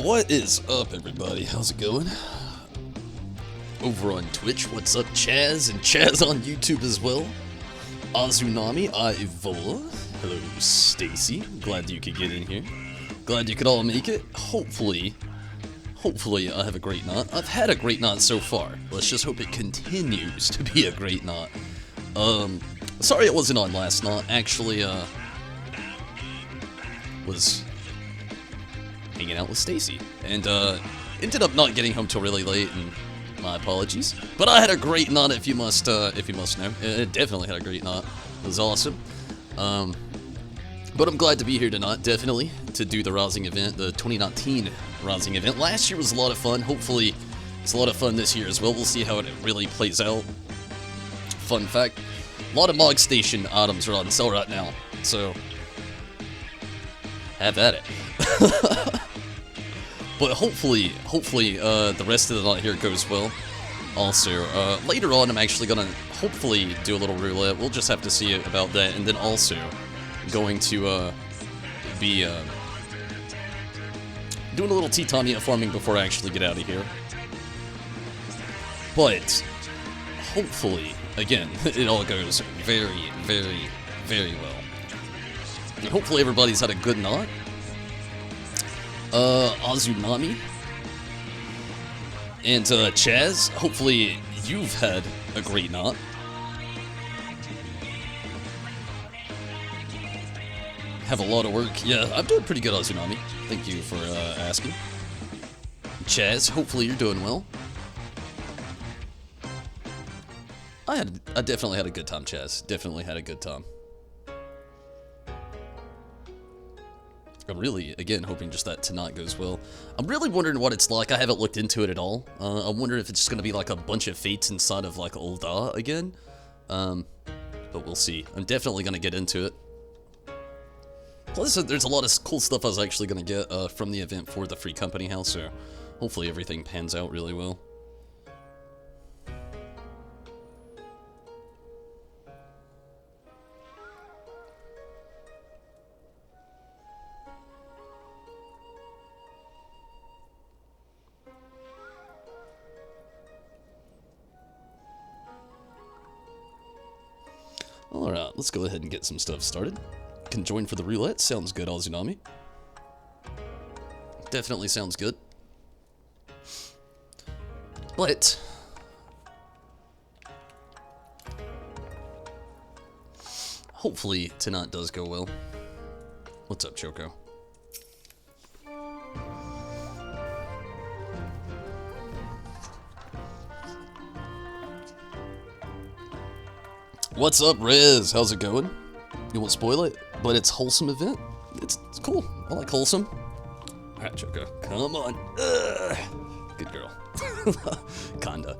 What is up, everybody? How's it going? Over on Twitch, what's up, Chaz? And Chaz on YouTube as well. Azunami, Ivola. Hello, Stacy. Glad you could get in here. Glad you could all make it. Hopefully I have a great knot. I've had a great knot so far. Let's just hope it continues to be a great knot. Sorry I wasn't on last knot. Actually, was hanging out with Stacy, and ended up not getting home till really late, and my apologies. But I had a great knot, if you must know. It definitely had a great knot. It was awesome. But I'm glad to be here tonight, definitely, to do the rousing event, the 2019 rousing event. Last year was a lot of fun. Hopefully, it's a lot of fun this year as well. We'll see how it really plays out. Fun fact, a lot of Mog Station items are on sale right now, so have at it. But hopefully, the rest of the night here goes well. Also, later on, I'm actually gonna hopefully do a little roulette. We'll just have to see about that, and then also going to be doing a little Titania farming before I actually get out of here. But hopefully, again, it all goes very, very, very well. And hopefully everybody's had a good knot. Azunami and Chaz, hopefully you've had a great knot. Have a lot of work. Yeah, I'm doing pretty good, Azunami. Thank you for asking. Chaz, hopefully you're doing well. I definitely had a good time, Chaz. Definitely had a good time. I'm really, again, hoping just that tonight goes well. I'm really wondering what it's like. I haven't looked into it at all. I wonder if it's just going to be like a bunch of fates inside of like Ulda again. But we'll see. I'm definitely going to get into it. Plus, there's a lot of cool stuff I was actually going to get from the event for the free company house, so hopefully everything pans out really well. Alright, let's go ahead and get some stuff started. Can join for the roulette. Sounds good, Azunami. Definitely sounds good. But hopefully tonight does go well. What's up, Choco? What's up, Riz? How's it going? You won't spoil it, but it's wholesome event. It's cool. I like wholesome. Alright, Choco. Come on. Ugh. Good girl. Kinda.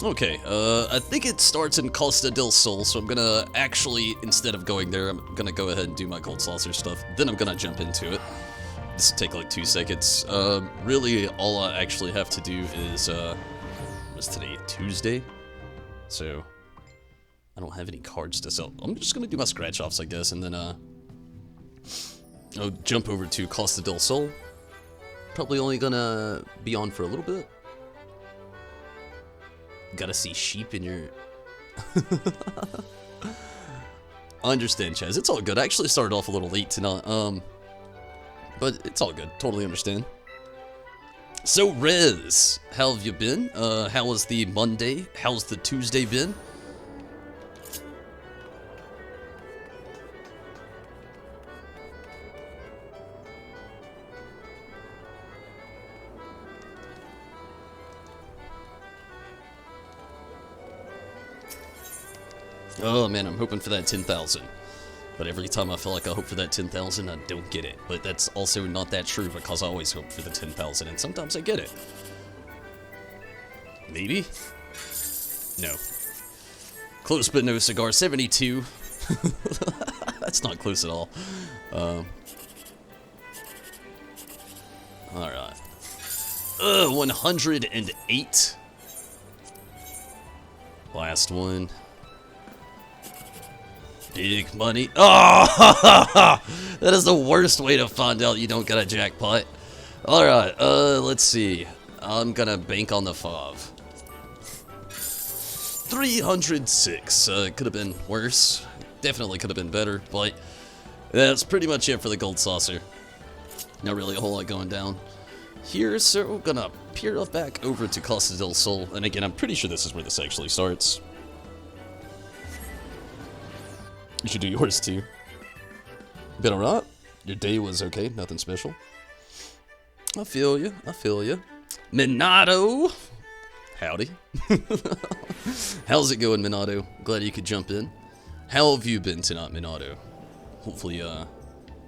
Okay. I think it starts in Costa del Sol, so I'm gonna actually, instead of going there, I'm gonna go ahead and do my Gold Saucer stuff. Then I'm gonna jump into it. This will take like 2 seconds. Really, all I actually have to do is, what's today? Tuesday? So I don't have any cards to sell. I'm just gonna do my scratch offs, I guess, and then I'll jump over to Costa del Sol. Probably only gonna be on for a little bit. Gotta see sheep in your... I understand, Chaz. It's all good. I actually started off a little late tonight, but it's all good. Totally understand. So, Rez, how have you been? How was the Monday? How's the Tuesday been? Oh man, I'm hoping for that 10,000. But every time I feel like I hope for that 10,000, I don't get it. But that's also not that true because I always hope for the 10,000 and sometimes I get it. Maybe? No. Close but no cigar. 72. That's not close at all. Alright. 108. Last one. Big money. Oh! That is the worst way to find out you don't get a jackpot. Alright, let's see. I'm gonna bank on the 5. 306. Could have been worse. Definitely could have been better, but that's pretty much it for the gold saucer. Not really a whole lot going down here, so we're gonna peer back over to Costa del Sol. And again, I'm pretty sure this is where this actually starts. You should do yours too. Been alright? Your day was okay, nothing special. I feel you, I feel you. Minato! Howdy. How's it going, Minato? Glad you could jump in. How have you been tonight, Minato? Hopefully,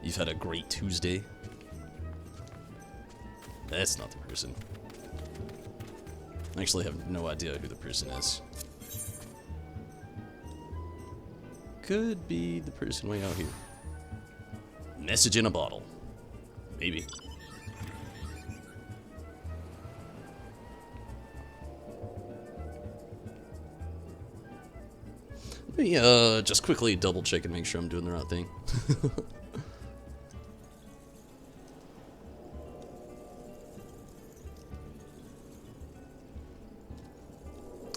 you've had a great Tuesday. That's not the person. I actually have no idea who the person is. Could be the person way out here. Message in a bottle. Maybe. Let me just quickly double check and make sure I'm doing the right thing.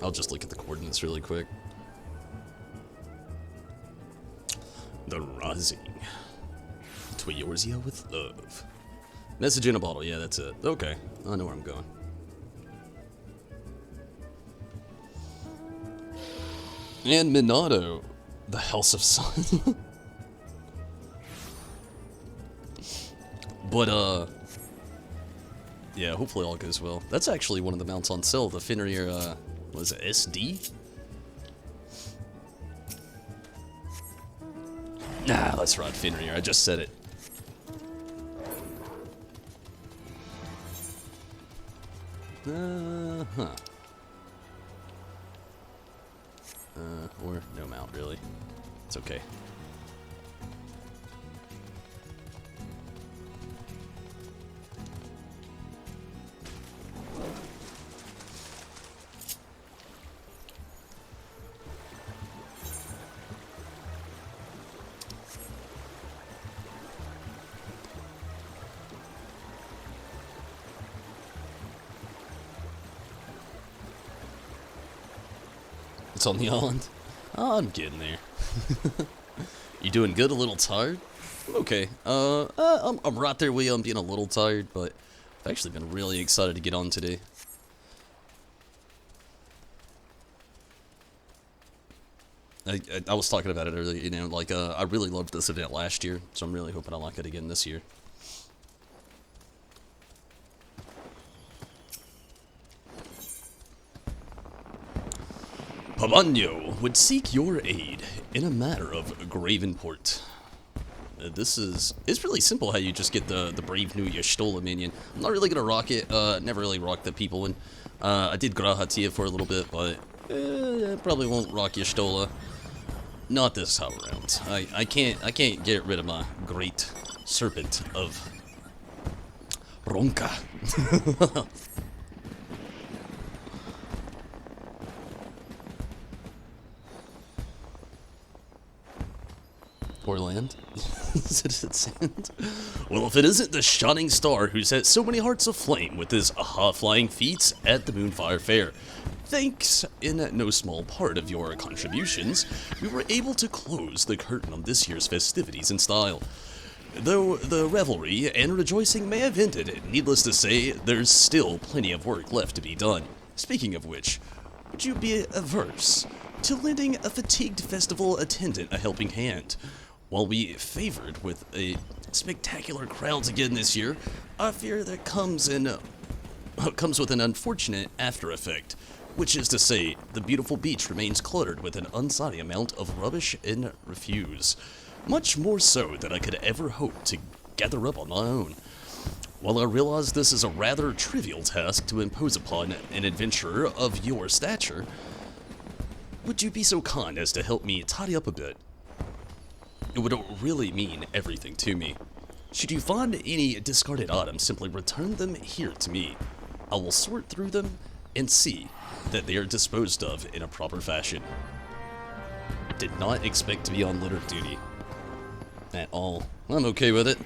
I'll just look at the coordinates really quick. The Rising. To Eorzea with love. Message in a bottle, yeah, that's it. Okay, I know where I'm going. And Minato, the House of Sun. But, yeah, hopefully all goes well. That's actually one of the mounts on sale, the Fenrir, what is it, SD? Nah, let's ride Fenrir, I just said it. Huh. Or no mount, really. It's okay. It's on the island. Oh, I'm getting there. You doing good? A little tired? Okay. I'm right there with you. I'm being a little tired, but I've actually been really excited to get on today. I was talking about it earlier, you know, like, I really loved this event last year, so I'm really hoping I like it again this year. Pabano would seek your aid in a matter of grave import. It's really simple how you just get the brave new Y'shtola minion. I'm not really gonna rock it, never really rocked the people one. I did Grahatia for a little bit, but I probably won't rock Y'shtola. Not this time around. I can't get rid of my great serpent of Ronka. Or land? Is it sand? Well, if it isn't the shining star who set so many hearts aflame with his flying feats at the Moonfire Fair. Thanks, in no small part of your contributions, we were able to close the curtain on this year's festivities in style. Though the revelry and rejoicing may have ended, needless to say, there's still plenty of work left to be done. Speaking of which, would you be averse to lending a fatigued festival attendant a helping hand? While we favored with a spectacular crowds again this year, I fear that comes with an unfortunate after effect, which is to say, the beautiful beach remains cluttered with an unsightly amount of rubbish and refuse, much more so than I could ever hope to gather up on my own. While I realize this is a rather trivial task to impose upon an adventurer of your stature, would you be so kind as to help me tidy up a bit? It would really mean everything to me. Should you find any discarded items, simply return them here to me. I will sort through them and see that they are disposed of in a proper fashion. Did not expect to be on litter duty at all. I'm okay with it.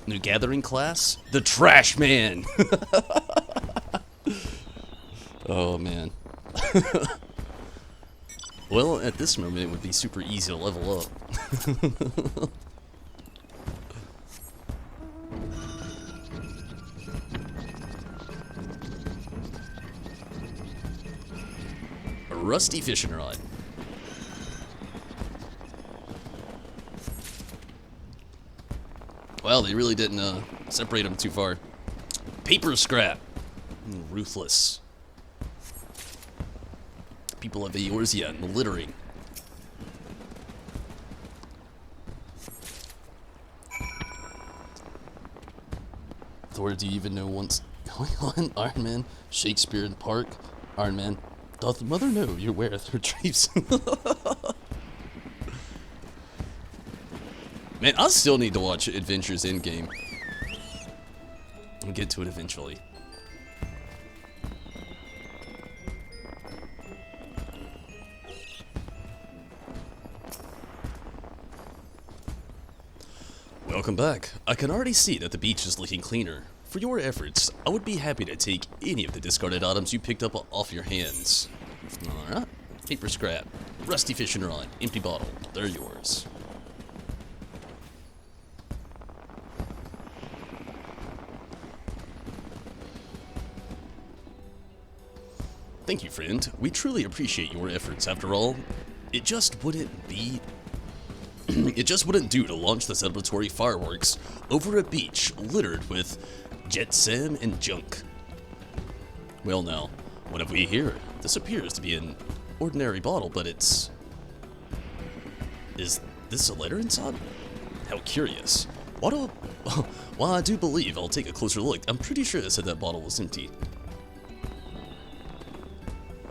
New gathering class? The Trash Man! Oh, man. Well, at this moment, it would be super easy to level up. A rusty fishing rod. Well, they really didn't separate them too far. Paper scrap. Ruthless. People of Eorzea and the littering. Thor, do you even know what's going on? Iron Man, Shakespeare in the Park. Iron Man, doth the mother know you weareth her drapes? Man, I still need to watch Adventures Endgame. I'll get to it eventually. Welcome back. I can already see that the beach is looking cleaner. For your efforts, I would be happy to take any of the discarded items you picked up off your hands. Alright. Paper scrap, rusty fishing rod, empty bottle. They're yours. Thank you, friend. We truly appreciate your efforts. After all, it just wouldn't be... it just wouldn't do to launch the celebratory fireworks over a beach littered with jetsam and junk. Well now, what have we here? This appears to be an ordinary bottle, but it's... Is this a letter inside? How curious. Well, I do believe I'll take a closer look. I'm pretty sure it said that bottle was empty.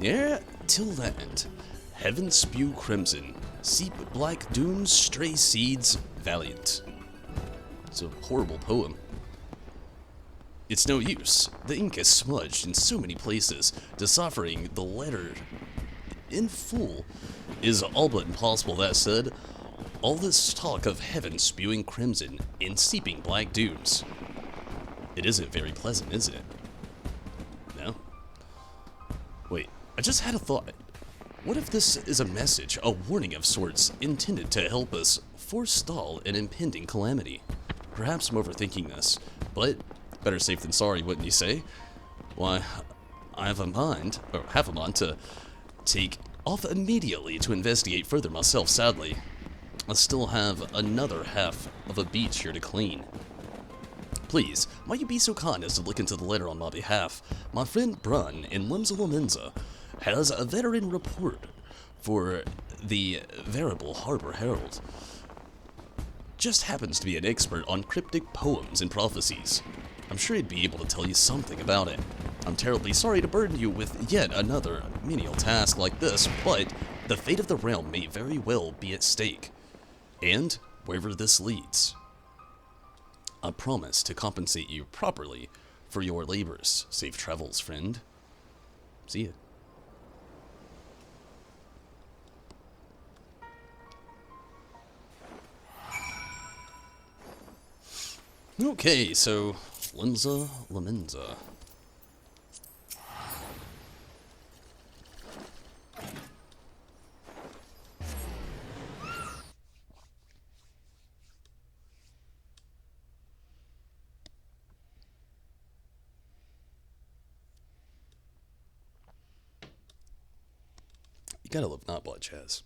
Ne'er till land, heaven spew crimson, seep black dooms, stray seeds, valiant. It's a horrible poem. It's no use. The ink is smudged in so many places. Deciphering the letter in full is all but impossible. That said, all this talk of heaven spewing crimson and seeping black dooms. It isn't very pleasant, is it? No? Wait. I just had a thought. What if this is a message, a warning of sorts, intended to help us forestall an impending calamity? Perhaps I'm overthinking this, but better safe than sorry, wouldn't you say? Why, I have a mind to take off immediately to investigate further myself, sadly. I still have another half of a beach here to clean. Please, might you be so kind as to look into the letter on my behalf? My friend Brun in Limsa has a veteran report for the Variable Harbor Herald. Just happens to be an expert on cryptic poems and prophecies. I'm sure he'd be able to tell you something about it. I'm terribly sorry to burden you with yet another menial task like this, but the fate of the realm may very well be at stake. And wherever this leads, I promise to compensate you properly for your labors. Safe travels, friend. See ya. Okay, so Limsa. You gotta love Notbot, Chaz.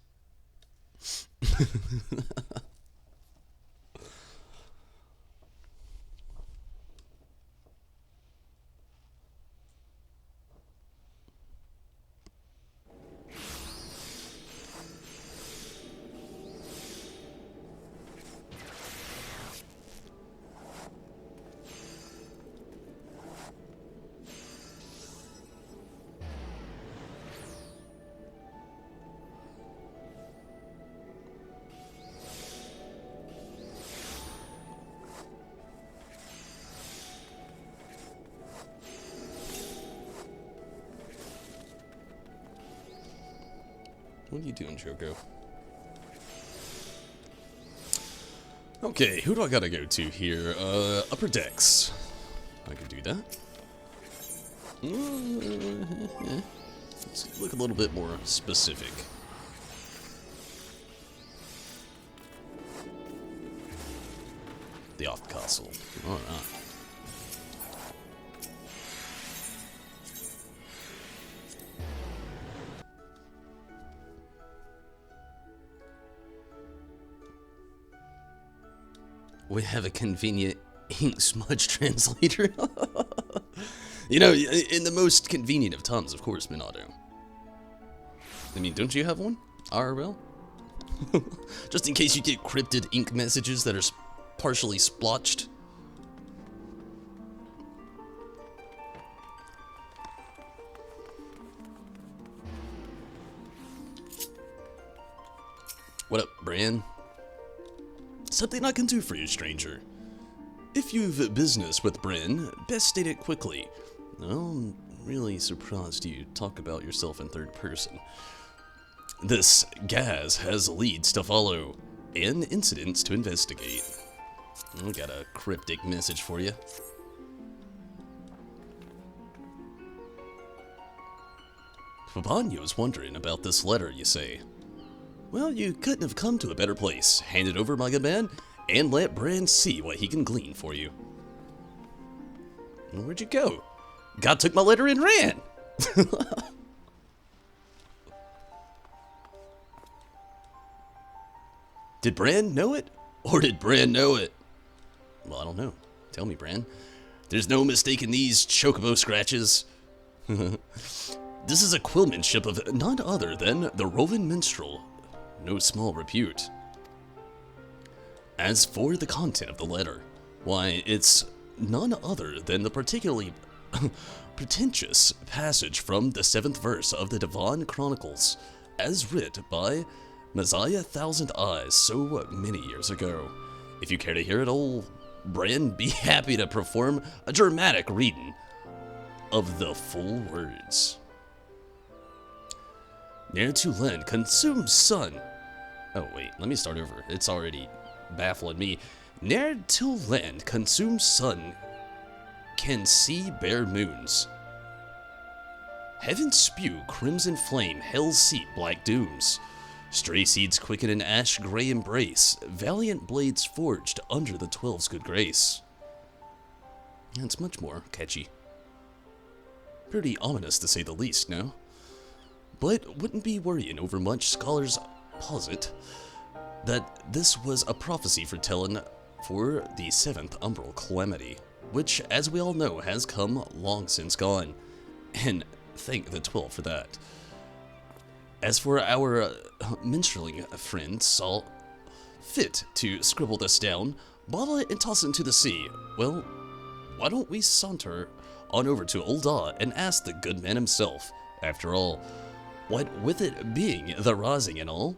What are you doing, Joko? Okay, who do I gotta go to here? Upper decks. I can do that. Let's look a little bit more specific. The off castle. Alright. We have a convenient ink smudge translator. You know, in the most convenient of times, of course, Minato. I mean, don't you have one? IRL? Just in case you get cryptid ink messages that are partially splotched. What up, Bran? Something I can do for you, stranger. If you've business with Bran, best state it quickly. I'm really surprised you talk about yourself in third person. This Gaz has leads to follow and incidents to investigate. I got a cryptic message for you. Fabanyo's wondering about this letter, you say. Well, you couldn't have come to a better place. Hand it over, my good man, and let Bran see what he can glean for you. Where'd you go? God took my letter and ran! Did Bran know it? Or did Bran know it? Well, I don't know. Tell me, Bran. There's no mistaking these chocobo scratches. This is a quillmanship of none other than the Rovin Minstrel. No small repute. As for the content of the letter, why, it's none other than the particularly pretentious passage from the 7th verse of the Devon Chronicles, as writ by Messiah Thousand Eyes so many years ago. If you care to hear it, old Bran be happy to perform a dramatic reading of the full words. Ne'er to lend consumed sun. Oh wait, let me start over. It's already baffling me. Ne'er to lend consumed sun can see bare moons. Heaven spew crimson flame, hell's seat black dooms. Stray seeds quicken an ash gray embrace, valiant blades forged under the 12's good grace. It's much more catchy. Pretty ominous to say the least, no? But wouldn't be worrying over much. Scholars posit that this was a prophecy foretelling for the 7th umbral calamity, which, as we all know, has come long since gone, and thank the 12 for that. As for our minstrelling friend, saw fit to scribble this down, bottle it and toss it into the sea. Well, why don't we saunter on over to Old Ah and ask the good man himself? After all, what with it being the rising and all,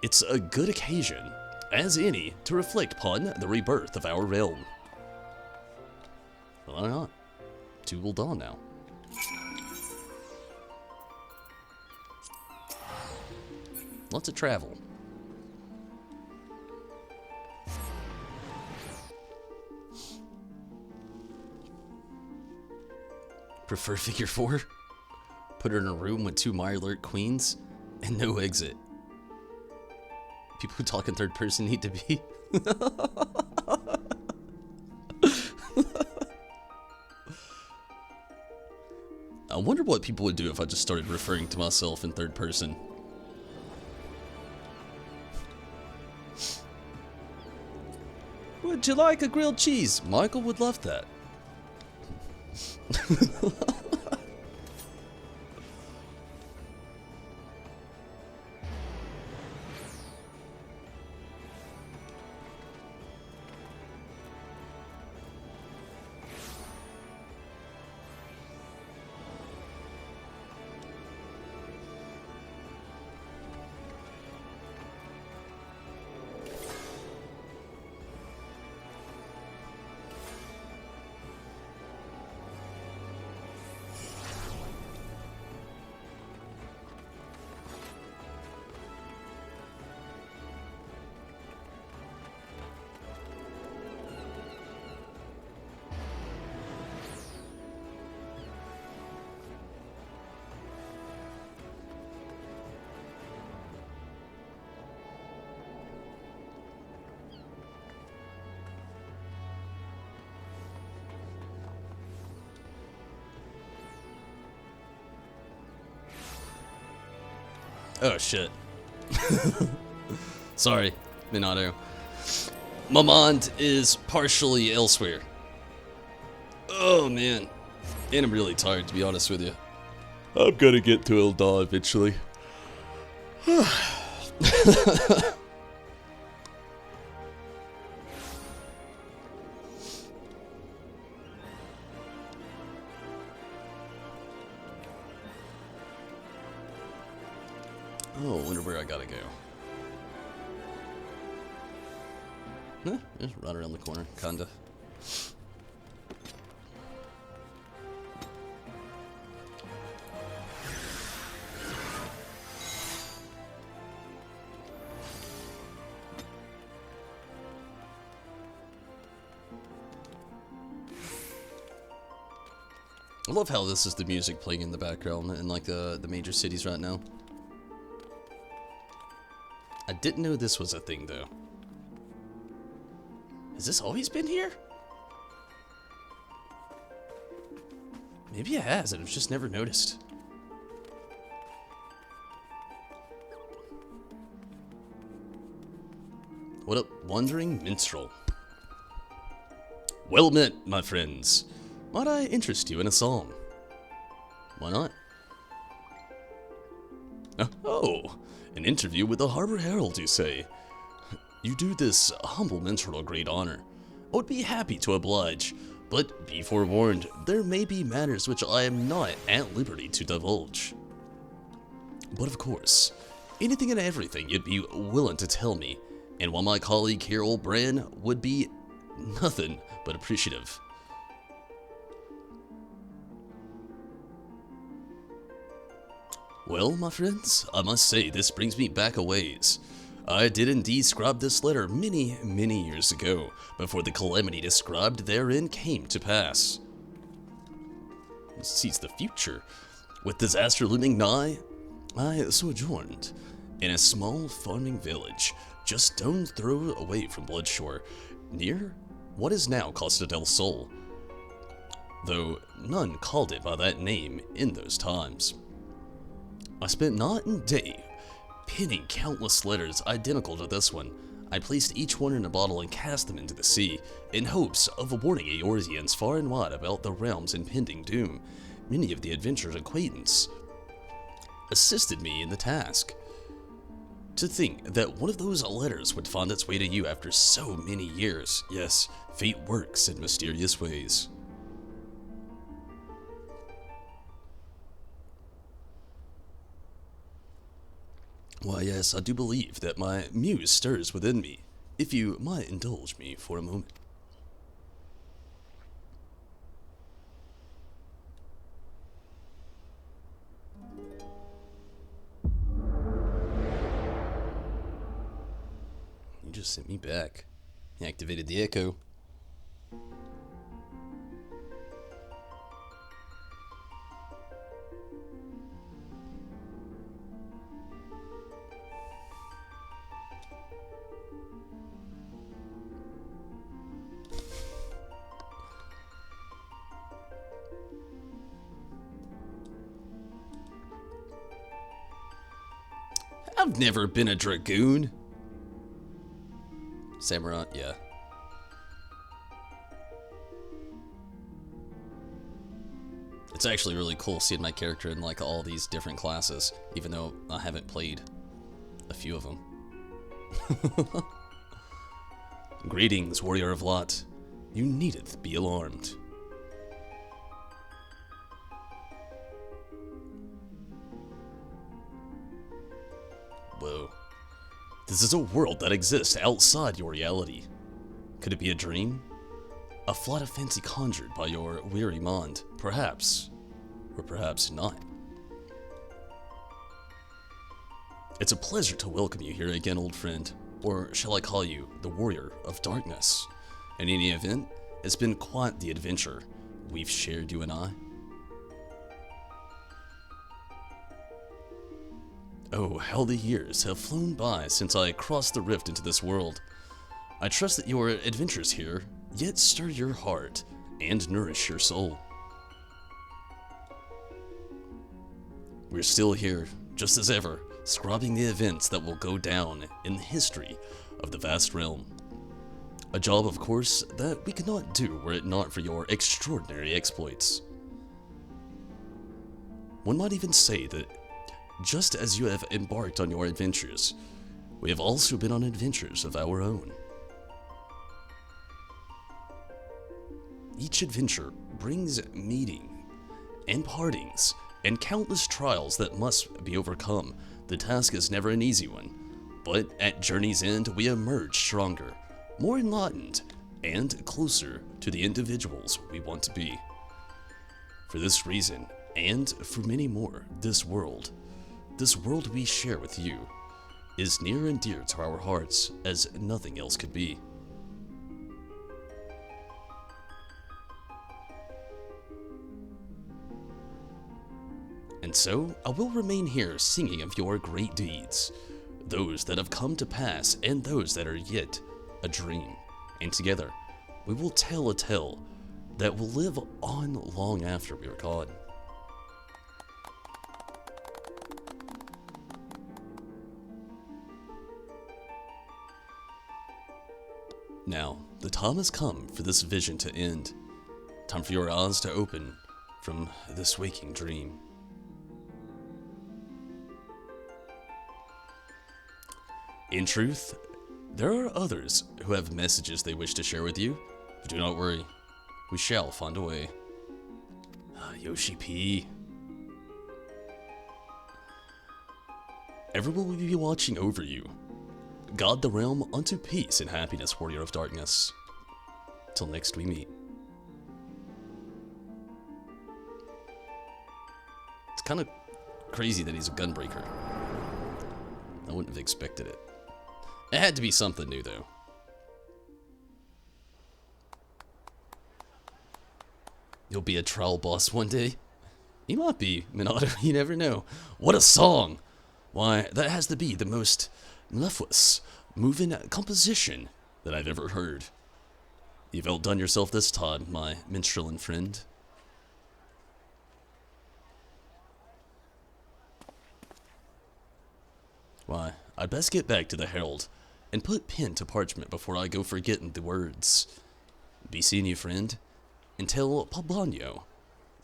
it's a good occasion, as any, to reflect upon the rebirth of our realm. Why not? To Old Ah now. Lots of travel. Prefer figure 4? Put her in a room with 2 Mirelurk queens and no exit. People who talk in third person need to be. I wonder what people would do if I just started referring to myself in third person. Would you like a grilled cheese? Michael would love that. Oh shit. Sorry, Minato. My mind is partially elsewhere. Oh man. And I'm really tired, to be honest with you. I'm gonna get to Eldar eventually. Oh, I wonder where I gotta go. Just right around the corner, kinda. I love how this is the music playing in the background in like the major cities right now. I didn't know this was a thing though. Has this always been here? Maybe it has, and I've just never noticed. What up, wandering minstrel? Well met, my friends. Might I interest you in a song? Why not? Oh, an interview with the Harbor Herald, you say? You do this humble minstrel a great honor. I would be happy to oblige, but be forewarned, there may be matters which I am not at liberty to divulge. But of course, anything and everything you'd be willing to tell me, and while my colleague here, old Bran, would be nothing but appreciative. Well, my friends, I must say this brings me back a ways. I did indeed scribe this letter many, many years ago, before the calamity described therein came to pass. It sees the future. With disaster looming nigh, I sojourned in a small farming village, just stone's throw away from Bloodshore, near what is now Costa del Sol, though none called it by that name in those times. I spent night and day penning countless letters identical to this one. I placed each one in a bottle and cast them into the sea, in hopes of warning Eorzeans far and wide about the realm's impending doom. Many of the adventurer's acquaintance assisted me in the task. To think that one of those letters would find its way to you after so many years. Yes, fate works in mysterious ways. Why, yes, I do believe that my muse stirs within me, if you might indulge me for a moment. You just sent me back. He activated the echo. I've never been a dragoon. Samurai, yeah. It's actually really cool seeing my character in like all these different classes, even though I haven't played a few of them. Greetings, warrior of Lot. You needeth be alarmed. Whoa. This is a world that exists outside your reality. Could it be a dream? A flight of fancy conjured by your weary mind, perhaps, or perhaps not. It's a pleasure to welcome you here again, old friend, or shall I call you the Warrior of Darkness? In any event, it's been quite the adventure we've shared, you and I. Oh, how the years have flown by since I crossed the rift into this world. I trust that your adventures here yet stir your heart and nourish your soul. We're still here, just as ever, scribing the events that will go down in the history of the vast realm. A job, of course, that we could not do were it not for your extraordinary exploits. One might even say that just as you have embarked on your adventures, we have also been on adventures of our own. Each adventure brings meeting and partings and countless trials that must be overcome. The task is never an easy one, but at journey's end we emerge stronger, more enlightened, and closer to the individuals we want to be. For this reason, and for many more, this world we share with you, is near and dear to our hearts as nothing else could be. And so, I will remain here singing of your great deeds, those that have come to pass and those that are yet a dream. And together, we will tell a tale that will live on long after we are gone. Now, the time has come for this vision to end. Time for your eyes to open from this waking dream. In truth, there are others who have messages they wish to share with you, but do not worry, we shall find a way. Yoshi P. Everyone will be watching over you. Guard the realm unto peace and happiness, warrior of darkness. Till next we meet. It's kind of crazy that he's a gunbreaker. I wouldn't have expected it. It had to be something new, though. You'll be a trial boss one day. You might be, Minato, you never know. What a song! Why, that has to be the most mellifluous, moving composition that I've ever heard. You've outdone yourself this time, my minstrelin friend. Why, I'd best get back to the Herald and put pen to parchment before I go forgetting the words. Be seeing you, friend, and tell Pablano,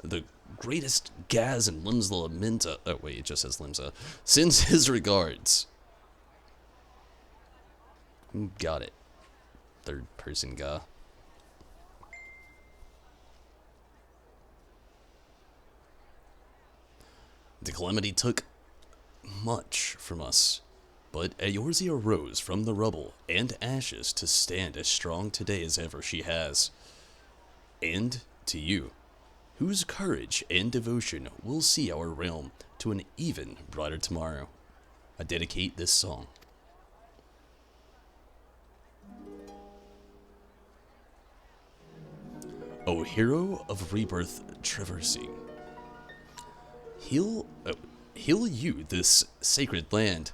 the greatest Gaz and Limsa Minta, oh wait, it just says Limsa, sends his regards. Got it. Third person guy. The calamity took much from us, but Eorzea rose from the rubble and ashes to stand as strong today as ever she has. And to you, whose courage and devotion will see our realm to an even brighter tomorrow, I dedicate this song. O hero of rebirth traversing, heal you this sacred land,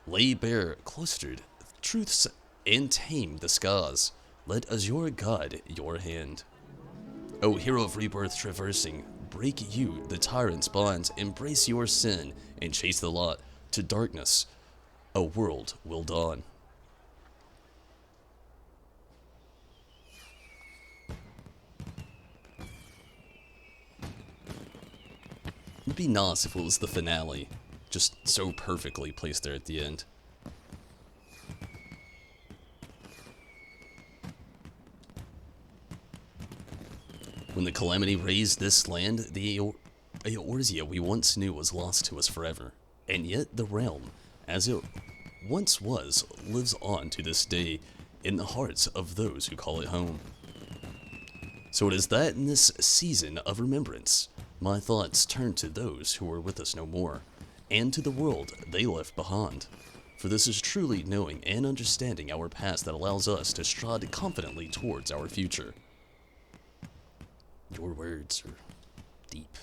lay bare cloistered truths and tame the scars, let Azure guide your hand. O hero of rebirth traversing, break you the tyrant's bonds, embrace your sin and chase the lot to darkness, a world will dawn. It'd be nice if it was the finale, just so perfectly placed there at the end. When the calamity razed this land, the Eorzea we once knew was lost to us forever. And yet the realm, as it once was, lives on to this day in the hearts of those who call it home. So it is that in this season of remembrance, my thoughts turn to those who are with us no more, and to the world they left behind. For this is truly knowing and understanding our past that allows us to stride confidently towards our future. Your words are deep.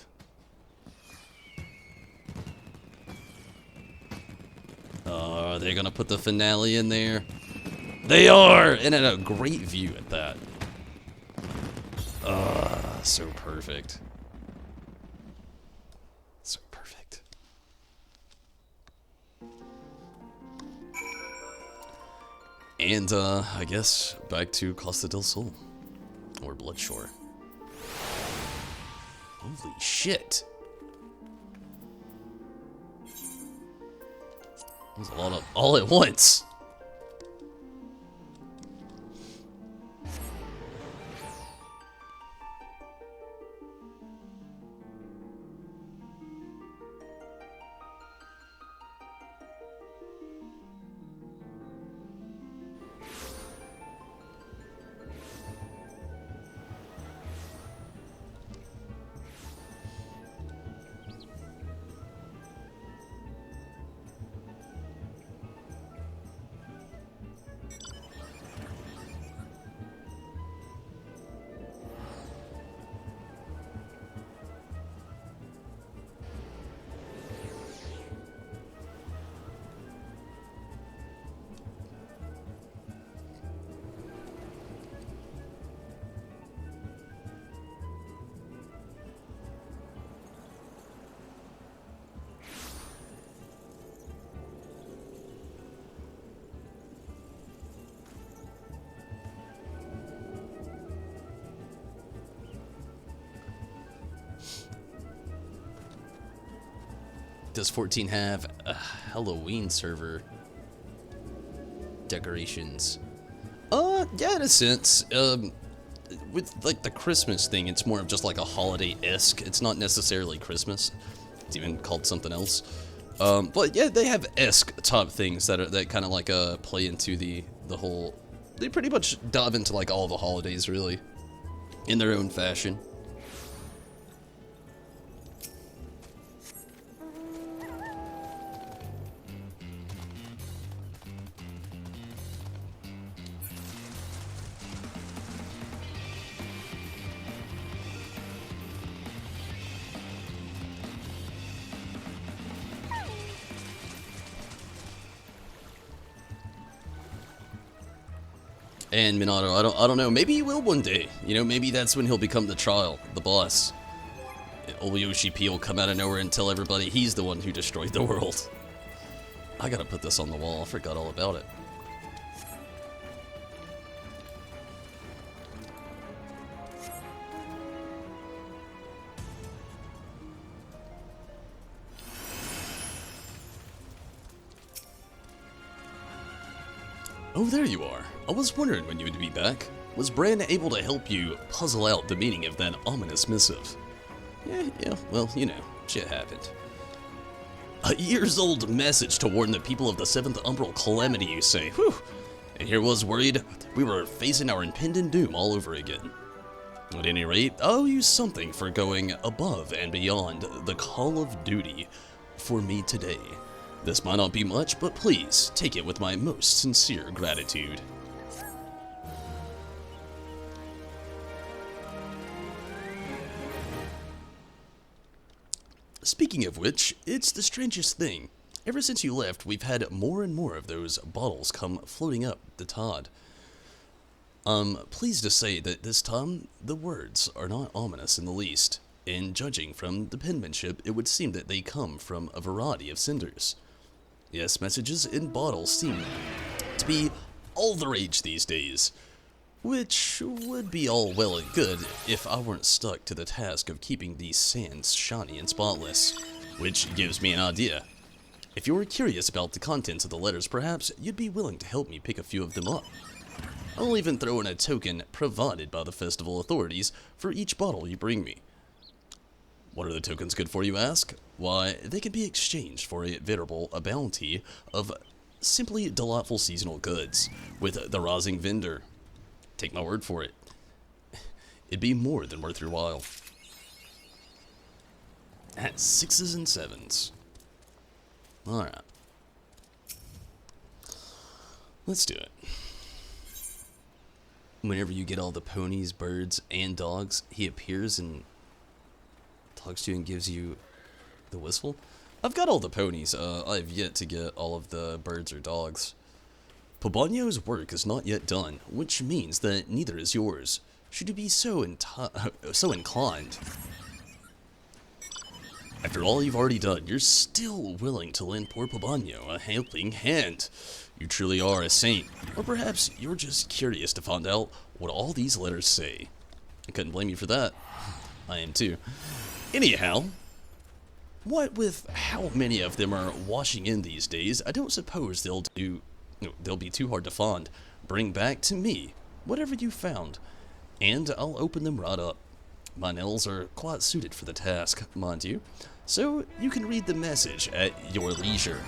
Are they gonna put the finale in there? They are! And at a great view at that. So perfect. So perfect. And, I guess, back to Costa del Sol. Or Bloodshore. Holy shit. That was a lot of all at once. Does 14 have a Halloween server decorations? Yeah, in a sense. With like the Christmas thing, it's more of just like a holiday-esque. It's not necessarily Christmas. It's even called something else. But yeah, they have esque type things that kind of like play into the whole. They pretty much dive into like all the holidays really, in their own fashion. And Minato, I don't know, maybe he will one day. You know, maybe that's when he'll become the trial, the boss. Old Yoshi P will come out of nowhere and tell everybody he's the one who destroyed the world. I gotta put this on the wall, I forgot all about it. Oh, there you are. I was wondering when you would be back. Was Bran able to help you puzzle out the meaning of that ominous missive? Yeah, well, you know, shit happened. A years-old message to warn the people of the 7th Umbral calamity, you say. Whew. And here was worried we were facing our impending doom all over again. At any rate, I owe you something for going above and beyond the call of duty for me today. This might not be much, but please take it with my most sincere gratitude. Speaking of which, it's the strangest thing. Ever since you left, we've had more and more of those bottles come floating up the Todd. Pleased to say that this time, the words are not ominous in the least. And judging from the penmanship, it would seem that they come from a variety of senders. Yes, messages in bottles seem to be all the rage these days, which would be all well and good if I weren't stuck to the task of keeping these sands shiny and spotless, which gives me an idea. If you're curious about the contents of the letters, perhaps you'd be willing to help me pick a few of them up. I'll even throw in a token provided by the festival authorities for each bottle you bring me. What are the tokens good for, you ask? Why, they can be exchanged for a bounty of simply delightful seasonal goods with the rising vendor. Take my word for it. It'd be more than worth your while. At 6s and 7s. Alright. Let's do it. Whenever you get all the ponies, birds, and dogs, he appears and talks to you and gives you the whistle. I've got all the ponies. I've yet to get all of the birds or dogs. Pobano's work is not yet done, which means that neither is yours. Should you be so inclined. After all you've already done, you're still willing to lend poor Pobano a helping hand. You truly are a saint. Or perhaps you're just curious to find out what all these letters say. I couldn't blame you for that. I am too. Anyhow, what with how many of them are washing in these days, I don't suppose they'll be too hard to find. Bring back to me whatever you found, and I'll open them right up. My nails are quite suited for the task, mind you, so you can read the message at your leisure.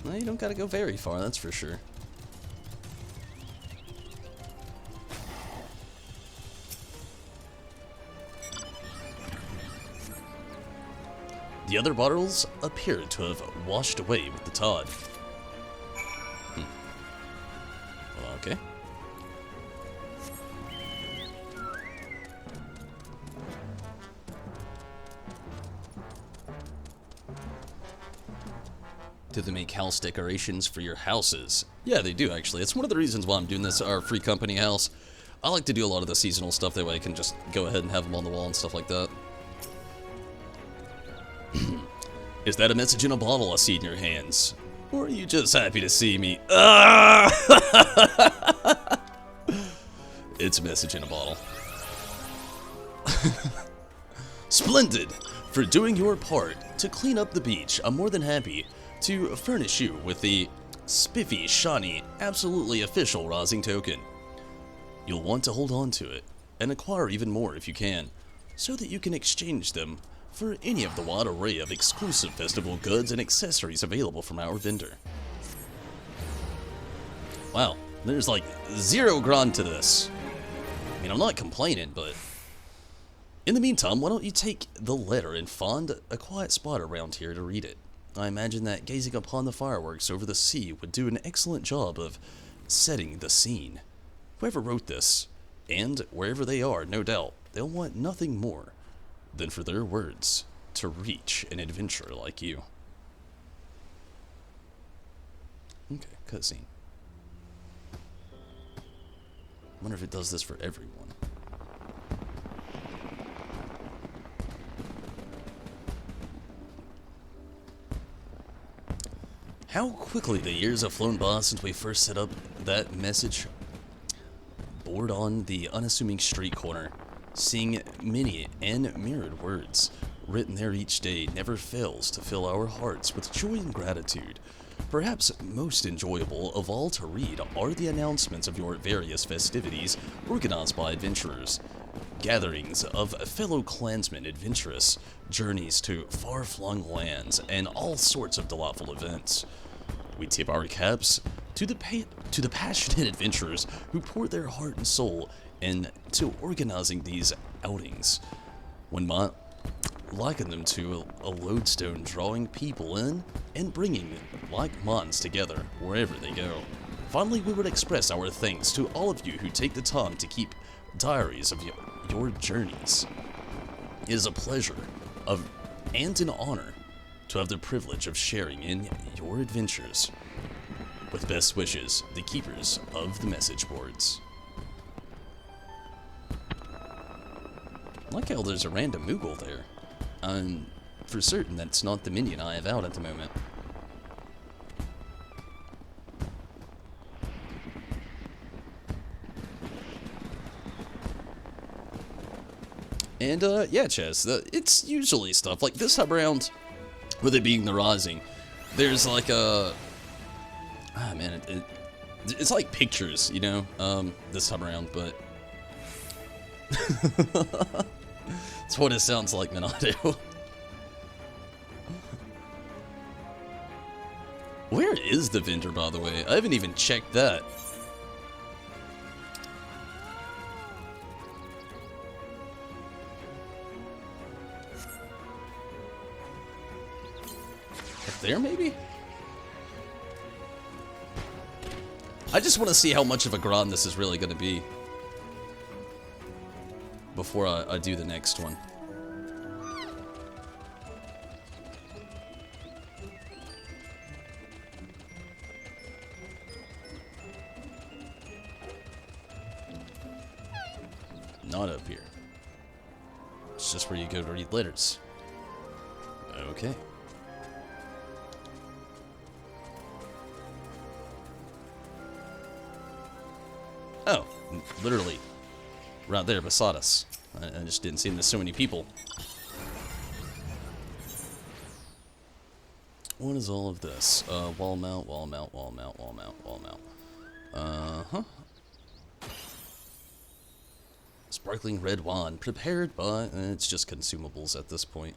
Well, you don't gotta go very far, that's for sure. The other bottles appeared to have washed away with the tide. Well, okay. Do they make house decorations for your houses? Yeah, they do actually. It's one of the reasons why I'm doing this, our free company house. I like to do a lot of the seasonal stuff, that way I can just go ahead and have them on the wall and stuff like that. Is that a message in a bottle I see in your hands? Or are you just happy to see me? It's a message in a bottle. Splendid! For doing your part to clean up the beach, I'm more than happy to furnish you with the spiffy, shiny, absolutely official rising token. You'll want to hold on to it, and acquire even more if you can, so that you can exchange them for any of the wide array of exclusive festival goods and accessories available from our vendor. Wow, there's like 0 grand to this. I mean, I'm not complaining, but in the meantime, why don't you take the letter and find a quiet spot around here to read it? I imagine that gazing upon the fireworks over the sea would do an excellent job of setting the scene. Whoever wrote this, and wherever they are, no doubt, they'll want nothing more than for their words to reach an adventurer like you. Okay, cutscene. Wonder if it does this for everyone. How quickly the years have flown by since we first set up that message board on the unassuming street corner. Seeing many and mirrored words written there each day never fails to fill our hearts with joy and gratitude. Perhaps most enjoyable of all to read are the announcements of your various festivities organized by adventurers. Gatherings of fellow clansmen adventurous, journeys to far-flung lands, and all sorts of delightful events. We tip our caps to the passionate adventurers who pour their heart and soul into organizing these outings. One might liken them to a lodestone drawing people in and bringing like minds together wherever they go. Finally, we would express our thanks to all of you who take the time to keep diaries of your journeys. It is a pleasure and an honor to have the privilege of sharing in your adventures. With best wishes, the keepers of the message boards. I like how there's a random Moogle there. I'm for certain that's not the minion I have out at the moment. And, yeah, Chess, it's usually stuff like this time around, with it being the Rising, there's like a... Ah, man, it's like pictures, you know, this time around, but... It's what it sounds like, Minato. Where is the vendor, by the way? I haven't even checked that. Up there, maybe? I just want to see how much of a grind this is really going to be before I do the next one. Not up here. It's just where you go to read letters. Okay. Oh, literally, right there beside us. I just didn't see there's so many people. What is all of this? Wall mount, wall mount, wall mount, wall mount, wall mount. Uh-huh. Sparkling red wine, prepared by... it's just consumables at this point.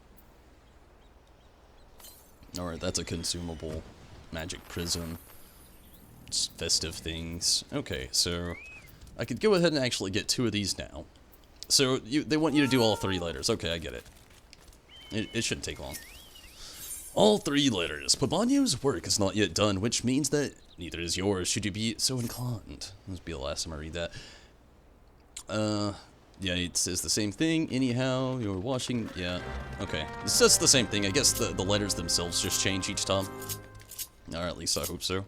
Alright, that's a consumable. Magic prism. Just festive things. Okay, so... I could go ahead and actually get 2 of these now. So, they want you to do all 3 letters. Okay, I get it. It shouldn't take long. All 3 letters. Pabanio's work is not yet done, which means that neither is yours, should you be so inclined. This will be the last time I read that. Yeah, it says the same thing. Anyhow, you're watching. Yeah, okay. It says the same thing. I guess the letters themselves just change each time. Or at least I hope so.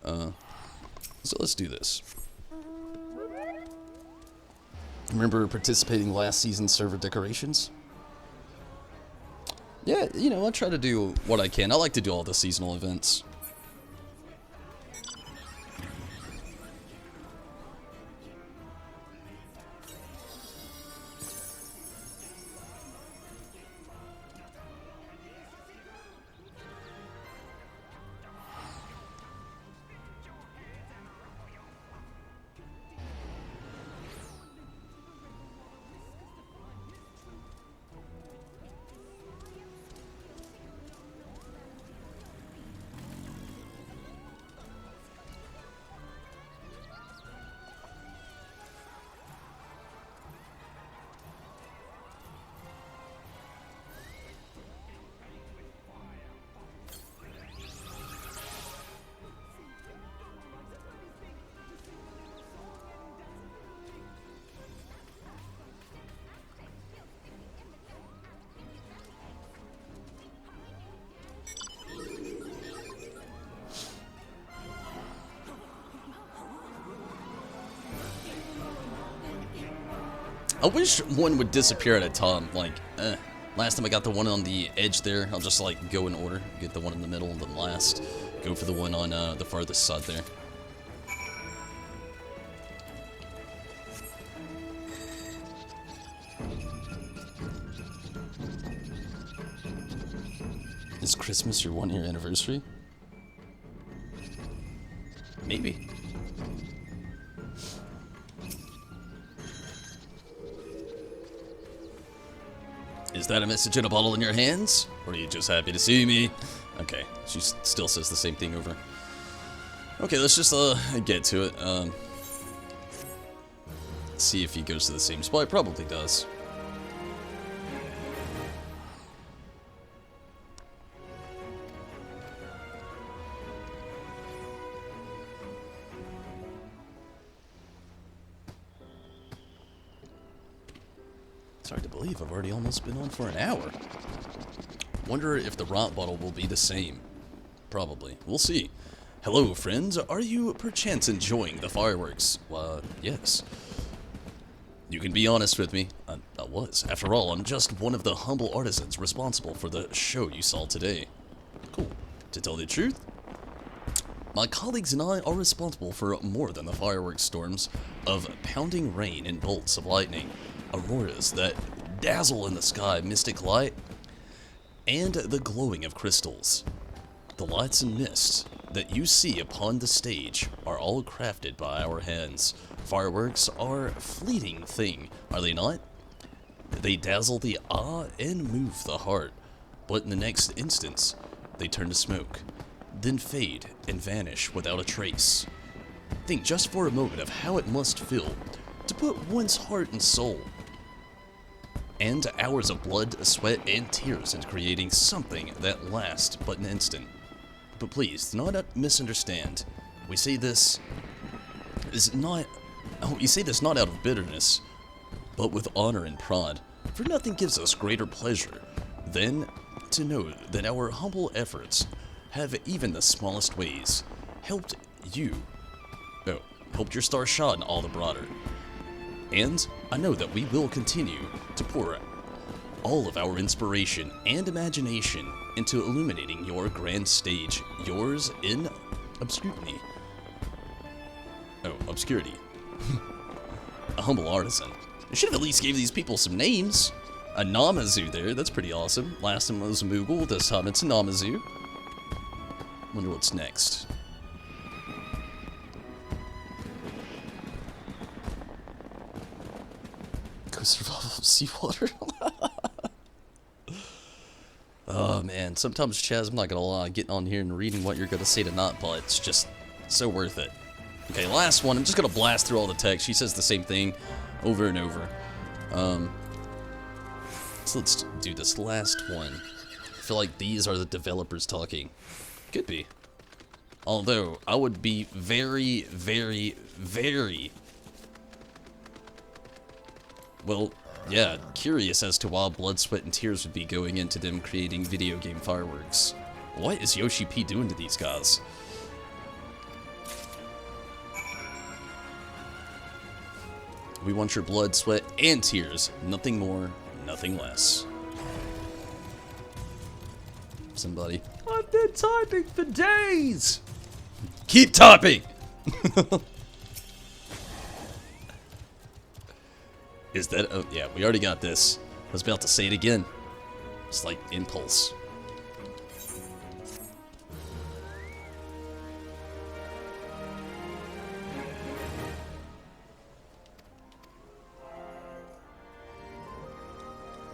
So let's do this. Remember participating last season's server decorations? Yeah, you know, I try to do what I can. I like to do all the seasonal events. I wish one would disappear at a time, like, last time I got the one on the edge there, I'll just, like, go in order, get the one in the middle, and then last, go for the one on, the farthest side there. Is Christmas your 1-year anniversary? Maybe. Is that a message in a bottle in your hands? Or are you just happy to see me? Okay, she still says the same thing over. Okay, let's just get to it. See if he goes to the same spot. Probably does. It's hard to believe I've already almost been on for an hour. Wonder if the rot bottle will be the same. Probably. We'll see. Hello, friends. Are you perchance enjoying the fireworks? Yes. You can be honest with me. I was. After all, I'm just one of the humble artisans responsible for the show you saw today. Cool. To tell the truth, my colleagues and I are responsible for more than the fireworks storms of pounding rain and bolts of lightning, auroras that dazzle in the sky, mystic light, and the glowing of crystals. The lights and mists that you see upon the stage are all crafted by our hands. Fireworks are a fleeting thing, are they not? They dazzle the eye and move the heart, but in the next instance, they turn to smoke, then fade and vanish without a trace. Think just for a moment of how it must feel to put one's heart and soul and hours of blood, sweat, and tears into creating something that lasts but an instant. But please, do not misunderstand. We say this not out of bitterness, but with honor and pride, for nothing gives us greater pleasure than to know that our humble efforts have even the smallest ways helped your star shine all the broader. And I know that we will continue to pour all of our inspiration and imagination into illuminating your grand stage, yours in obscurity. Oh, obscurity. A humble artisan. I should have at least gave these people some names. A Namazu there, that's pretty awesome. Last time was Moogle, this time it's a Namazu. Wonder what's next. Go survival of seawater. Oh man, sometimes Chaz, I'm not gonna lie, getting on here and reading what you're gonna say to not, but it's just so worth it. Okay, last one, I'm just gonna blast through all the text. She says the same thing over and over. So let's do this last one. I feel like these are the developers talking. Could be. Although, I would be very, very, very... well, yeah, curious as to why blood, sweat, and tears would be going into them creating video game fireworks. What is Yoshi P doing to these guys? We want your blood, sweat, and tears. Nothing more, nothing less. Somebody. I've been typing for days! Keep typing! Is that... oh, yeah, we already got this. I was about to say it again. Slight impulse.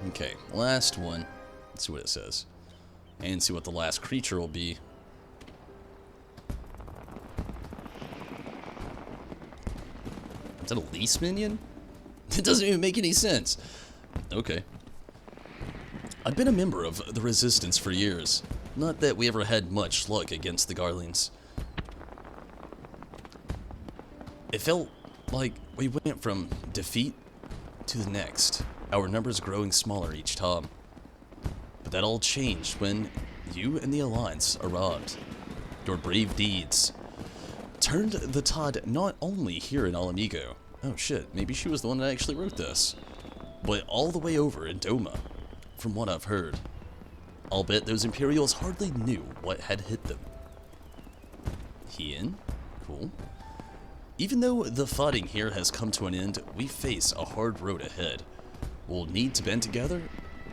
Okay, last one. Let's see what it says. And see what the last creature will be. Is that a lease minion? It doesn't even make any sense. Okay. I've been a member of the Resistance for years. Not that we ever had much luck against the Garleans. It felt like we went from defeat to the next. Our numbers growing smaller each time. But that all changed when you and the Alliance arrived. Your brave deeds turned the tide not only here in Alamigo. Oh shit, maybe she was the one that actually wrote this. But all the way over in Doma, from what I've heard. I'll bet those Imperials hardly knew what had hit them. Hien? Cool. Even though the fighting here has come to an end, we face a hard road ahead. We'll need to band together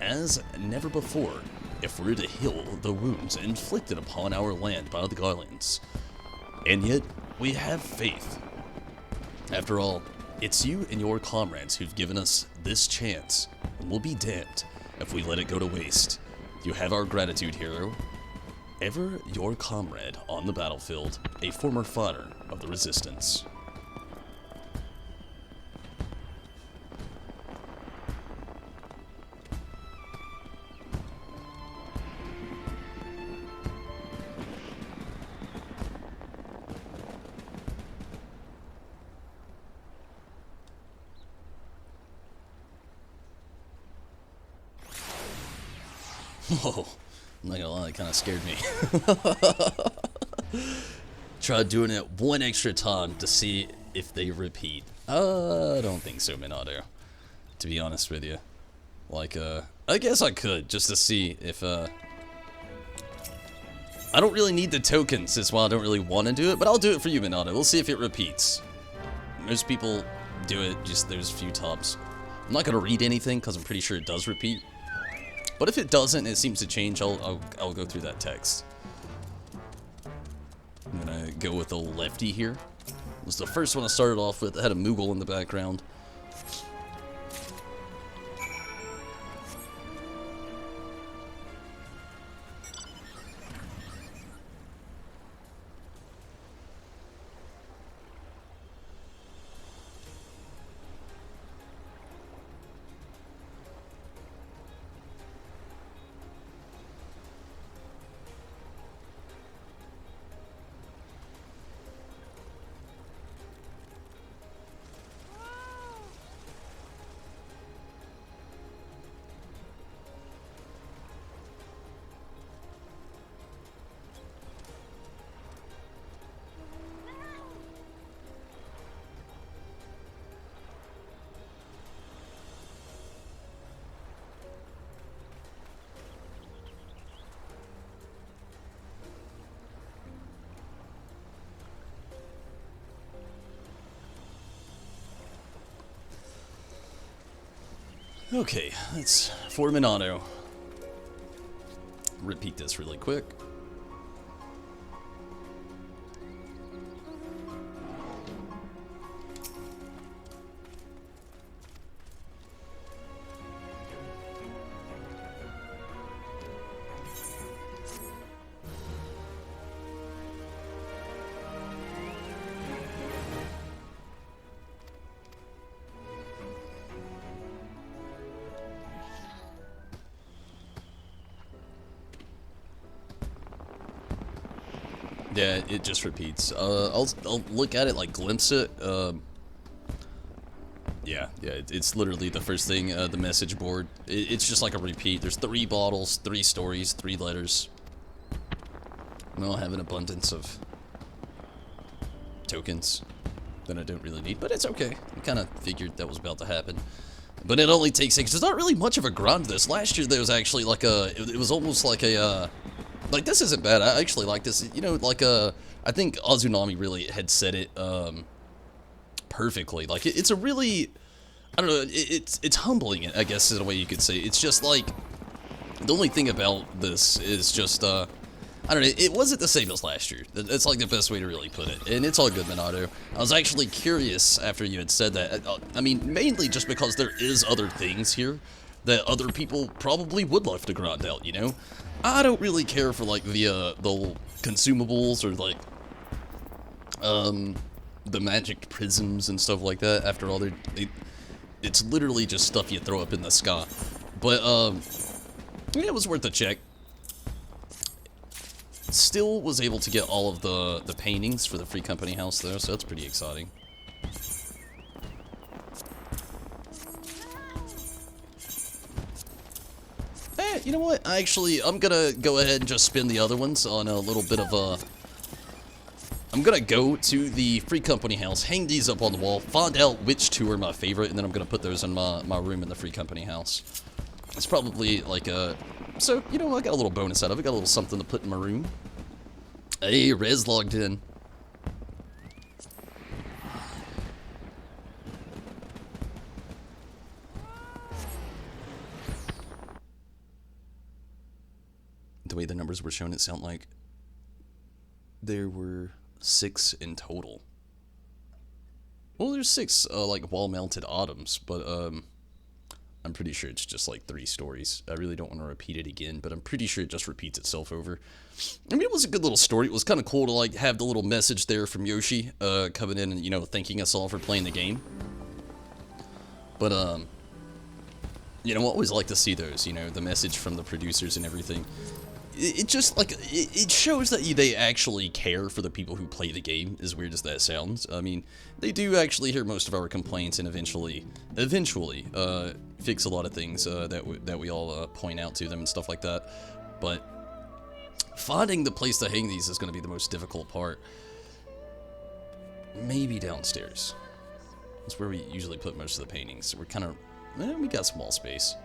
as never before if we're to heal the wounds inflicted upon our land by the Garleans. And yet, we have faith. After all, it's you and your comrades who've given us this chance, and we'll be damned if we let it go to waste. You have our gratitude, hero. Ever your comrade on the battlefield, a former fighter of the Resistance. Whoa, I'm not gonna lie, that kind of scared me. Tried doing it one extra time to see if they repeat. I don't think so, Minato. To be honest with you. Like, I guess I could, just to see if, I don't really need the tokens, is why I don't really want to do it, but I'll do it for you, Minato. We'll see if it repeats. Most people do it just those few times. I'm not gonna read anything, because I'm pretty sure it does repeat. But if it doesn't, it seems to change, I'll go through that text. I'm gonna go with the lefty here. It was the first one I started off with. I had a Moogle in the background. Okay, let's form an auto. Repeat this really quick. Yeah, it just repeats. I'll look at it, like glimpse it. Yeah, it's literally the first thing. The message board. It's just like a repeat. There's 3 bottles, 3 stories, 3 letters. And I'll have an abundance of tokens that I don't really need, but it's okay. I kind of figured that was about to happen. But it only takes 6. There's not really much of a grind to this. Last year there was actually like a. It was almost like a. Like, this isn't bad. I actually like this. You know, like, I think Azunami really had said it, perfectly. Like, it's a really, I don't know, it's humbling, I guess is the way you could say. It's just, like, the only thing about this is just, I don't know, it wasn't the same as last year. That's, like, the best way to really put it. And it's all good, Minato. I was actually curious after you had said that. I mean, mainly just because there is other things here that other people probably would love to grind out, you know? I don't really care for, like, the consumables or, like, the magic prisms and stuff like that. After all, it's literally just stuff you throw up in the sky. But, yeah, it was worth a check. Still was able to get all of the paintings for the free company house, though, so that's pretty exciting. You know what? I'm gonna go ahead and just spin the other ones on a little bit of a. I'm gonna go to the free company house, hang these up on the wall, find out which 2 are my favorite, and then I'm gonna put those in my room in the free company house. It's probably like a. So, you know, I got a little bonus out of it, got a little something to put in my room. Hey, Rez logged in. The way the numbers were shown, it sounded like there were 6 in total. Well, there's 6, like, wall-mounted items, but, I'm pretty sure it's just, like, 3 stories. I really don't want to repeat it again, but I'm pretty sure it just repeats itself over. I mean, it was a good little story. It was kind of cool to, like, have the little message there from Yoshi, coming in and, you know, thanking us all for playing the game. But, you know, I always like to see those, you know, the message from the producers and everything. It just, like, it shows that they actually care for the people who play the game, as weird as that sounds. I mean, they do actually hear most of our complaints and eventually, fix a lot of things that we all point out to them and stuff like that. But finding the place to hang these is going to be the most difficult part. Maybe downstairs. That's where we usually put most of the paintings. We're kind of, we got some wall space.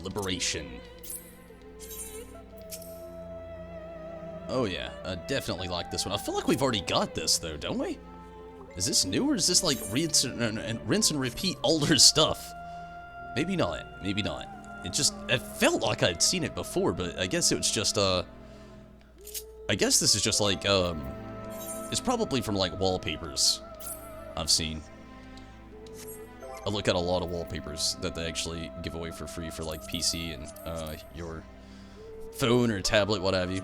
Liberation. Oh yeah, I definitely like this one. I feel like we've already got this though, don't we? Is this new or is this like rinse and repeat older stuff? Maybe not. Maybe not. It felt like I'd seen it before, but I guess it was just I guess this is just like it's probably from like wallpapers I've seen. I look at a lot of wallpapers that they actually give away for free for like PC and your phone or tablet, what have you.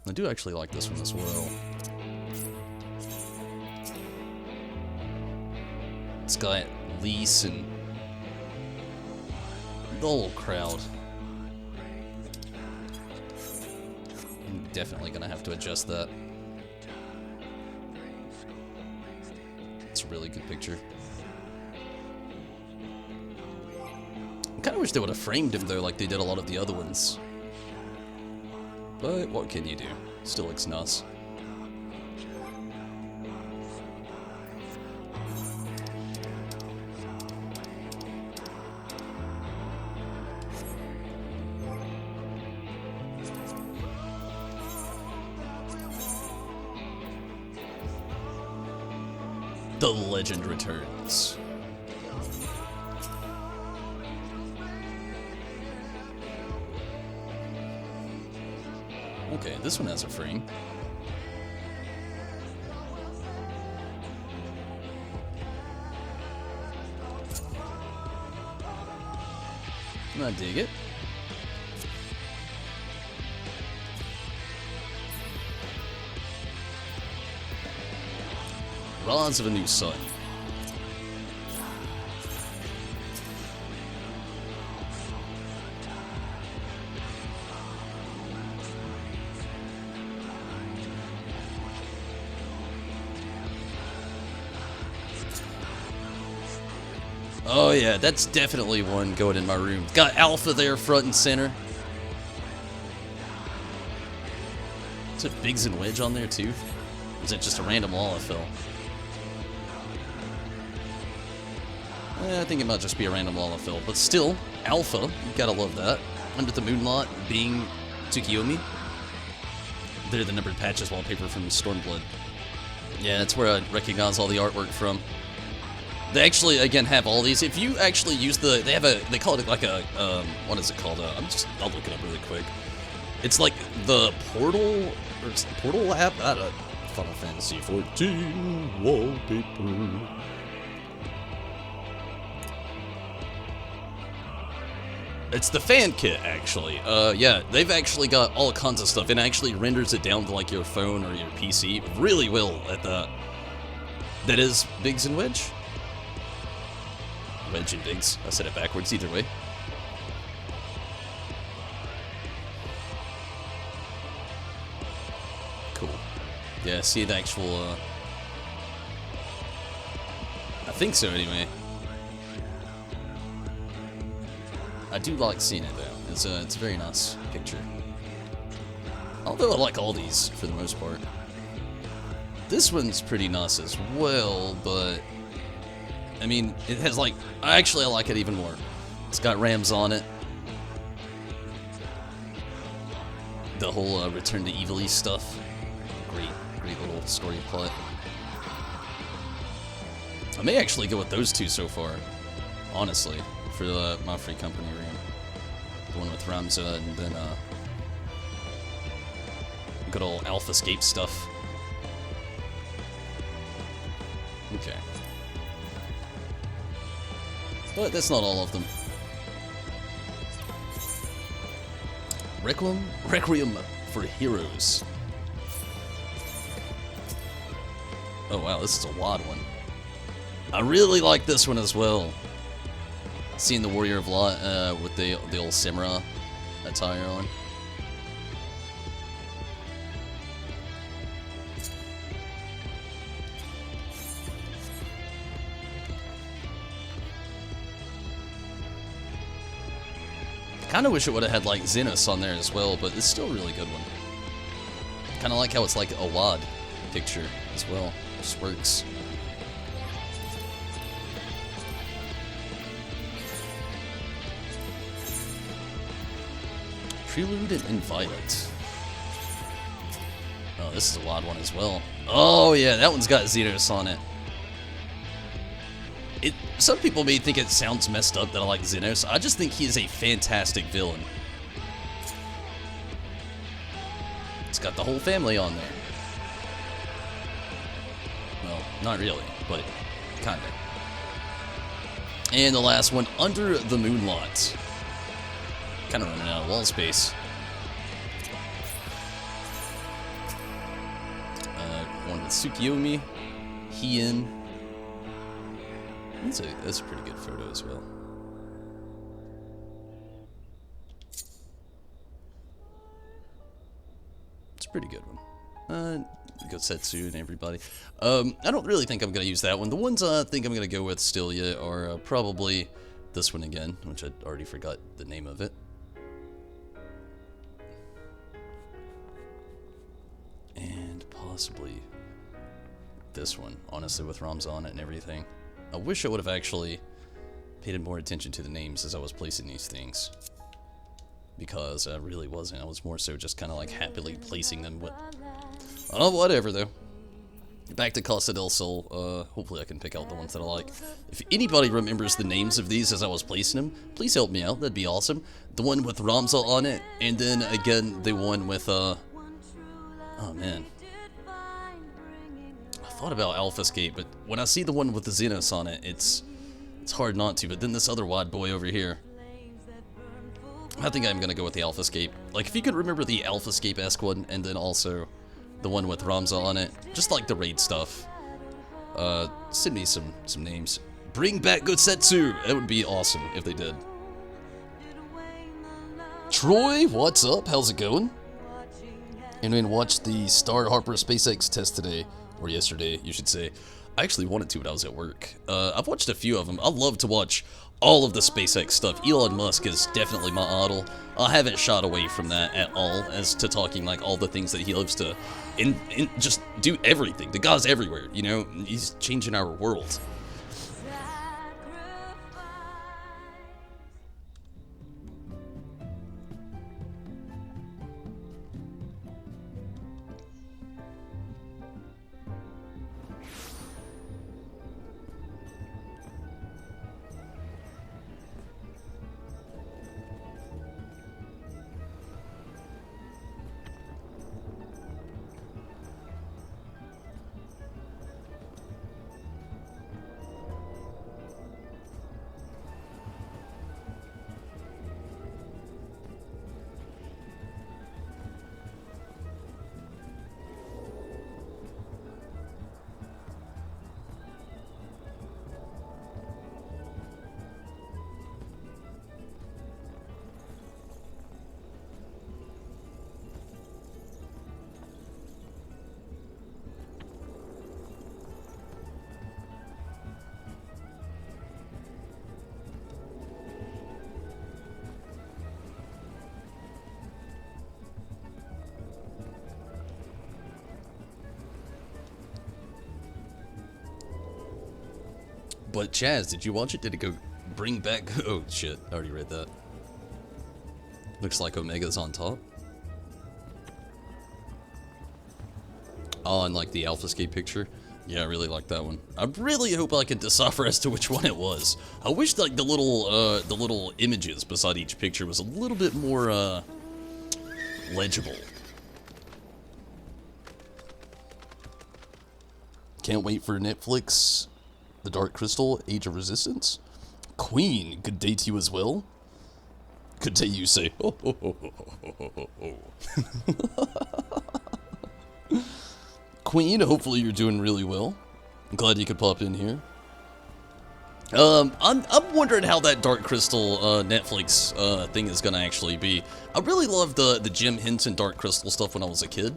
I do actually like this one as well. It's got Lise and the whole crowd. I'm definitely gonna have to adjust that. It's a really good picture. I kind of wish they would have framed him though, like they did a lot of the other ones. But what can you do? Still looks nuts. The legend returns. Okay, this one has a frame. I dig it. Rise of a New Sun. Oh yeah, that's definitely one going in my room. Got Alpha there front and center. Is it Biggs and Wedge on there too? Or is it just a random Lalafell? I think it might just be a random Lalafell, but still, Alpha, you gotta love that. Under the Moonlight being Tsukiyomi. They're the numbered patches wallpaper from Stormblood. Yeah, that's where I recognize all the artwork from. They actually, again, have all these. If you actually use the, they call it like a, what is it called? I'll look it up really quick. It's like the Portal, or it's the Portal app? I don't know. Final Fantasy 14 wallpaper. It's the fan kit, actually. Yeah, they've actually got all kinds of stuff, and it actually renders it down to like your phone or your PC really well at that. That is Biggs and Wedge. Wedge and Biggs. I said it backwards either way. Cool. Yeah, see the actual, I think so anyway. I do like seeing it though. It's a very nice picture. Although I like all these for the most part. This one's pretty nice as well, but I mean, it has like, actually I like it even more. It's got Rams on it. The whole Return to Evil stuff. Great little story plot. I may actually go with those two so far, honestly, for my Free Company room. The one with Ramza and then good old Alpha Escape stuff. Okay. But that's not all of them. Requiem for Heroes. Oh wow, this is a wad one. I really like this one as well. Seeing the Warrior of Light with the old samurai attire on. Kind of wish it would have had like Xenos on there as well, but it's still a really good one. Kind of like how it's like a wad picture as well. It just works. Prelude and Violet. Oh, this is a wad one as well. Oh yeah, that one's got Xenos on it. Some people may think it sounds messed up that I like Xenos. I just think he is a fantastic villain. It's got the whole family on there. Well, not really, but kinda. And the last one, Under the Moonlight. Kinda running out of wall space. One with Tsukiyomi, Hien. That's a pretty good photo as well. It's a pretty good one. Gosetsu and everybody. I don't really think I'm going to use that one. The ones I think I'm going to go with still yet are probably this one again, which I already forgot the name of it. And possibly this one, honestly, with ROMs on it and everything. I wish I would have actually paid more attention to the names as I was placing these things. Because I really wasn't. I was more so just kind of like happily placing them with... Oh, whatever though. Back to Casa del Sol. Hopefully I can pick out the ones that I like. If anybody remembers the names of these as I was placing them, please help me out. That'd be awesome. The one with Ramza on it, and then again the one with oh man, I thought about Alphascape, but when I see the one with the Xenos on it, it's hard not to. But then this other wide boy over here, I think I'm gonna go with the Alphascape. Like, if you could remember the Alphascape-esque one, and then also the one with Ramza on it, just like the raid stuff. Send me some names. Bring back Gotsetsu! That would be awesome if they did. Troy, what's up? How's it going? And then watched the Star Harper SpaceX test today, or yesterday, you should say. I actually wanted to when I was at work. I've watched a few of them. I love to watch all of the SpaceX stuff. Elon Musk is definitely my idol. I haven't shied away from that at all, as to talking like all the things that he loves to just do everything. The guy's everywhere, you know? He's changing our world. But Chaz, did you watch it? Did it go bring back? Oh shit, I already read that. Looks like Omega's on top. Oh, and like the Alphascape picture. Yeah, I really like that one. I really hope I can decipher as to which one it was. I wish like the little images beside each picture was a little bit more legible. Can't wait for Netflix. The Dark Crystal, Age of Resistance. Queen, good day to you as well. Good day, you say. Oh, oh, oh, oh, oh, oh, oh. Queen, hopefully you're doing really well. I'm glad you could pop in here. I'm wondering how that Dark Crystal Netflix thing is gonna actually be. I really loved the Jim Henson Dark Crystal stuff when I was a kid.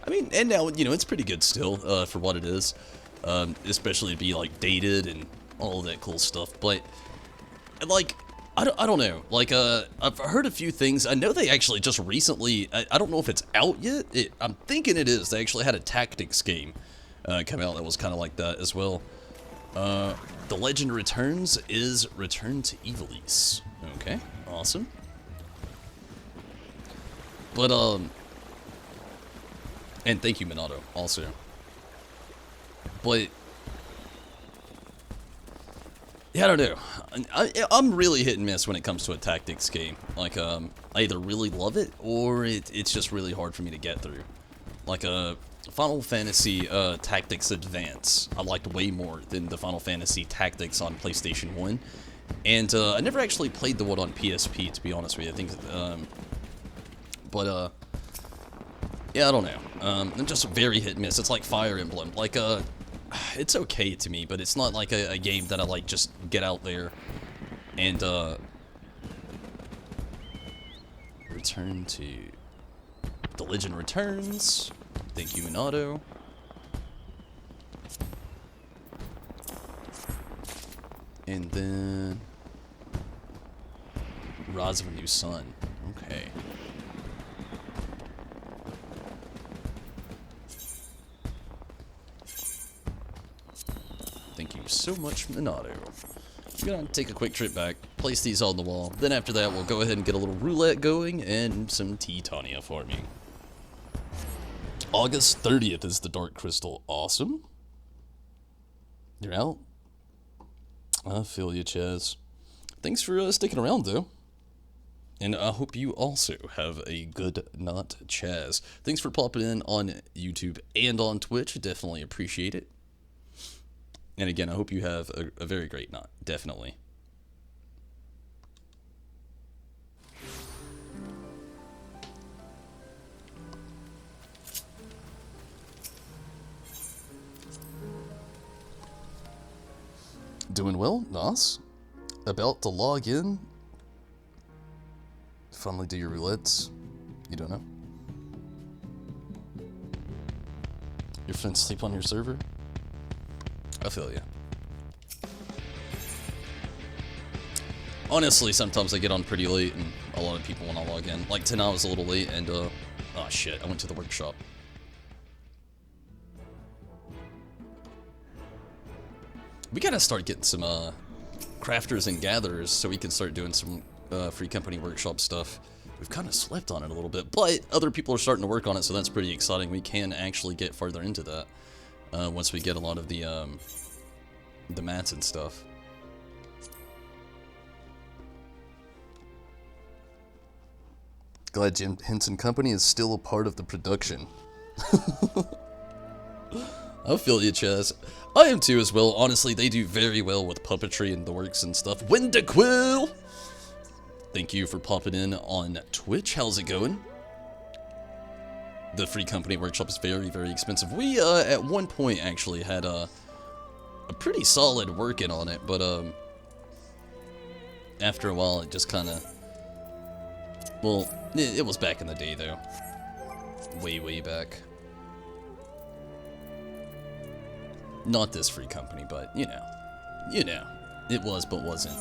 I mean, and now, you know, it's pretty good still for what it is. Especially to be like dated and all that cool stuff, but like I don't know, like I've heard a few things. I know they actually just recently, I don't know if it's out yet. I'm thinking it is. They actually had a tactics game come out that was kind of like that as well. The Legend Returns is Return to Ivalice. Okay, awesome. But and thank you, Minato, also. But yeah, I don't know. I'm really hit and miss when it comes to a tactics game. Like, I either really love it or it's just really hard for me to get through. Like Final Fantasy Tactics Advance, I liked way more than the Final Fantasy Tactics on PlayStation 1. And I never actually played the one on PSP, to be honest with you. I think, yeah, I don't know. I'm just very hit and miss. It's like Fire Emblem. Like, it's okay to me, but it's not like a game that I like just get out there and return to The Legend Returns. Thank you, Minato. And then Rise of a New Sun. Okay. Thank you so much, Minato. I'm gonna take a quick trip back, place these on the wall, then after that we'll go ahead and get a little roulette going and some Titania farming. August 30th is the Dark Crystal. Awesome. You're out? I feel you, Chaz. Thanks for sticking around, though. And I hope you also have a good night, Chaz. Thanks for popping in on YouTube and on Twitch. Definitely appreciate it. And again, I hope you have a very great night. Definitely. Doing well, nice. About to log in. Finally do your roulettes. You don't know. Your friends sleep on your server? I feel ya. Honestly, sometimes I get on pretty late and a lot of people when I log in. Like tonight I was a little late and oh shit, I went to the workshop. We gotta start getting some crafters and gatherers so we can start doing some free company workshop stuff. We've kind of slept on it a little bit, but other people are starting to work on it, so that's pretty exciting. We can actually get farther into that once we get a lot of the mats and stuff. Glad Jim Henson Company is still a part of the production. I feel you, Chaz. I am too as well. Honestly, they do very well with puppetry and the works and stuff. Windaquill! Thank you for popping in on Twitch. How's it going? The free company workshop is very, very expensive. We, at one point, actually had a pretty solid working on it, but, after a while, it just kind of... Well, it was back in the day, though. Way, way back. Not this free company, but, you know. It was, but wasn't.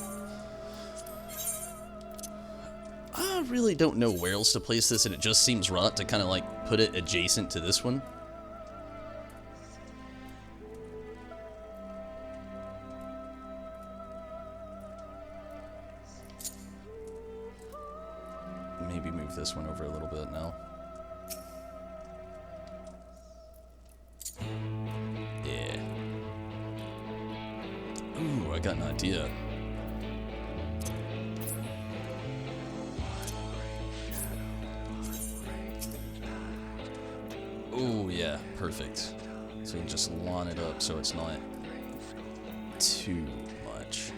I really don't know where else to place this, and it just seems right to kind of, like, put it adjacent to this one. Maybe move this one over a little bit now. Yeah. Ooh, I got an idea. Ooh, yeah, perfect. So you can just line it up so it's not too much.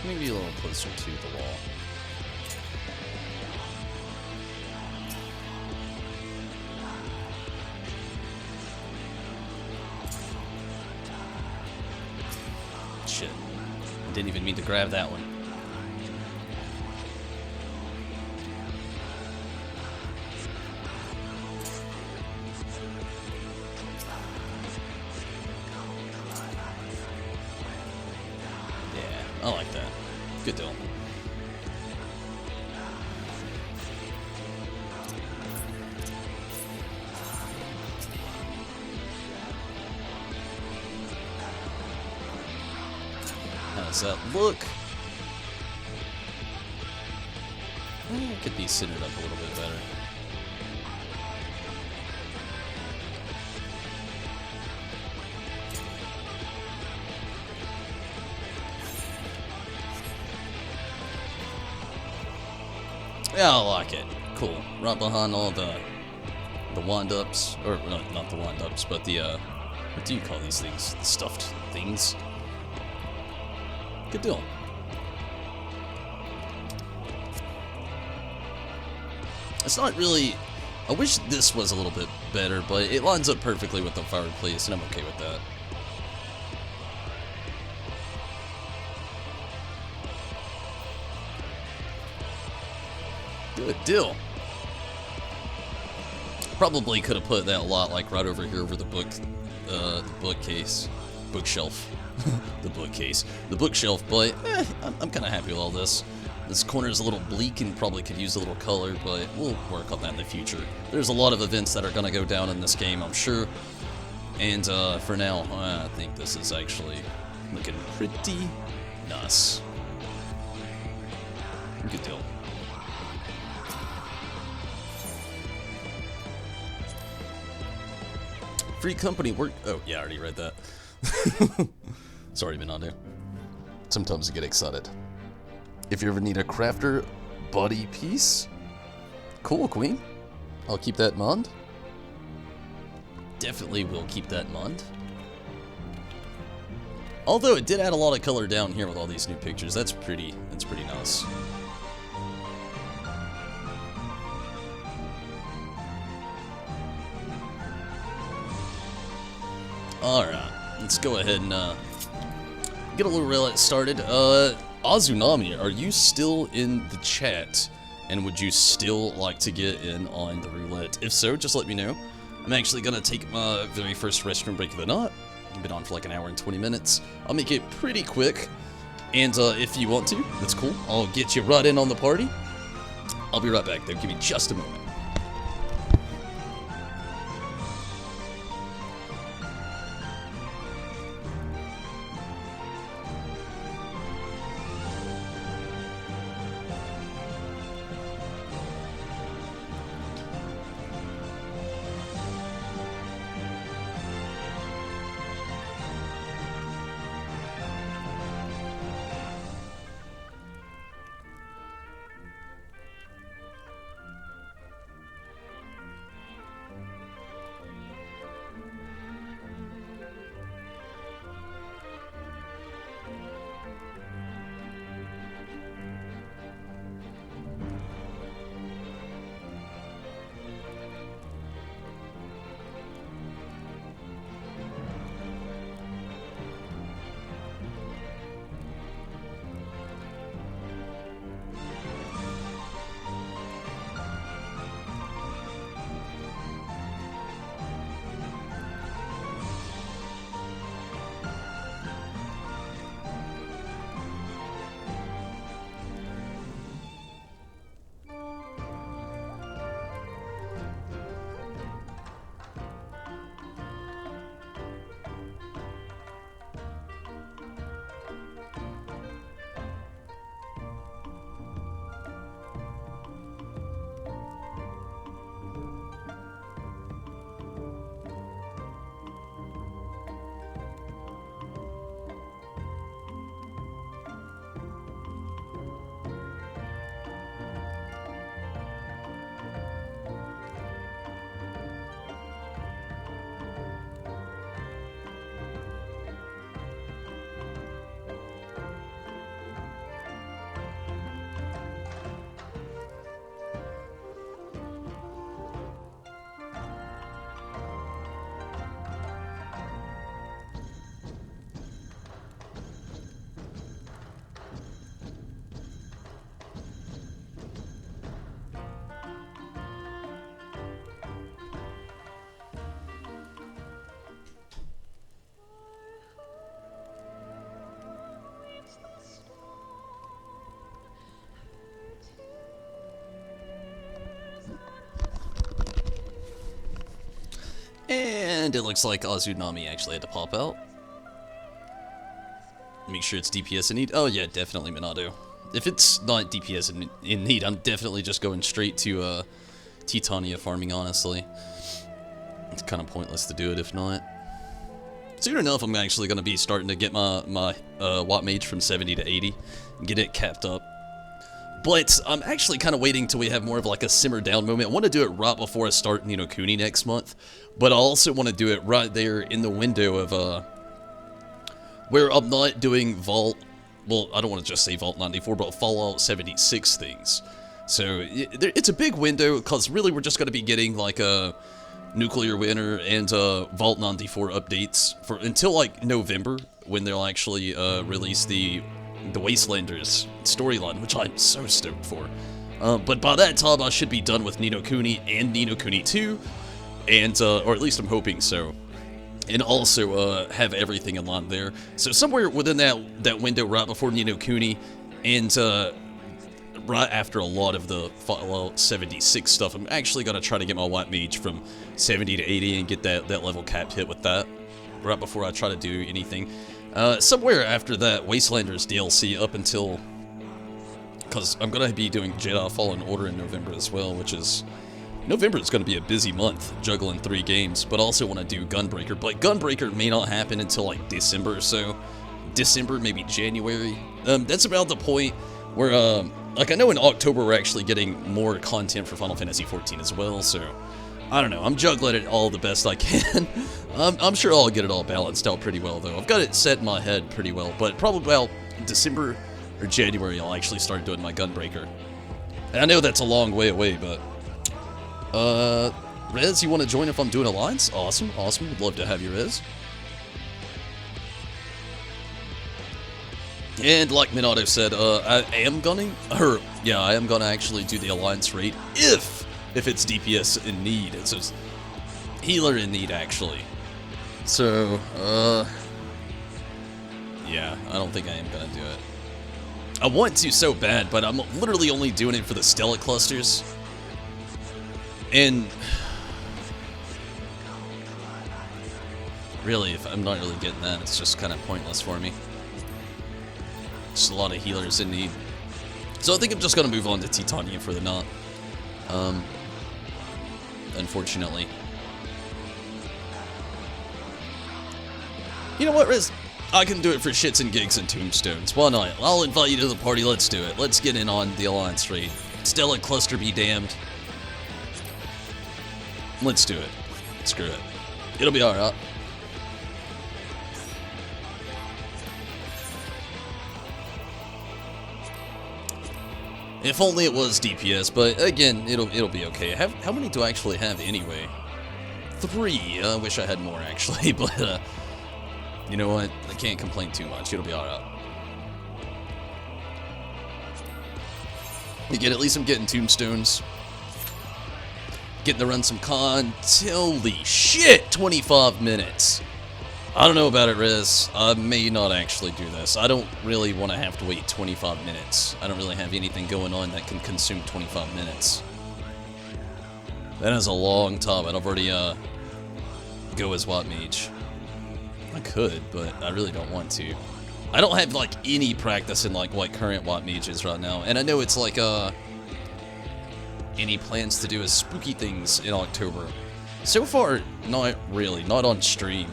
Maybe a little closer to the wall. Shit. I didn't even mean to grab that one. Yeah, I like that. Good deal. How does that look? It could be centered up a little bit better. Yeah, I like it. Cool. Right behind all the wind-ups, or not the wind-ups, but the what do you call these things? The stuffed things. Good deal. It's not really... I wish this was a little bit better, but it lines up perfectly with the fireplace, and I'm okay with that. Good deal. Probably could have put that a lot like right over here over the bookcase, bookshelf, the bookcase, the bookshelf. But I'm kind of happy with all this. This corner is a little bleak and probably could use a little color, but we'll work on that in the future. There's a lot of events that are gonna go down in this game, I'm sure. And for now, I think this is actually looking pretty nice. Good deal. Free company work. Oh, yeah, I already read that. Sorry, Minando. Sometimes I get excited. If you ever need a crafter body piece, cool, Queen. I'll keep that in mind. Definitely will keep that in mind. Although it did add a lot of color down here with all these new pictures. That's pretty nice. Alright, let's go ahead and get a little roulette started. Azunami, are you still in the chat? And would you still like to get in on the roulette? If so, just let me know. I'm actually going to take my very first restroom break of the night. I've been on for like an hour and 20 minutes. I'll make it pretty quick. And if you want to, that's cool. I'll get you right in on the party. I'll be right back though. Give me just a moment. And it looks like Azunami actually had to pop out. Make sure it's DPS in need. Oh yeah, definitely Minado. If it's not DPS in need, I'm definitely just going straight to Titania farming, honestly. It's kind of pointless to do it if not. Soon enough, I'm actually going to be starting to get my Watt Mage from 70 to 80 and get it capped up. But I'm actually kind of waiting till we have more of like a simmer down moment. I want to do it right before I start Ni no Kuni next month. But I also want to do it right there in the window of where I'm not doing Vault well, I don't want to just say Vault 94, but Fallout 76 things. So it's a big window, because really we're just going to be getting like a Nuclear Winter and Vault 94 updates for until like November, when they'll actually release the Wastelanders storyline, which I'm so stoked for. But by that time, I should be done with Ni no Kuni and Ni no Kuni 2, and or at least I'm hoping so. And also have everything in line there. So somewhere within that window, right before Ni no Kuni, and right after a lot of the Fallout 76 stuff, I'm actually going to try to get my White Mage from 70 to 80 and get that level cap hit with that, right before I try to do anything. Somewhere after that Wastelanders DLC up until... because I'm going to be doing Jedi Fallen Order in November as well, which is... November is going to be a busy month, juggling 3 games, but I also want to do Gunbreaker. But Gunbreaker may not happen until like December or so. December, maybe January. That's about the point where... like, I know in October we're actually getting more content for Final Fantasy XIV as well, so... I don't know, I'm juggling it all the best I can. I'm sure I'll get it all balanced out pretty well, though. I've got it set in my head pretty well, but probably about December or January I'll actually start doing my Gunbreaker. And I know that's a long way away, but... Rez, you want to join if I'm doing Alliance? Awesome, awesome. Would love to have you, Rez. And like Minato said, I am gonna actually do the Alliance raid if it's DPS in need. It's just healer in need, actually. So, yeah, I don't think I am gonna do it. I want to so bad, but I'm literally only doing it for the Stella clusters. And really, if I'm not really getting that, it's just kind of pointless for me. Just a lot of healers in need. So I think I'm just going to move on to Titania for the knot. Unfortunately. You know what, Riz? I can do it for shits and gigs and tombstones. Why not? I'll invite you to the party. Let's do it. Let's get in on the Alliance raid. Stella cluster be damned. Let's do it. Screw it. It'll be alright. If only it was DPS, but again, it'll be okay. How many do I actually have anyway? 3. I wish I had more actually, but you know what? I can't complain too much. It'll be alright. Again, at least I'm getting tombstones. Getting to run some con. Holy shit! 25 minutes. I don't know about it, Riz. I may not actually do this. I don't really want to have to wait 25 minutes. I don't really have anything going on that can consume 25 minutes. That is a long time, and I've already, go as White Mage. I could, but I really don't want to. I don't have, like, any practice in, like, what current White Mage is right now. And I know it's, like, any plans to do as spooky things in October. So far, not really. Not on stream.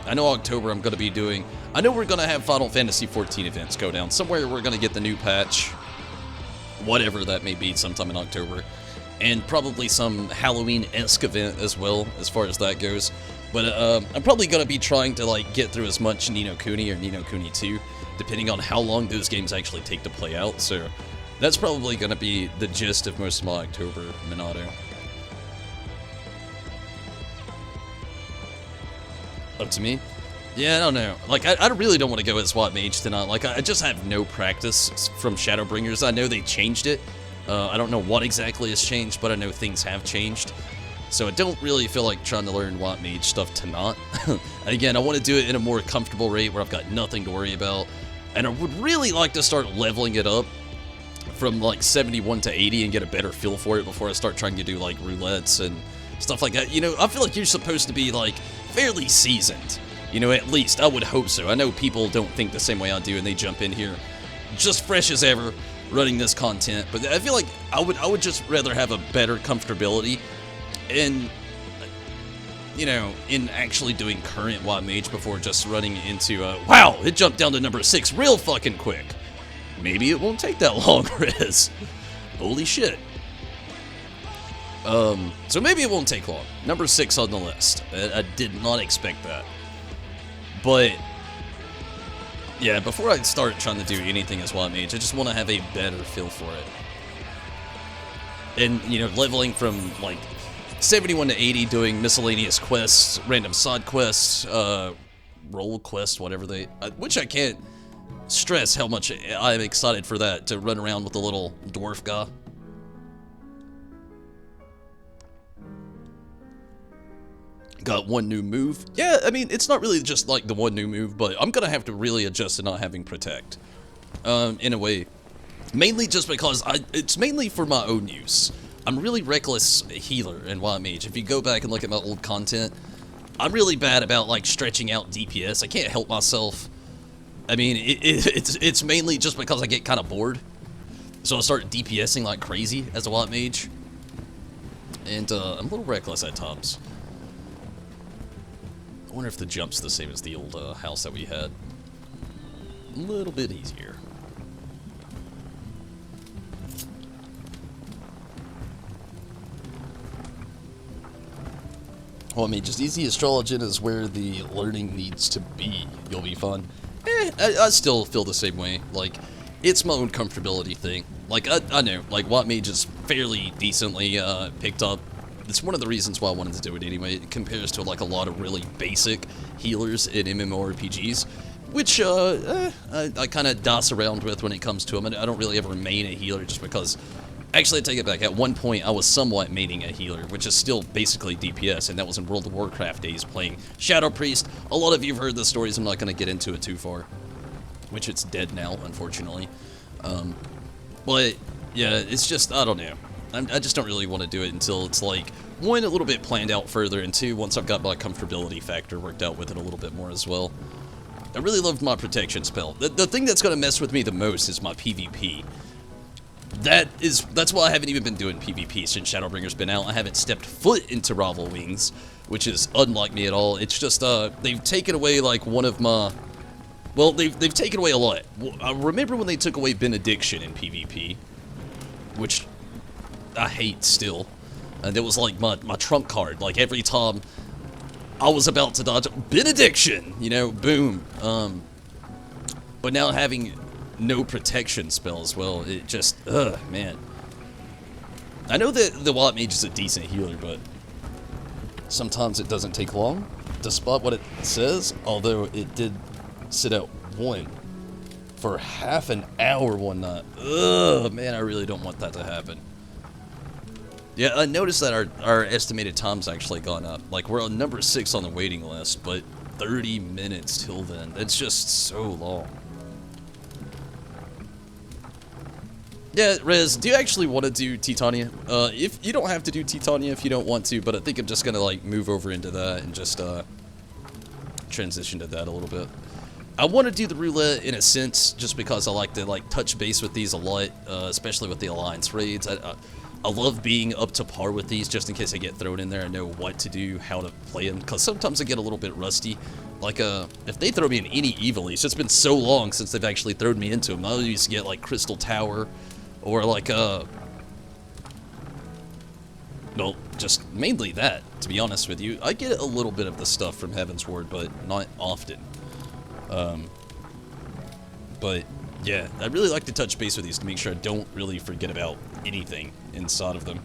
I know October I'm going to be doing... I know we're going to have Final Fantasy XIV events go down. Somewhere we're going to get the new patch. Whatever that may be sometime in October. And probably some Halloween-esque event as well, as far as that goes. But I'm probably going to be trying to like get through as much Ni no Kuni or Ni no Kuni 2, depending on how long those games actually take to play out. So that's probably going to be the gist of most of my October, Minato. Up to me? Yeah, I don't know. Like, I really don't want to go as White Mage tonight. Like, I just have no practice from Shadowbringers. I know they changed it. I don't know what exactly has changed, but I know things have changed. So I don't really feel like trying to learn White Mage stuff tonight. Again, I want to do it in a more comfortable rate where I've got nothing to worry about. And I would really like to start leveling it up from, like, 71 to 80 and get a better feel for it before I start trying to do, like, roulettes and stuff like that. You know, I feel like you're supposed to be, like, fairly seasoned. You know, at least, I would hope so. I know people don't think the same way I do, and they jump in here just fresh as ever, running this content. But I feel like I would just rather have a better comfortability in, you know, in actually doing current White Mage before just running into, wow, it jumped down to number 6 real fucking quick. Maybe it won't take that long, Riz. Holy shit. So maybe it won't take long. Number 6 on the list. I did not expect that. But Yeah, before I start trying to do anything as Wild Mage, I just want to have a better feel for it. And, you know, leveling from, like, 71 to 80, doing miscellaneous quests, random side quests, role quests, whatever they... which I can't stress how much I'm excited for that, to run around with the little dwarf guy. Got one new move. Yeah, I mean, it's not really just like the one new move, but I'm gonna have to really adjust to not having Protect. In a way. Mainly just because it's mainly for my own use. I'm really reckless healer in Wild Mage. If you go back and look at my old content, I'm really bad about like stretching out DPS. I can't help myself. I mean, it's mainly just because I get kind of bored. So I start DPSing like crazy as a Wild Mage. And I'm a little reckless at times. I wonder if the jump's the same as the old house that we had. A little bit easier. Well, I mean, just easy astrology is where the learning needs to be. You'll be fun. I still feel the same way. Like, it's my own comfortability thing. Like, I know, like, Wild Mage is fairly decently picked up. It's one of the reasons why I wanted to do it anyway. It compares to, like, a lot of really basic healers in MMORPGs, which I kind of DOS around with when it comes to them. I don't really ever main a healer just because... Actually, I take it back. At one point, I was somewhat maining a healer, which is still basically DPS, and that was in World of Warcraft days playing Shadow Priest. A lot of you have heard the stories. I'm not going to get into it too far, which it's dead now, unfortunately. But, yeah, it's just, I don't know. I just don't really want to do it until it's, like, one, a little bit planned out further, and two, once I've got my comfortability factor worked out with it a little bit more as well. I really loved my protection spell. The thing that's going to mess with me the most is my PvP. That's why I haven't even been doing PvP since Shadowbringer's been out. I haven't stepped foot into Rival Wings, which is unlike me at all. It's just, they've taken away, like, one of my... Well, they've taken away a lot. I remember when they took away Benediction in PvP, which I hate still. And it was, like, my trump card. Like, every time I was about to dodge... Benediction! You know, boom. But now having... no protection spell as well, it just, man. I know that the Wild Mage is a decent healer, but sometimes it doesn't take long to spot what it says, although it did sit out one for half an hour one night. Ugh, man, I really don't want that to happen. Yeah, I noticed that our estimated time's actually gone up. Like, we're on number 6 on the waiting list, but 30 minutes till then. It's just so long. Yeah, Rez, do you actually want to do Titania? If you don't have to do Titania if you don't want to, but I think I'm just gonna like move over into that and just transition to that a little bit. I want to do the roulette in a sense, just because I like to like touch base with these a lot, especially with the alliance raids. I love being up to par with these, just in case I get thrown in there and know what to do, how to play them, because sometimes I get a little bit rusty. Like, if they throw me in any Evilise, it's been so long since they've actually thrown me into them. I used to get like Crystal Tower. Or like, well, just mainly that, to be honest with you. I get a little bit of the stuff from Heaven's Ward, but not often. But, yeah, I really like to touch base with these to make sure I don't really forget about anything inside of them.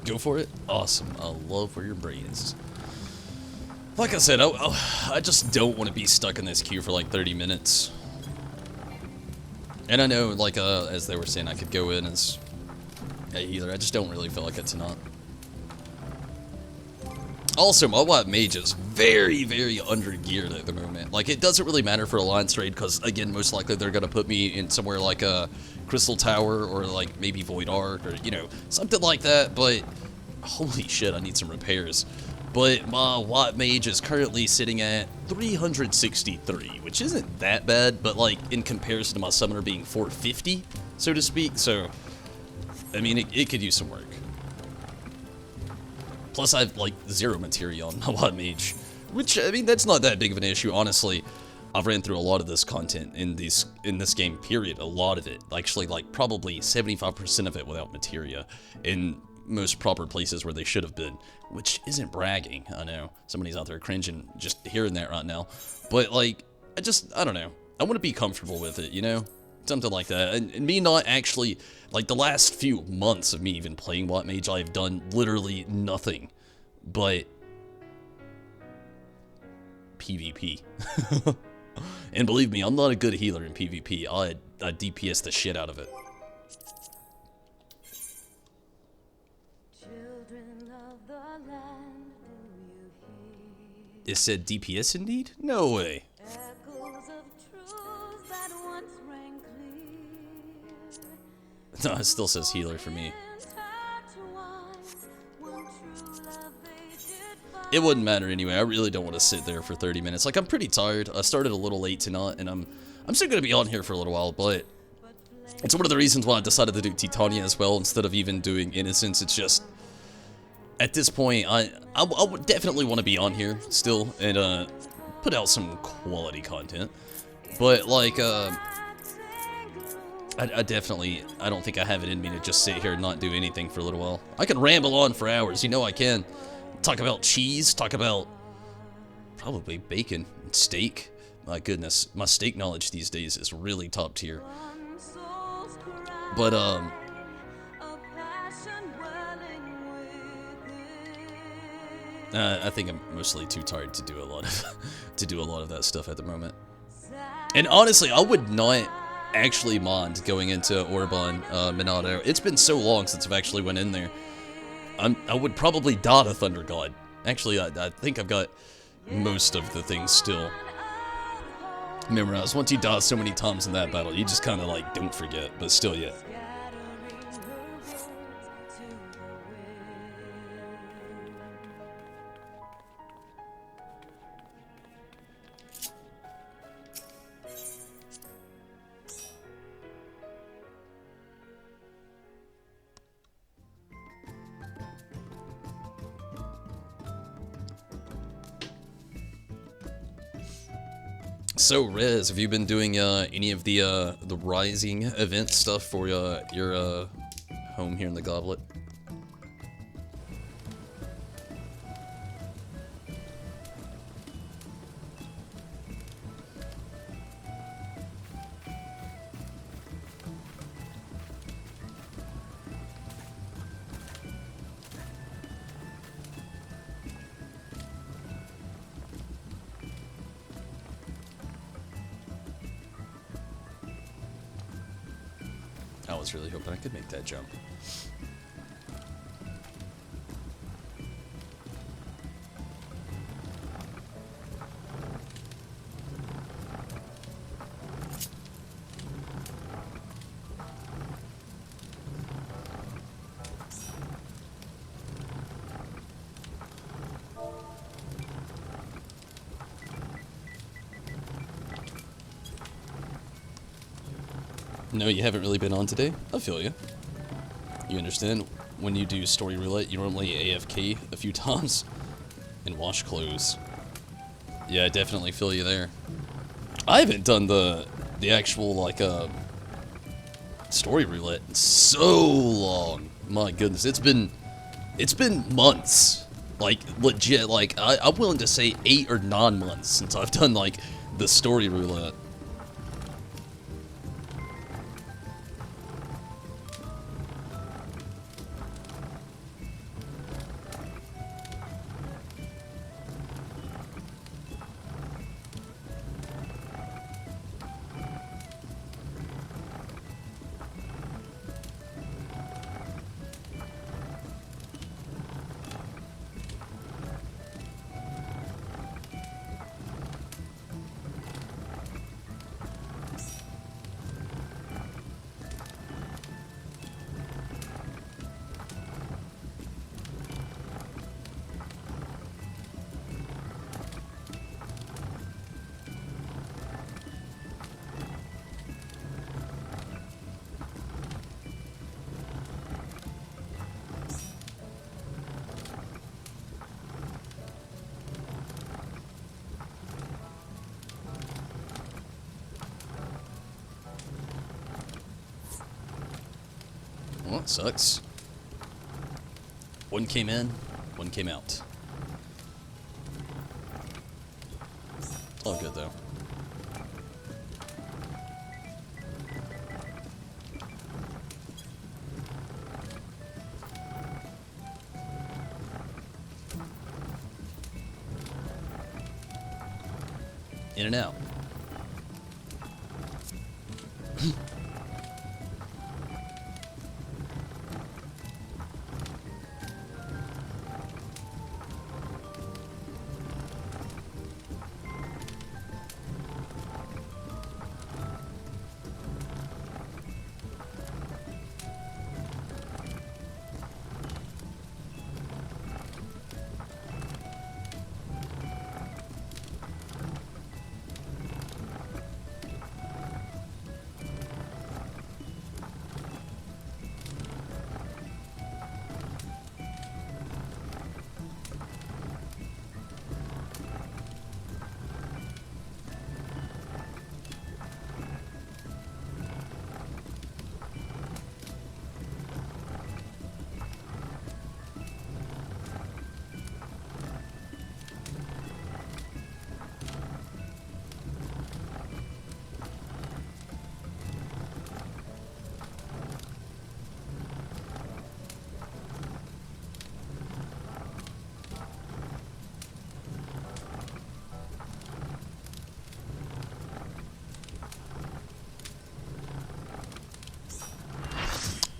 Go for it? Awesome. I love where your brain is. Like I said, I just don't want to be stuck in this queue for like 30 minutes. And I know, like, as they were saying, I could go in as a healer. I just don't really feel like it tonight. Also, my Wild Mage is very, very under-geared at the moment. Like, it doesn't really matter for Alliance raid, because, again, most likely they're going to put me in somewhere like Crystal Tower or like maybe Void Arc or, you know, something like that, but holy shit, I need some repairs. But my Watt Mage is currently sitting at 363, which isn't that bad, but like in comparison to my Summoner being 450, so to speak, so I mean, it could use some work. Plus, I have like 0 materia on my Watt Mage, which, I mean, that's not that big of an issue, honestly. I've ran through a lot of this content in this game, period. A lot of it. Actually, like, probably 75% of it without materia in most proper places where they should have been. Which isn't bragging, I know. Somebody's out there cringing just hearing that right now. But, like, I don't know. I want to be comfortable with it, you know? Something like that. And me not actually, like, the last few months of me even playing Watt Mage, I've done literally nothing but PvP. And believe me, I'm not a good healer in PvP. I DPS the shit out of it. It said DPS indeed? No way. No, it still says healer for me. It wouldn't matter anyway. I really don't want to sit there for 30 minutes. Like, I'm pretty tired. I started a little late tonight, and I'm still going to be on here for a little while, but it's one of the reasons why I decided to do Titania as well instead of even doing Innocence. It's just, at this point, I would definitely want to be on here still and put out some quality content. But, like, I definitely, I don't think I have it in me to just sit here and not do anything for a little while. I can ramble on for hours, you know I can. Talk about cheese, talk about probably bacon and steak. My goodness, my steak knowledge these days is really top tier. But I think I'm mostly too tired to do a lot of that stuff at the moment. And honestly, I would not actually mind going into Orban Minato. It's been so long since I've actually went in there. I would probably dot a Thunder God. Actually, I think I've got most of the things still memorized. Once you dot so many times in that battle, you just kind of like don't forget, but still, yeah. So, Rez, have you been doing any of the Rising event stuff for your home here in the Goblet? I was really hoping I could make that jump. No, you haven't really been on today? I feel you. You understand, when you do story roulette, you normally AFK a few times and wash clothes. Yeah, I definitely feel you there. I haven't done the actual, like, story roulette in so long. My goodness, it's been months. Like, legit, like, I'm willing to say 8 or 9 months since I've done, like, the story roulette. sucks. One came in, one came out. All good though. In and out.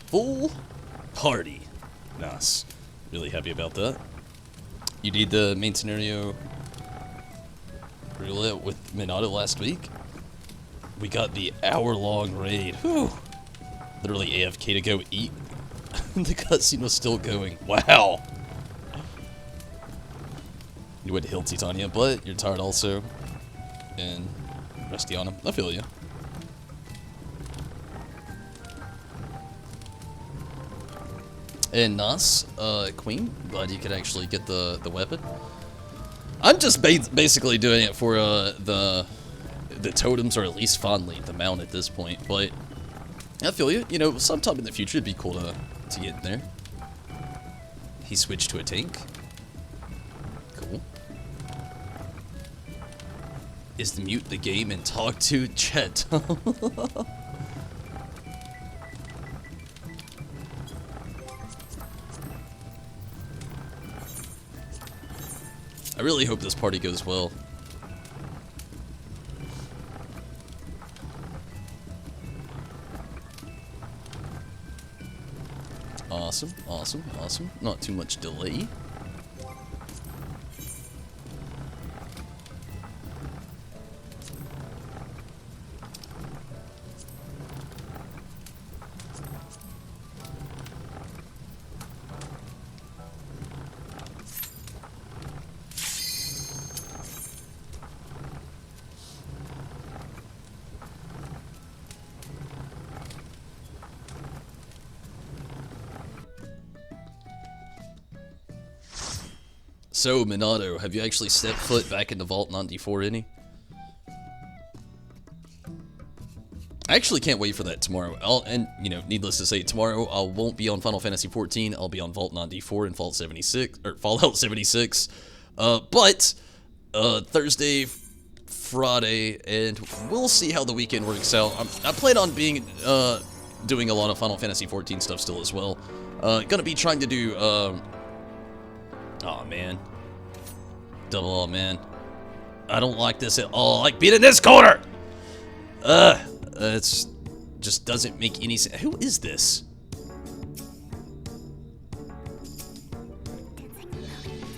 Full party. Nice. Really happy about that. You did the main scenario roulette with Minato last week. We got the hour-long raid. Whew. Literally AFK to go eat. The cutscene was still going. Wow. You went to Hill Titania, but you're tired also. And rusty on him. I feel you. And Nas, Queen, glad you could actually get the weapon. I'm just basically doing it for the totems, or at least fondly the mount at this point. But I feel you. You know, sometime in the future it'd be cool to get in there. He switched to a tank. Cool. Is to mute the game and talk to Chet. I really hope this party goes well. Awesome, awesome, awesome. Not too much delay. So, Minato, have you actually stepped foot back into Vault 94 any? I actually can't wait for that tomorrow. And, you know, needless to say, tomorrow I won't be on Final Fantasy 14. I'll be on Vault 94 and Fallout 76. But Thursday, Friday, and we'll see how the weekend works out. I plan on being doing a lot of Final Fantasy 14 stuff still as well. Gonna be trying to do oh man. Double O, man. I don't like this at all. I like being in this corner! It's just doesn't make any sense. Who is this?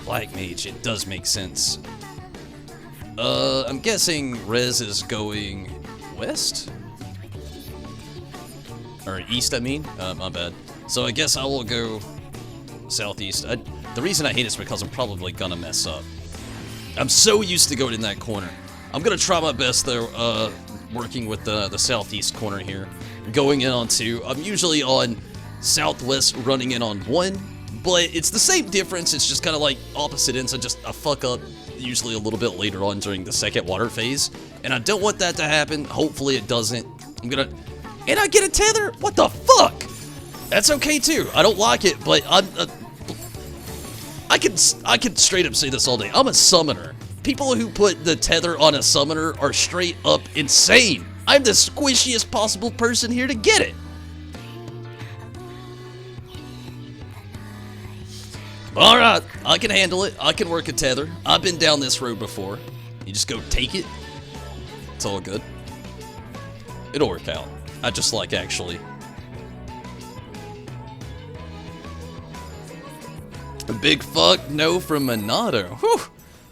Black Mage, it does make sense. I'm guessing Rez is going west? Or east, I mean? My bad. So I guess I will go southeast. The reason I hate it is because I'm probably gonna mess up. I'm so used to going in that corner. I'm gonna try my best though, working with the southeast corner here. Going in on 2. I'm usually on southwest, running in on 1, but it's the same difference. It's just kind of like opposite ends. I fuck up usually a little bit later on during the second water phase, and I don't want that to happen. Hopefully it doesn't. And I get a tether? What the fuck? That's okay too. I don't like it, but I could straight up say this all day. I'm a summoner. People who put the tether on a summoner are straight up insane. I'm the squishiest possible person here to get it. Alright, I can handle it. I can work a tether. I've been down this road before. You just go take it. It's all good. It'll work out. I just like actually. A big fuck no from Monado. Whew.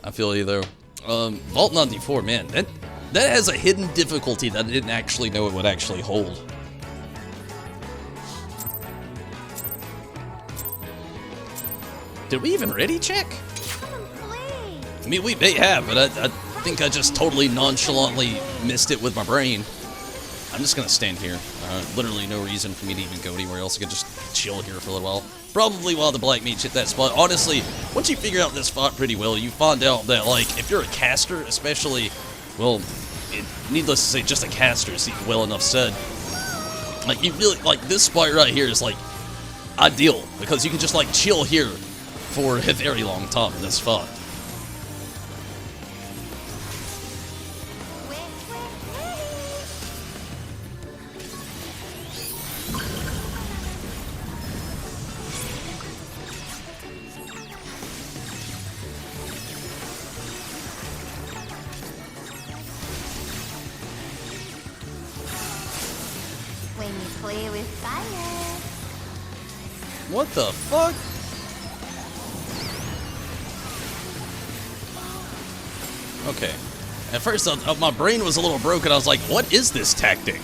I feel you though. Vault 94, man, that has a hidden difficulty that I didn't actually know it would actually hold. Did we even ready check? I mean, we may have, but I think I just totally nonchalantly missed it with my brain. I'm just gonna stand here. Literally no reason for me to even go anywhere else. I could just chill here for a little while. Probably while the black mages hit that spot. Honestly, once you figure out this spot pretty well, you find out that, like, if you're a caster, especially, well, needless to say, just a caster is well enough said. Like, you really, like, this spot right here is, like, ideal, because you can just, like, chill here for a very long time in this spot. When you play with fire. What the fuck? Okay. At first, my brain was a little broken. I was like, what is this tactic?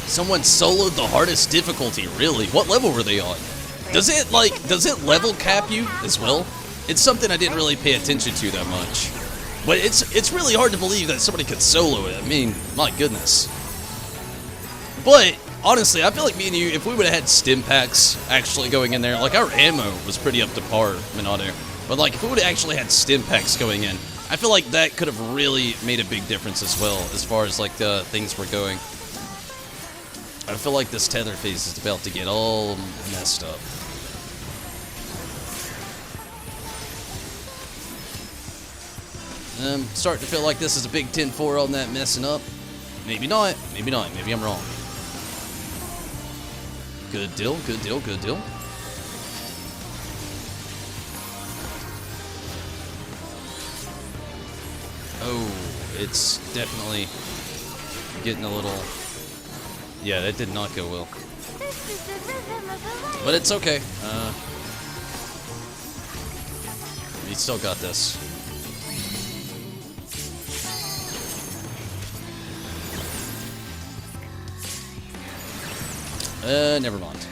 Someone soloed the hardest difficulty, really? What level were they on? Does it level cap you as well? It's something I didn't really pay attention to that much. But it's really hard to believe that somebody could solo it. I mean, my goodness. But, honestly, I feel like me and you, if we would have had stim packs actually going in there, like our ammo was pretty up to par, Monado. But like, if we would have actually had stim packs going in, I feel like that could have really made a big difference as well, as far as like the things were going. I feel like this tether phase is about to get all messed up. I'm starting to feel like this is a big 10-4 on that messing up. Maybe not, maybe not, maybe I'm wrong. Good deal, good deal, good deal. Oh, it's definitely getting a little... Yeah, that did not go well. But it's okay. We still got this. Never mind.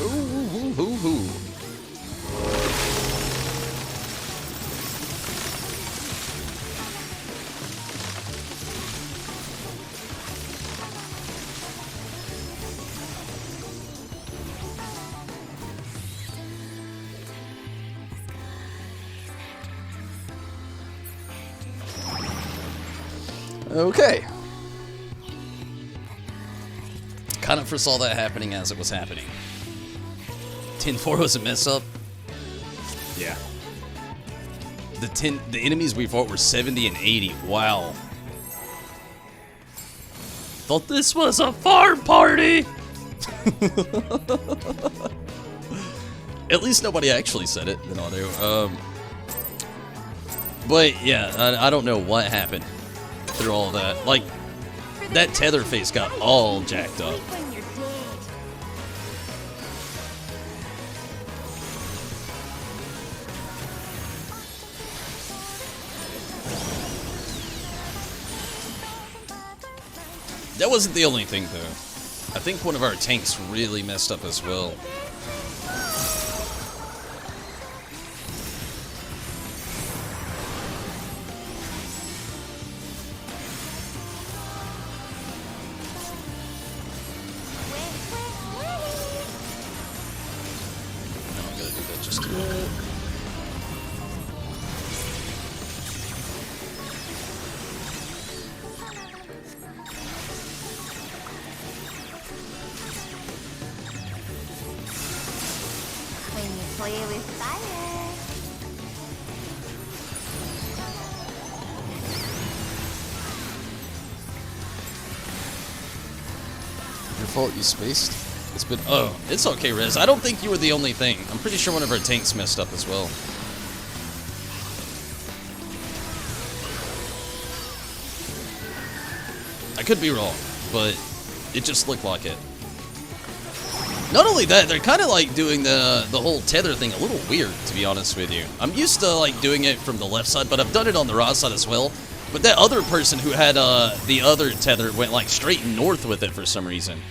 Ooh. Okay. Kind of foresaw that happening as it was happening. 10-4 was a mess up. Yeah. The enemies we fought were 70 and 80. Wow. Thought this was a farm party. At least nobody actually said it in audio. But yeah, I don't know what happened. through all that. Like, that tether face got all jacked up. When you're dead. That wasn't the only thing, though. I think one of our tanks really messed up as well. I'm gonna do that just a bit. When you play with fire. Your fault you spaced. It's been... Oh, it's okay, Rez. I don't think you were the only thing. I'm pretty sure one of our tanks messed up as well. I could be wrong, but it just looked like it. Not only that, they're kind of like doing the whole tether thing a little weird, to be honest with you. I'm used to like doing it from the left side, but I've done it on the right side as well. But that other person who had the other tether went like straight north with it for some reason.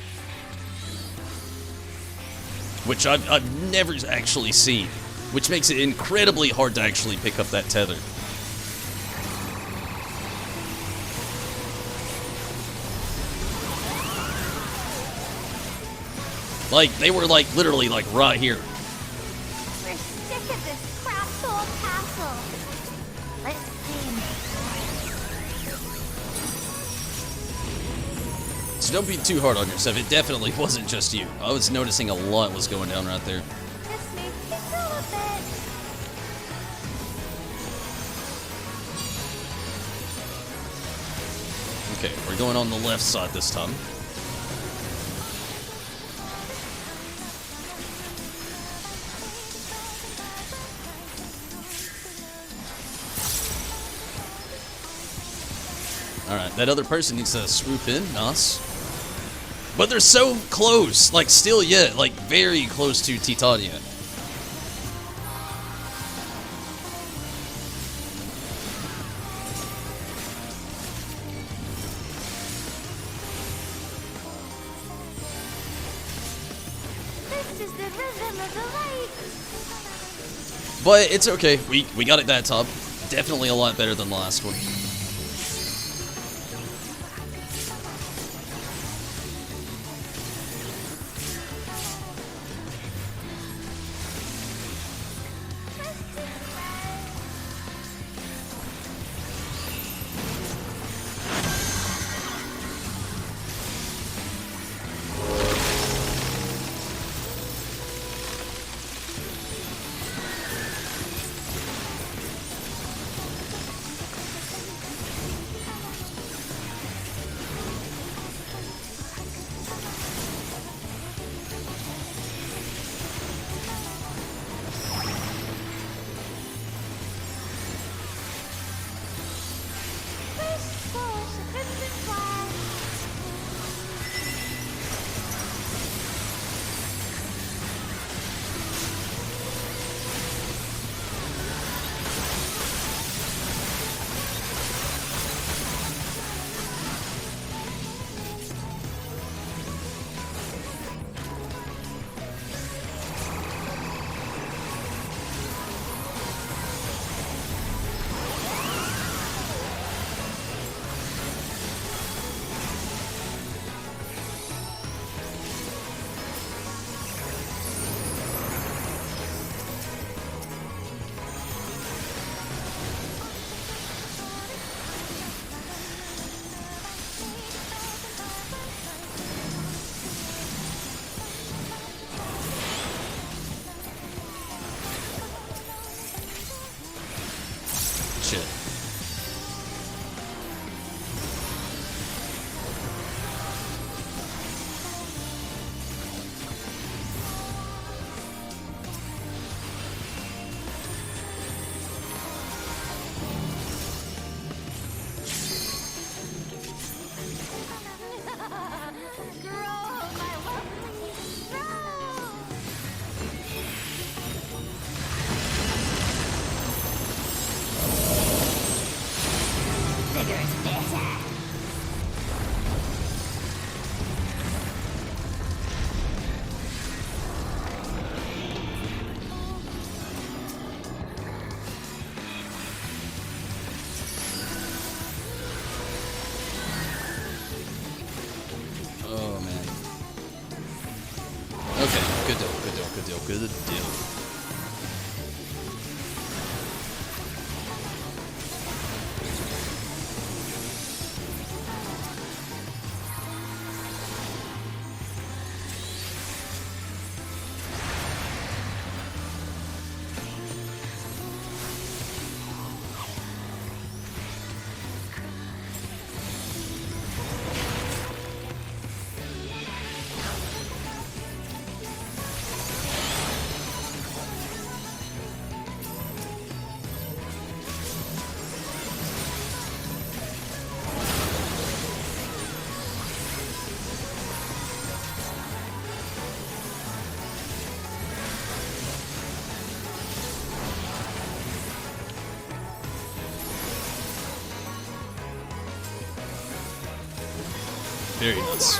Which I've never actually seen. Which makes it incredibly hard to actually pick up that tether. Like, they were like, literally like right here. We're sick of this crap soul castle. Let's game. So don't be too hard on yourself. It definitely wasn't just you. I was noticing a lot was going down right there. This makes me feel a bit. Okay, we're going on the left side this time. Alright, that other person needs to swoop in. Nice. But they're so close. Like, still yet. Like, very close to Titania. This is the rhythm of the light. But it's okay. We got it that time. Definitely a lot better than the last one. Okay, good deal, good deal, good deal, good deal. Very nice.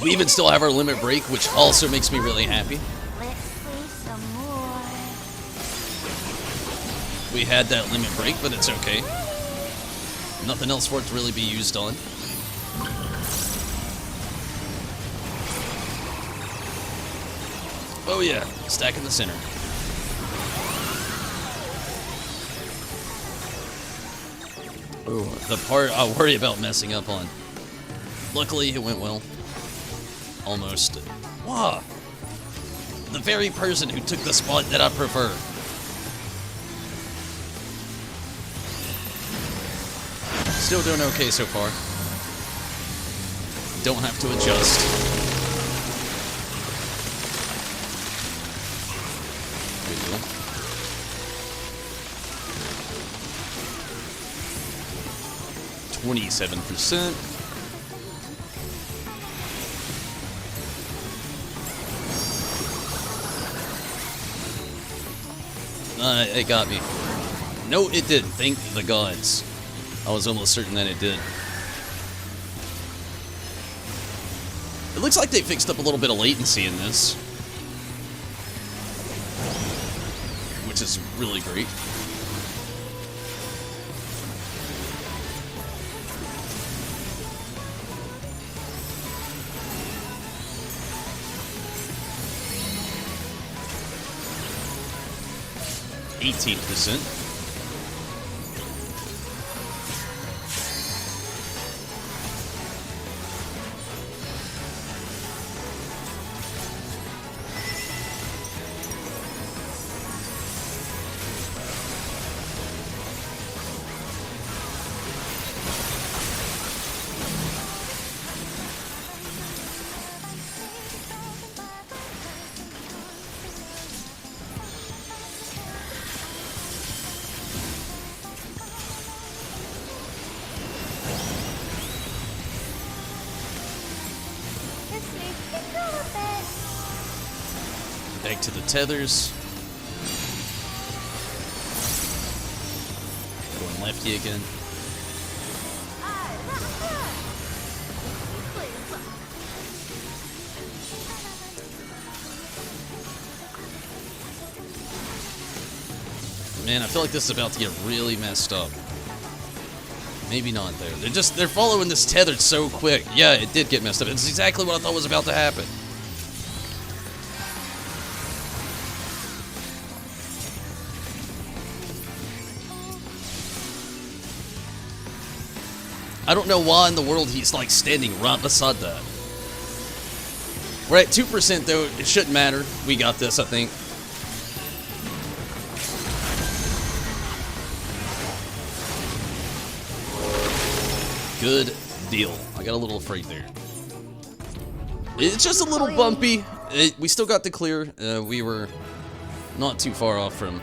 We even still have our limit break, which also makes me really happy. Let's play some more. We had that limit break, but it's okay. Nothing else for it to really be used on. Oh yeah, stack in the center. Oh, the part I worry about messing up on. Luckily, it went well. Almost. Wow. The very person who took the spot that I prefer. Still doing okay so far. Don't have to adjust. Good deal. %. It got me. No, it didn't. Thank the gods. I was almost certain that it did. It looks like they fixed up a little bit of latency in this, which is really great. %. Back to the tethers. Going lefty again. Man, I feel like this is about to get really messed up. Maybe not there. They're following this tethered so quick. Yeah, it did get messed up. It's exactly what I thought was about to happen. I don't know why in the world he's like standing right beside that. We're at 2% though. It shouldn't matter. We got this, I think. Good deal. I got a little afraid there. It's just a little bumpy. We still got the clear. We were not too far off from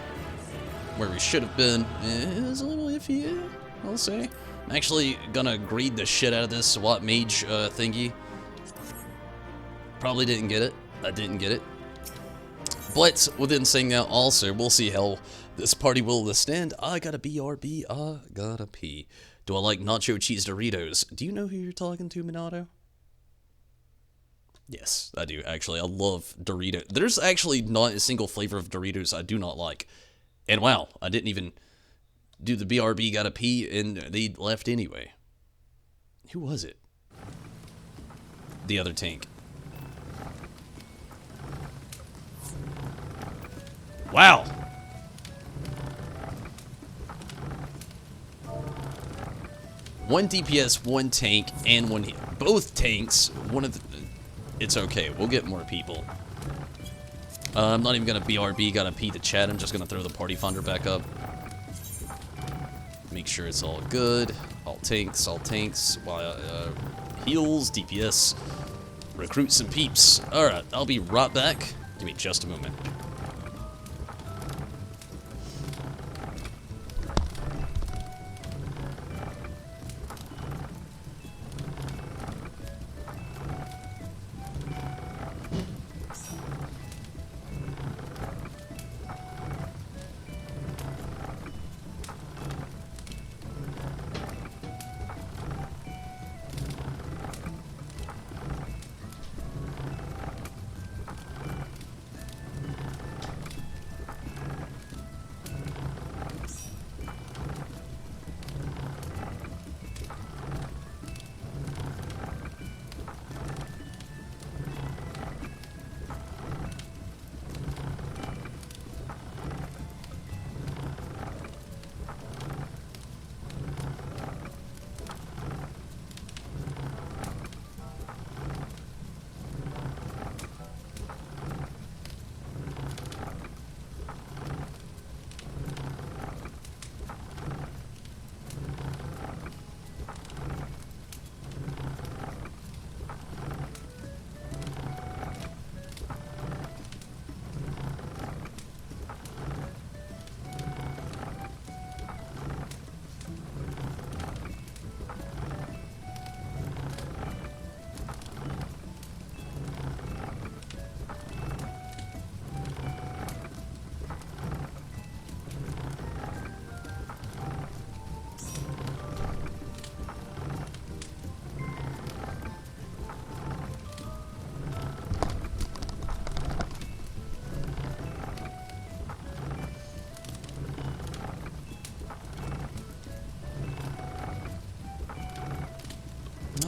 where we should have been. It was a little iffy, I'll say. I'm actually gonna greed the shit out of this SWAT mage thingy. Probably didn't get it. I didn't get it. But within saying that, also, we'll see how this party will withstand. I gotta BRB. I gotta pee. Do I like nacho cheese Doritos? Do you know who you're talking to, Minato? Yes, I do, actually. I love Doritos. There's actually not a single flavor of Doritos I do not like. And wow, I didn't even do the BRB gotta pee, and they left anyway. Who was it? The other tank. Wow! One DPS, one tank, and one heal. Both tanks, one of the... It's okay, we'll get more people. I'm not even gonna BRB, gotta pee the chat. I'm just gonna throw the party finder back up. Make sure it's all good. All tanks, heals, DPS. Recruit some peeps. Alright, I'll be right back. Give me just a moment.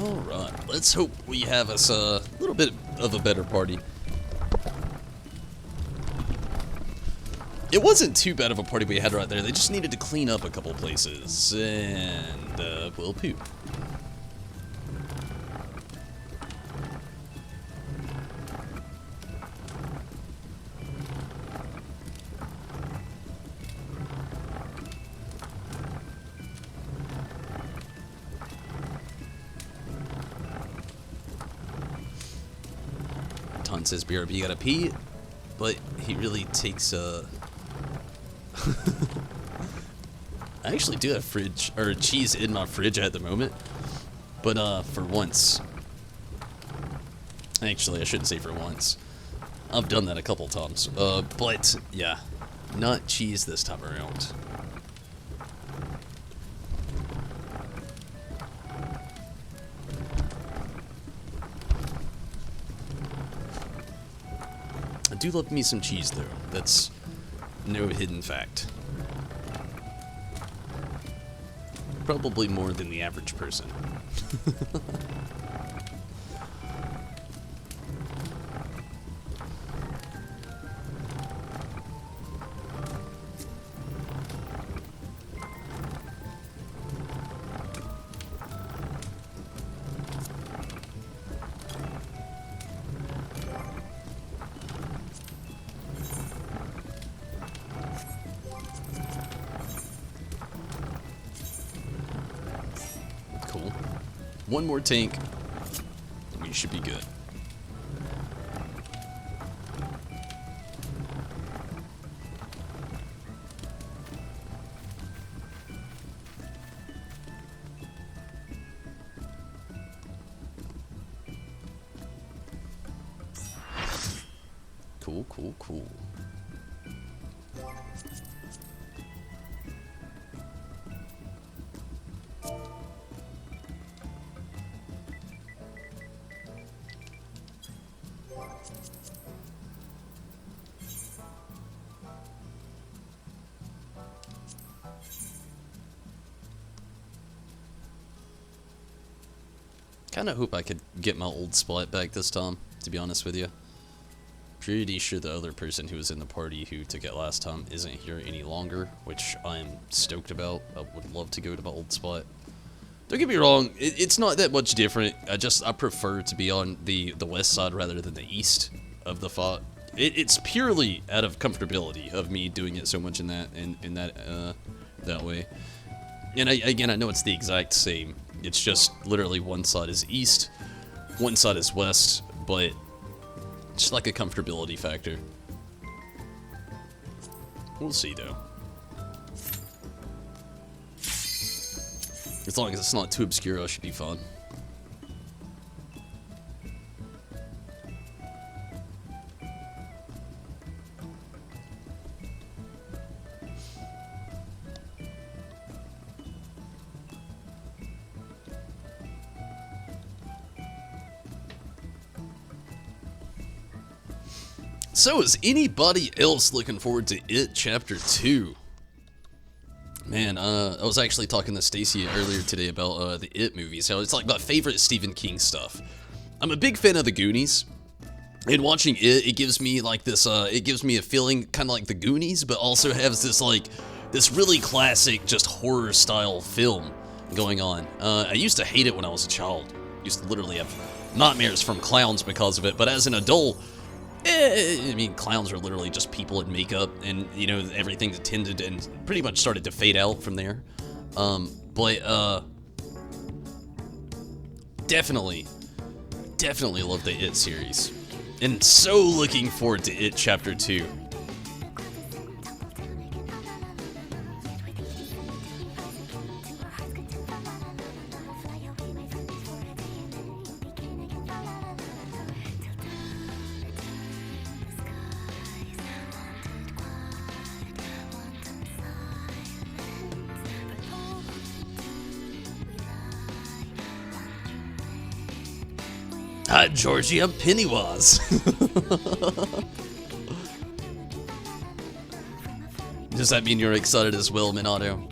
Alright, let's hope we have us a little bit of a better party. It wasn't too bad of a party we had right there. They just needed to clean up a couple places. And, well, poop. Ton says BRB gotta pee, but he really takes I actually do have fridge or cheese in my fridge at the moment, but for once, actually I shouldn't say for once. I've done that a couple times, but yeah, not cheese this time around. I do love me some cheese though. That's no hidden fact. Probably more than the average person. Cool. One more tank. We should be good. Cool, cool, cool. kind of hope I could get my old spot back this time, to be honest with you. Pretty sure the other person who was in the party who took it last time isn't here any longer, which I'm stoked about. I would love to go to my old spot. Don't get me wrong, it's not that much different. I prefer to be on the west side rather than the east of the fort. It's purely out of comfortability of me doing it so much in that way. And again, I know it's the exact same. It's just literally one side is east, one side is west, but it's like a comfortability factor. We'll see though. As long as it's not too obscure, I should be fine. So is anybody else looking forward to It Chapter 2? Man, I was actually talking to Stacy earlier today about the It movies, how it's like my favorite Stephen King stuff. I'm a big fan of the Goonies, and watching it gives me like this, it gives me a feeling kind of like the Goonies, but also has this like, this really classic, just horror style film going on. I used to hate it when I was a child. Used to literally have nightmares from clowns because of it, but as an adult, I mean, clowns are literally just people in makeup, and, you know, everything tended and pretty much started to fade out from there. Definitely love the It series. And so looking forward to It Chapter 2. Hi, Georgie, I'm Pennywise. Does that mean you're excited as well, Minato?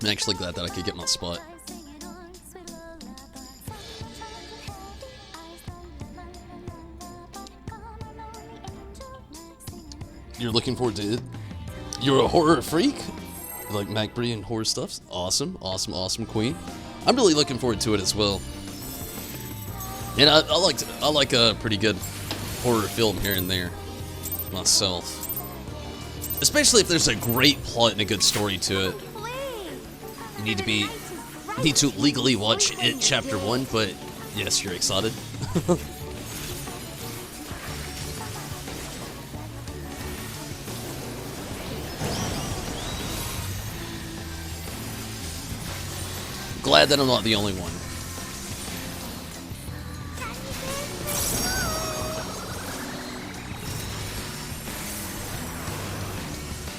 I'm actually glad that I could get my spot. You're looking forward to it? You're a horror freak? You like MacBree and horror stuff? Awesome, awesome, awesome, Queen. I'm really looking forward to it as well. And I like a pretty good horror film here and there myself. Especially if there's a great plot and a good story to it. You need to legally watch It Chapter 1, but yes, you're excited. Glad that I'm not the only one.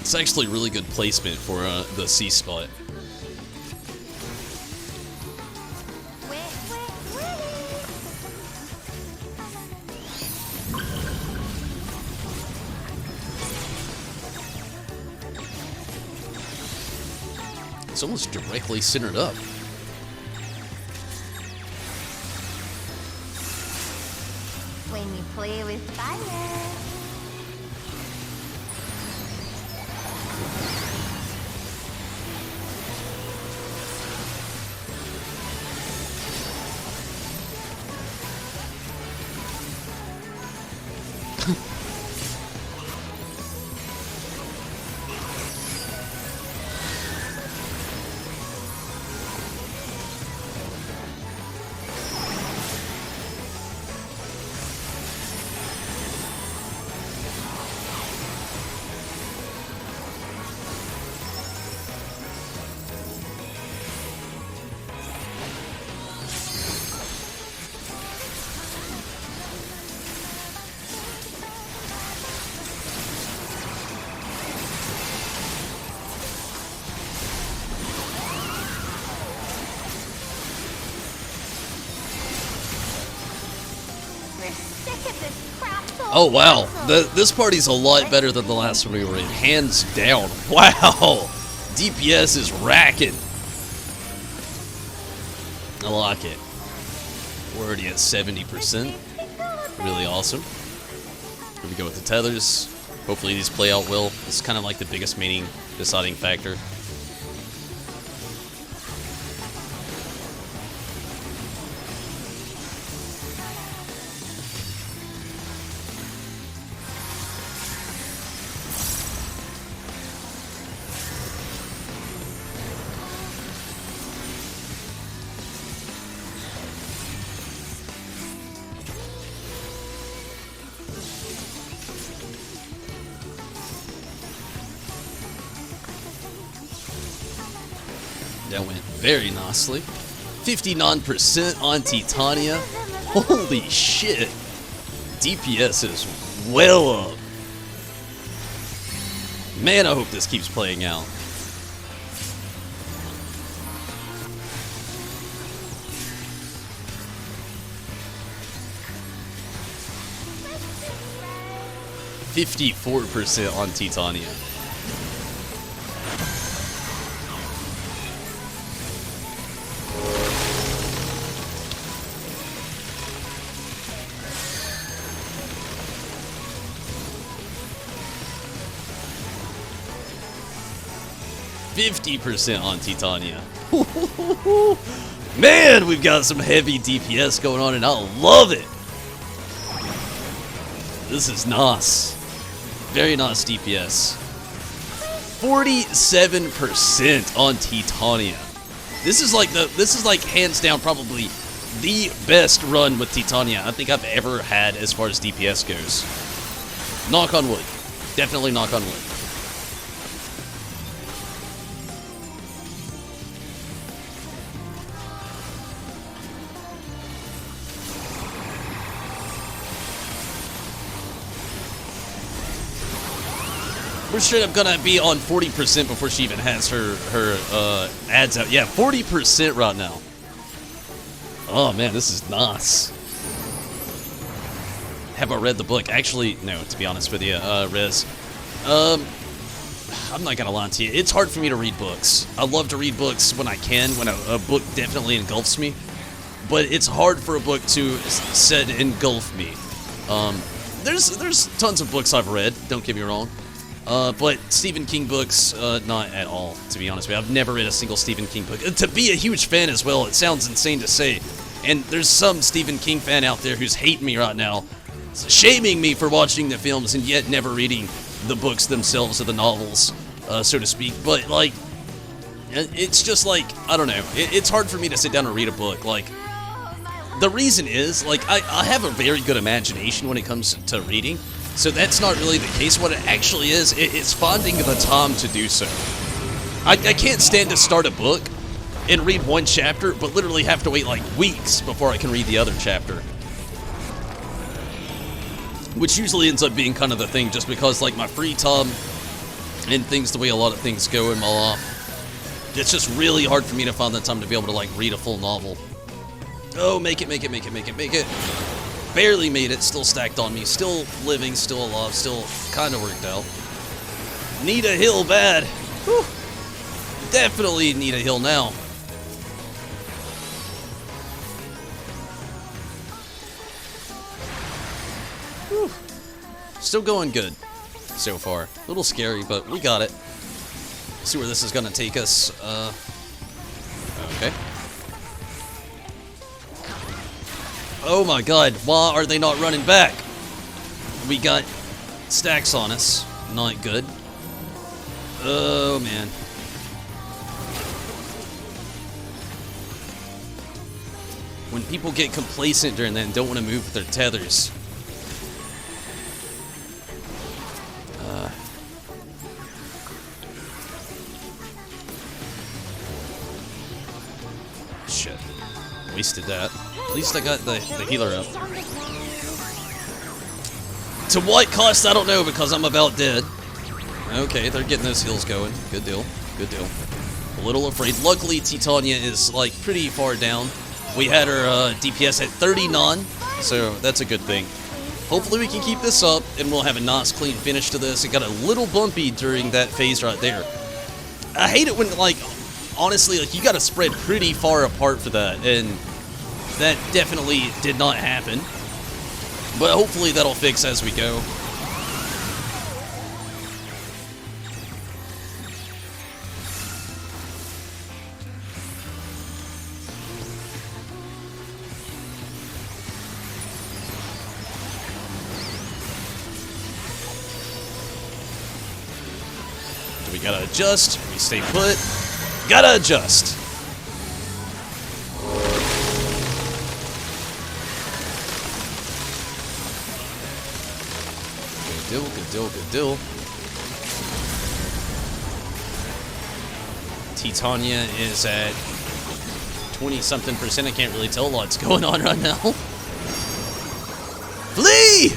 It's actually really good placement for the C spot. It's almost directly centered up. When you play with fire. Oh wow, this party's a lot better than the last one we were in, hands down. Wow, DPS is racking. I like it. We're already at 70%. Really awesome. Here we go with the tethers. Hopefully these play out well. It's kind of like the biggest deciding factor. That went very nicely. 59% on Titania. Holy shit. DPS is well up. Man, I hope this keeps playing out. .54% on Titania. .50% on Titania. Man, we've got some heavy DPS going on, and I love it. This is nice. Very nice DPS. 47% on Titania. This is like hands down probably the best run with Titania I think I've ever had as far as DPS goes. Knock on wood. Definitely knock on wood. We're straight up gonna be on 40% before she even has her ads out. Yeah, 40% right now. Oh man, this is nice. Have I read the book? Actually, no, to be honest with you, Rez. I'm not gonna lie to you. It's hard for me to read books. I love to read books when I can, when a book definitely engulfs me. But it's hard for a book to engulf me. There's tons of books I've read, don't get me wrong. But Stephen King books, not at all, to be honest with you. I've never read a single Stephen King book. To be a huge fan as well, it sounds insane to say. And there's some Stephen King fan out there who's hating me right now, shaming me for watching the films and yet never reading the books themselves or the novels, so to speak. But, like, it's just like, I don't know. It's hard for me to sit down and read a book. Like, the reason is, like, I have a very good imagination when it comes to reading. So that's not really the case. What it actually is, it's finding the time to do so. I can't stand to start a book and read one chapter, but literally have to wait like weeks before I can read the other chapter. Which usually ends up being kind of the thing, just because like my free time and things, the way a lot of things go in my life, it's just really hard for me to find the time to be able to like read a full novel. Oh, make it. Barely made it, still stacked on me, still living, still alive, still kind of worked out. Need a heal bad. Whew. Definitely need a heal now. Whew. Still going good so far. A little scary, but we got it. See where this is gonna take us. Okay. Oh my god, why are they not running back? We got stacks on us. Not good. Oh man. When people get complacent during that and don't want to move with their tethers. Shit. Wasted that. At least I got the healer up. To what cost, I don't know, because I'm about dead. Okay, they're getting those heals going. Good deal. Good deal. A little afraid. Luckily, Titania is, like, pretty far down. We had her DPS at 39, so that's a good thing. hopefully we can keep this up, and we'll have a nice clean finish to this. It got a little bumpy during that phase right there. I hate it when, like, honestly, like, you got to spread pretty far apart for that, and that definitely did not happen. But hopefully that'll fix as we go. We gotta adjust, we stay put, gotta adjust. Good deal, good deal, good deal. Titania is at 20-something%. I can't really tell what's going on right now. Flee!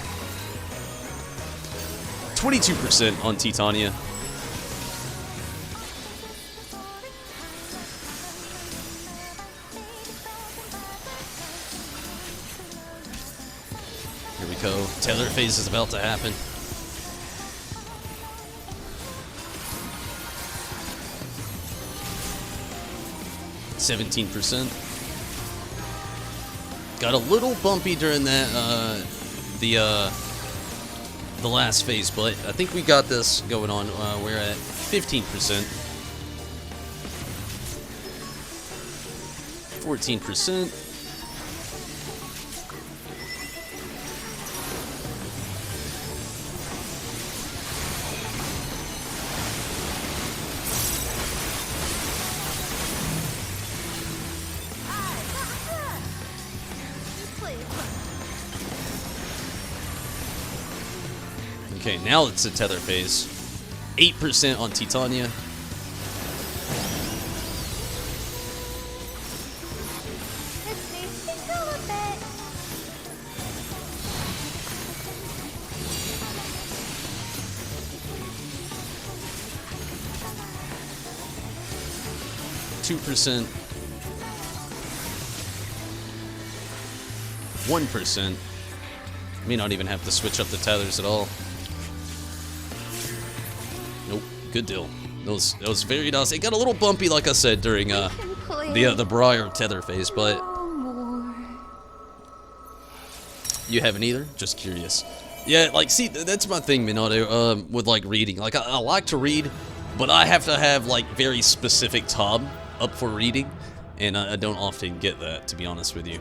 22% on Titania. Here we go. Tether phase is about to happen. %. Got a little bumpy during that the last phase, but I think we got this going on. We're at 15%. 14%. Okay, now it's a tether phase. 8% on Titania. This needs to go a bit. 2%. 1%. May not even have to switch up the tethers at all. Nope, good deal. That was very nice. It got a little bumpy, like I said, during the Briar tether phase, but you haven't either. Just curious. Yeah, like, see, that's my thing, Minato, with like reading. Like, I like to read, but I have to have like very specific time up for reading, and I don't often get that, to be honest with you.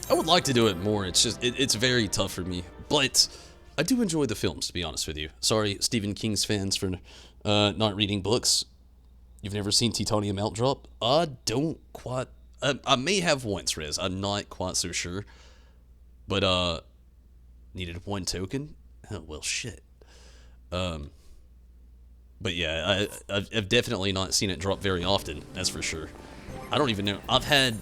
I would like to do it more. It's just, it's very tough for me. But I do enjoy the films, to be honest with you. Sorry, Stephen King's fans, for not reading books. You've never seen Titania Mount Drop? I don't quite... I may have once, Riz. I'm not quite so sure. But, needed one token? Oh, well, shit. But yeah, I've definitely not seen it drop very often, that's for sure. I don't even know. I've had...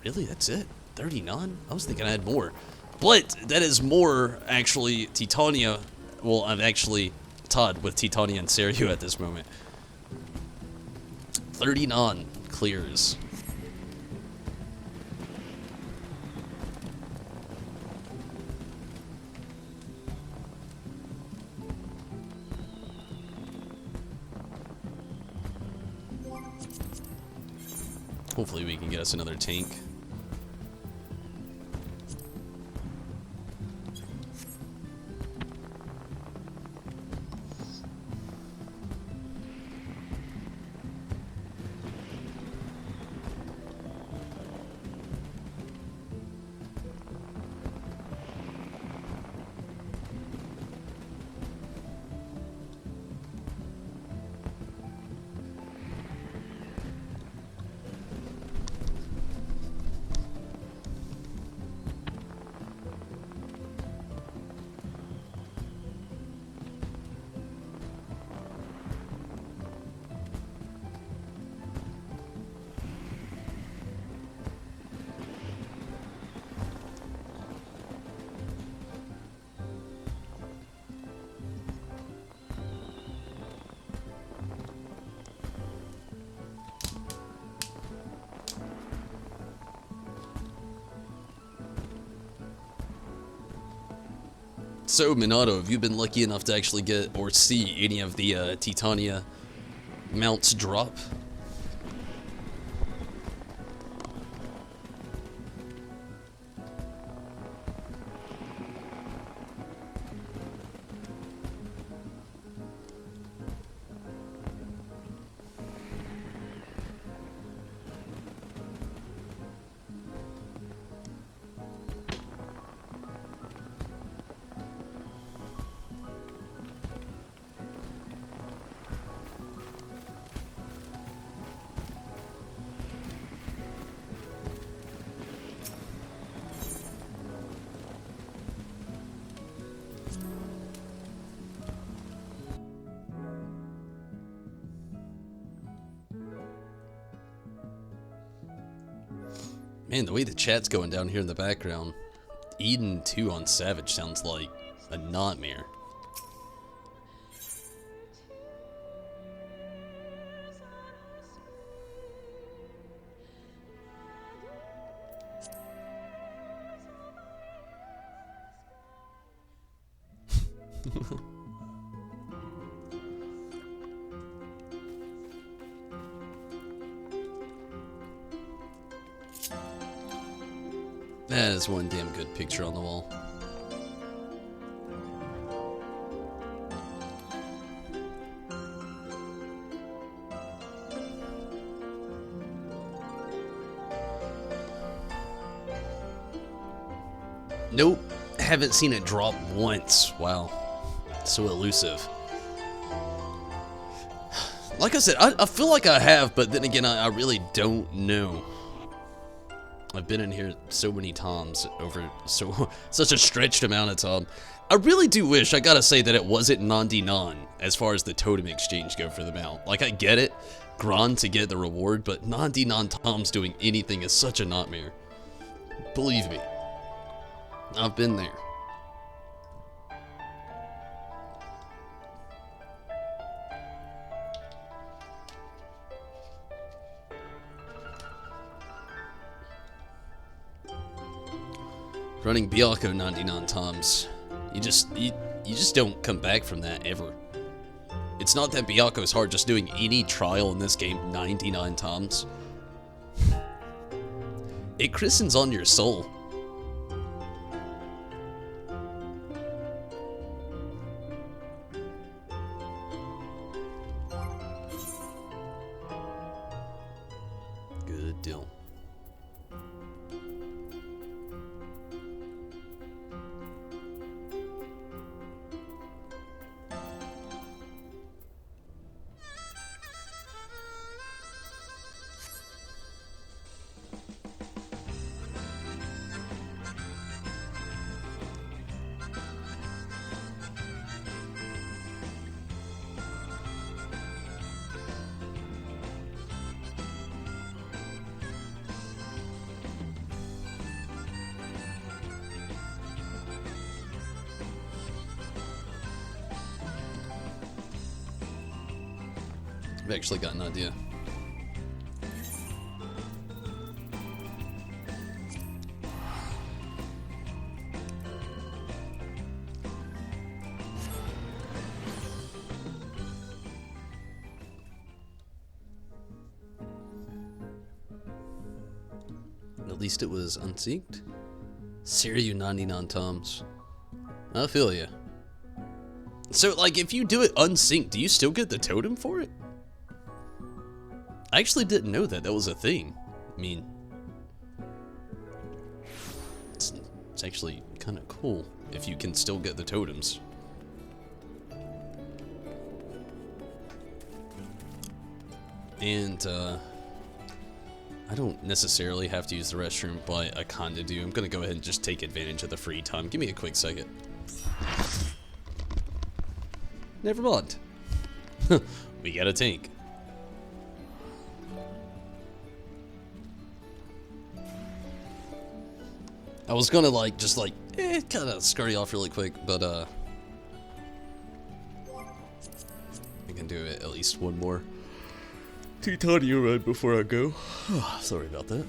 Really? That's it? 39? I was thinking I had more. But that is more, actually, Titania. Well, I'm actually tied with Titania and Seiryu at this moment. 39 clears. Hopefully we can get us another tank. So, Minato, have you been lucky enough to actually get or see any of the Titania mounts drop? Man, the way the chat's going down here in the background, Eden 2 on Savage sounds like a nightmare. That is one damn good picture on the wall. Nope, haven't seen it drop once. Wow, so elusive. Like I said, I feel like I have, but then again, I really don't know. I've been in here so many times over such a stretched amount of time. I really do wish, I gotta say, that it wasn't 99 as far as the totem exchange go for the mount. Like, I get it, grind to get the reward, but 99 times doing anything is such a nightmare. Believe me, I've been there. Running Byakko 99 times, you just don't come back from that ever. It's not that Byakko's hard, just doing any trial in this game 99 times. It christens on your soul. Good deal. I've actually got an idea. At least it was unsynced. Siryu 99 times. I feel you. So, like, if you do it unsynced, do you still get the totem for it? I actually didn't know that was a thing. I mean, it's actually kind of cool if you can still get the totems. And, I don't necessarily have to use the restroom, but I kinda do. I'm gonna go ahead and just take advantage of the free time. Give me a quick second. Never mind. We got a tank. I was gonna kind of scurry off really quick, but I can do it at least one more Titania run before I go. Sorry about that.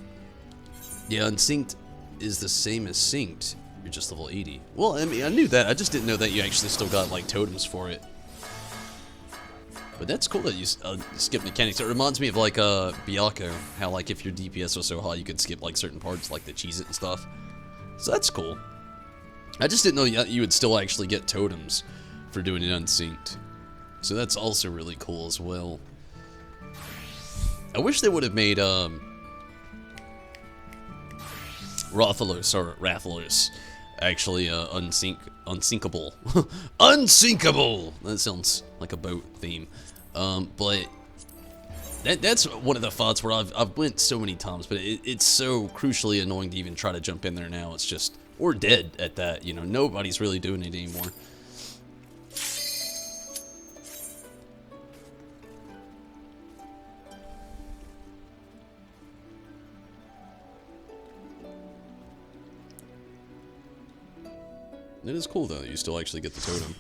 Yeah, unsynced is the same as synced You're just level 80. Well, I mean, I knew that. I just didn't know that you actually still got, like, totems for it. But that's cool that you skip mechanics. It reminds me of, like, Byakko. How, like, if your DPS was so high, you could skip, like, certain parts, like the Cheez-It and stuff. So that's cool. I just didn't know you would still actually get totems for doing it unsynced. So that's also really cool as well. I wish they would have made, Rathalos, or Rathalos, actually, unsinkable. Unsinkable! That sounds like a boat theme. But that's one of the thoughts where I've went so many times, but it's so crucially annoying to even try to jump in there now. It's just, or dead at that, you know, nobody's really doing it anymore. It is cool though, you still actually get the totem.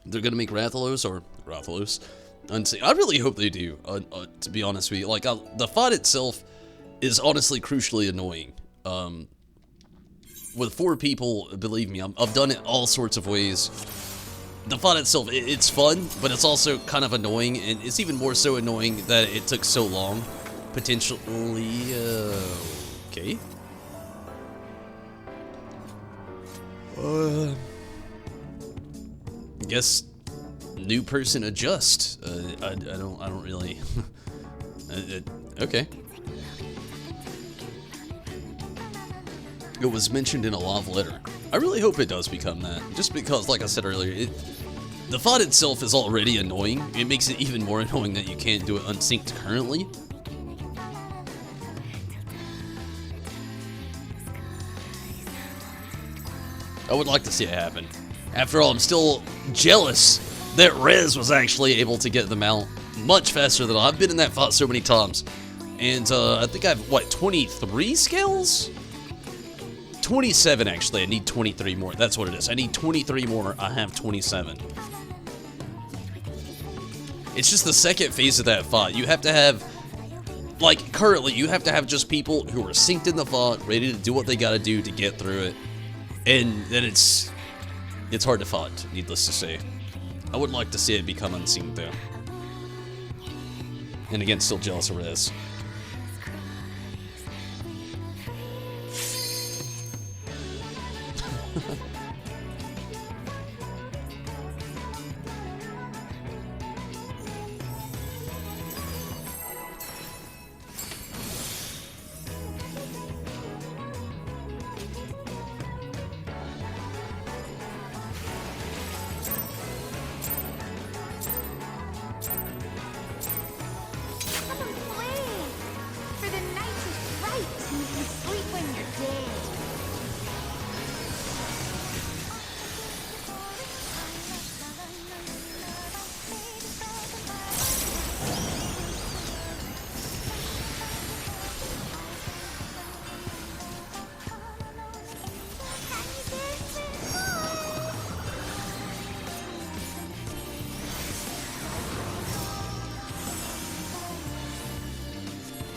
They're gonna make Rathalos, or Rathalos, I really hope they do, to be honest with you. Like, the fight itself is honestly crucially annoying. With 4 people, believe me, I've done it all sorts of ways. The fight itself, it's fun, but it's also kind of annoying, and it's even more so annoying that it took so long. Potentially, okay. Guess new person adjust. I don't really. Okay. It was mentioned in a love letter. I really hope it does become that. Just because, like I said earlier, the fight itself is already annoying. It makes it even more annoying that you can't do it unsynced currently. I would like to see it happen. After all, I'm still jealous that Rez was actually able to get them out much faster than I've been in that fight so many times. And I think I have, what, 23 skills? 27 actually. I need 23 more. That's what it is. I need 23 more. I have 27. It's just the second phase of that fight. You have to have, like, currently, you have to have just people who are synced in the fight, ready to do what they gotta do to get through it. And then it's hard to fight, needless to say. I would like to see it become unsynced, though. And again, still jealous of Rez.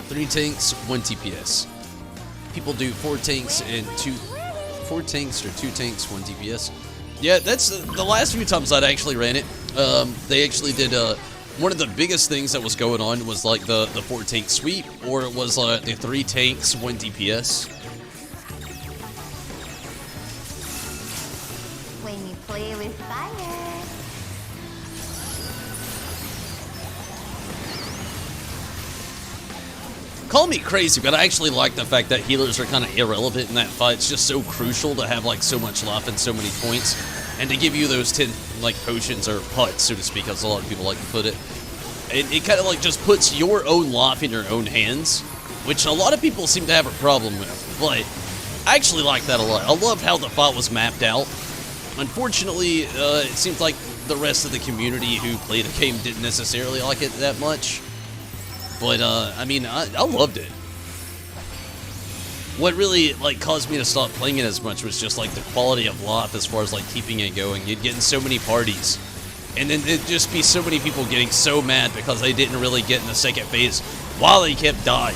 Three tanks, 1 TPS. People do 4 tanks and 4 tanks or 2 tanks, 1 DPS. Yeah, that's the last few times I'd actually ran it. They actually did one of the biggest things that was going on was like the 4 tank sweep, or it was the 3 tanks, 1 DPS. When you play with fire. Call me crazy, but I actually like the fact that healers are kind of irrelevant in that fight. It's just so crucial to have like so much life and so many points, and to give you those 10 like potions or putts, so to speak, as a lot of people like to put it. It kind of like just puts your own life in your own hands, which a lot of people seem to have a problem with. But I actually like that a lot. I love how the fight was mapped out. Unfortunately, it seems like the rest of the community who played the game didn't necessarily like it that much. But, I mean, I loved it. What really, like, caused me to stop playing it as much was just, like, the quality of life as far as, like, keeping it going. You'd get in so many parties, and then there'd just be so many people getting so mad because they didn't really get in the second phase while they kept dying.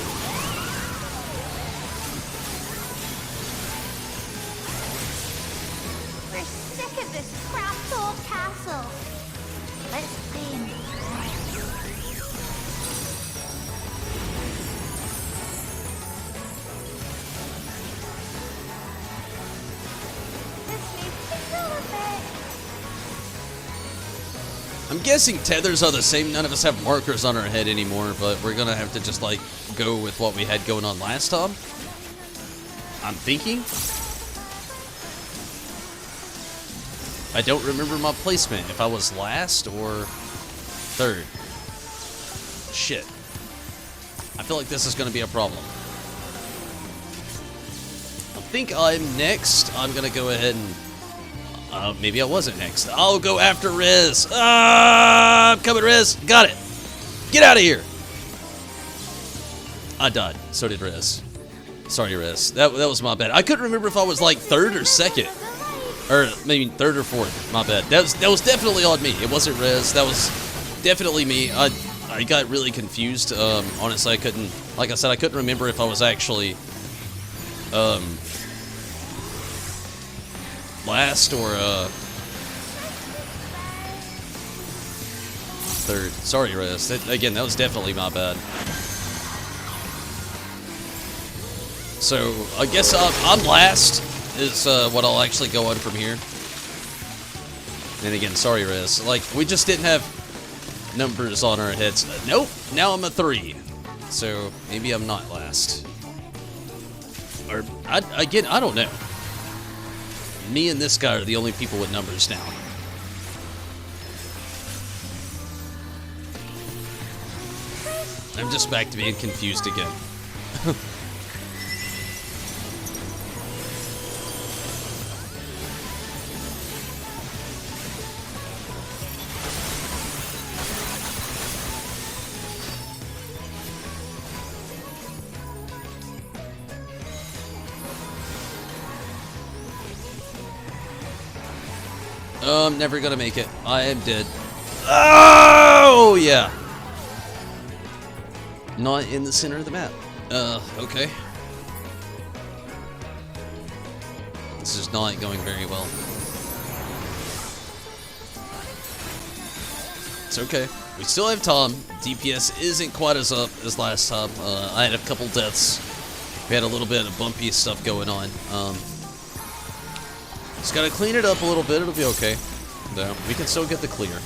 I'm guessing tethers are the same. None of us have markers on our head anymore, but we're gonna have to just like go with what we had going on last time. I'm thinking. I don't remember my placement, if I was last or third. Shit. I feel like this is gonna be a problem. I think I'm next. I'm gonna go ahead and maybe I wasn't next. I'll go after Riz. I'm coming, Riz. Got it. Get out of here. I died. So did Riz. Sorry, Riz. That was my bad. I couldn't remember if I was like third or second. Or maybe third or fourth. My bad. That was definitely on me. It wasn't Riz. That was definitely me. I got really confused. Honestly, I couldn't. Like I said, I couldn't remember if I was actually last or third. Sorry, Riz. Again, that was definitely my bad. So I guess I'm last. Is what I'll actually go on from here. And again, sorry, Riz. Like, we just didn't have numbers on our heads. Nope, now I'm a 3. So, maybe I'm not last. Or, again, I don't know. Me and this guy are the only people with numbers now. I'm just back to being confused again. I'm never gonna make it. I am dead. Oh, yeah. Not in the center of the map. Okay. This is not going very well. It's okay. We still have Tom. DPS isn't quite as up as last time. I had a couple deaths. We had a little bit of bumpy stuff going on. Just gotta clean it up a little bit. It'll be okay. Though we can still get the clear.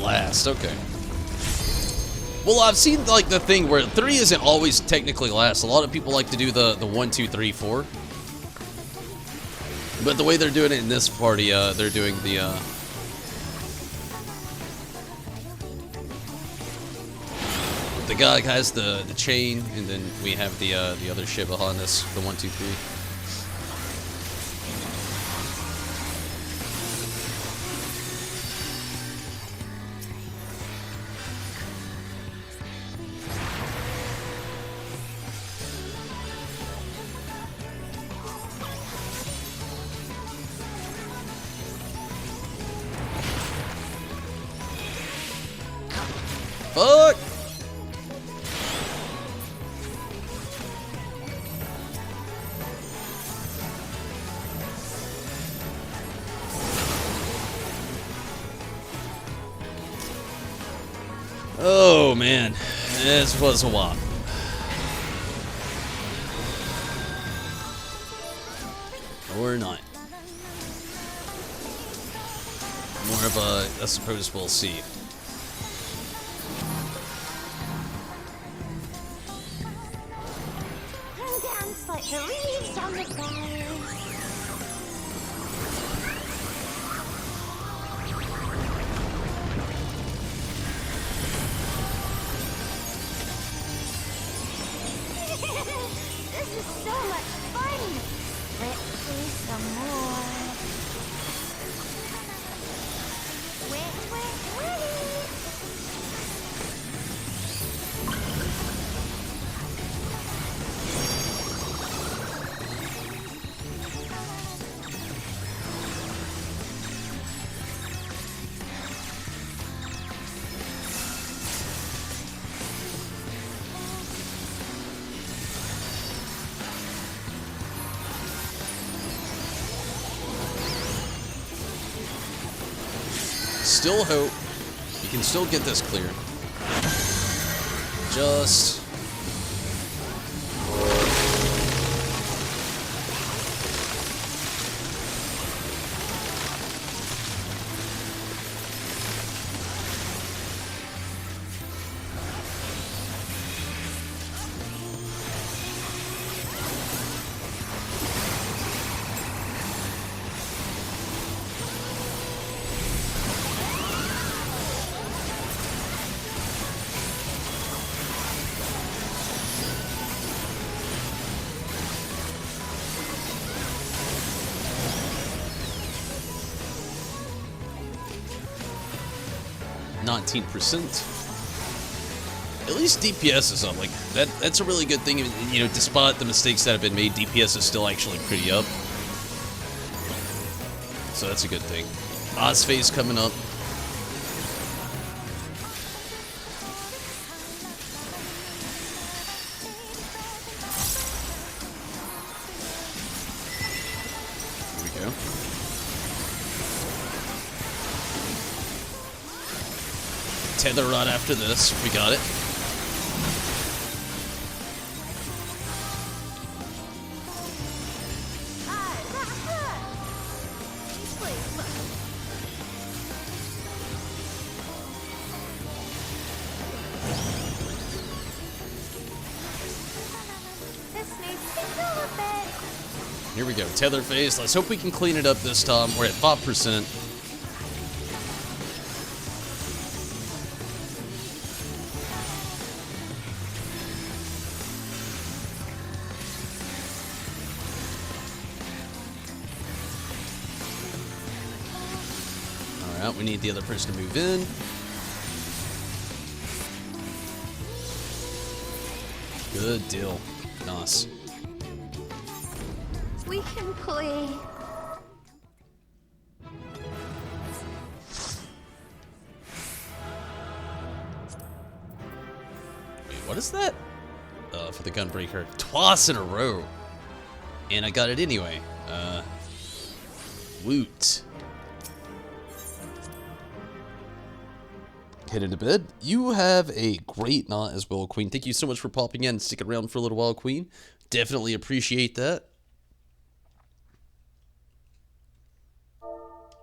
Last, okay. Well, I've seen like the thing where 3 isn't always technically last. A lot of people like to do the 1, 2, 3, 4. But the way they're doing it in this party, they're doing the guy has the chain, and then we have the other shit behind us, the 1, 2, 3. Fuck! Oh man, this was a whop. Or not. More of a, I suppose we'll see. Dance like the leaves on the ground. This is so much fun. Let's play some more. Wait, wait, wait. Still hope. You can still get this clear. Just... %. At least DPS is up. Like that's a really good thing. You know, despite the mistakes that have been made, DPS is still actually pretty up. So that's a good thing. Oz phase coming up. Here we go. Tether rod after this. We got it. Here we go. Tether phase. Let's hope we can clean it up this time. We're at 5%. We need the other person to move in. Good deal. Nice. We can play. Wait, what is that? For the gunbreaker. Twice in a row. And I got it anyway. Woot. Head into bed. You have a great night as well, Queen. Thank you so much for popping in and sticking around for a little while, Queen. Definitely appreciate that.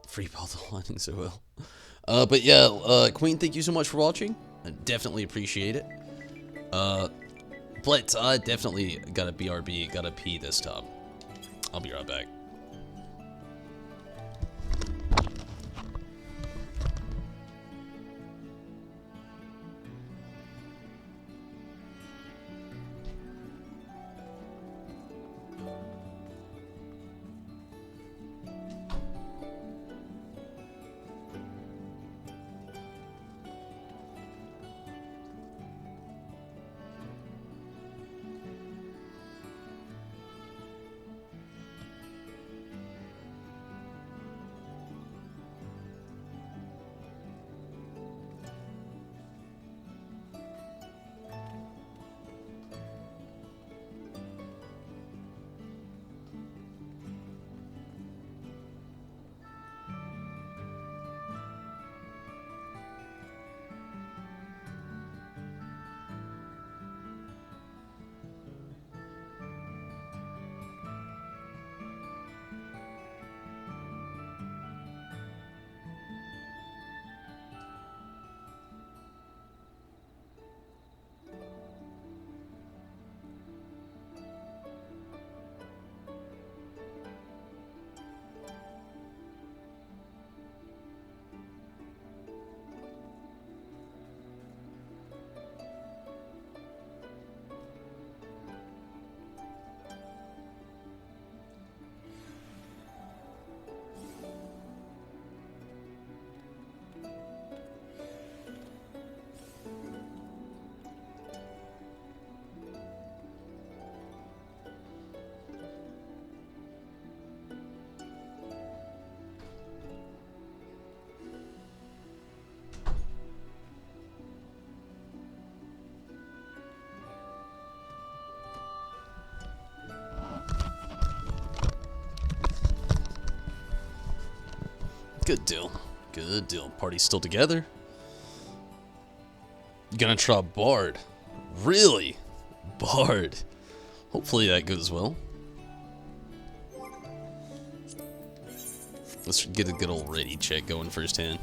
Free bottle lining so well. But yeah, Queen, thank you so much for watching. I definitely appreciate it. But I definitely got a BRB, got a pee this time. I'll be right back. Good deal. Good deal. Party's still together. Gonna try Bard. Really? Bard. Hopefully that goes well. Let's get a good old ready check going first hand.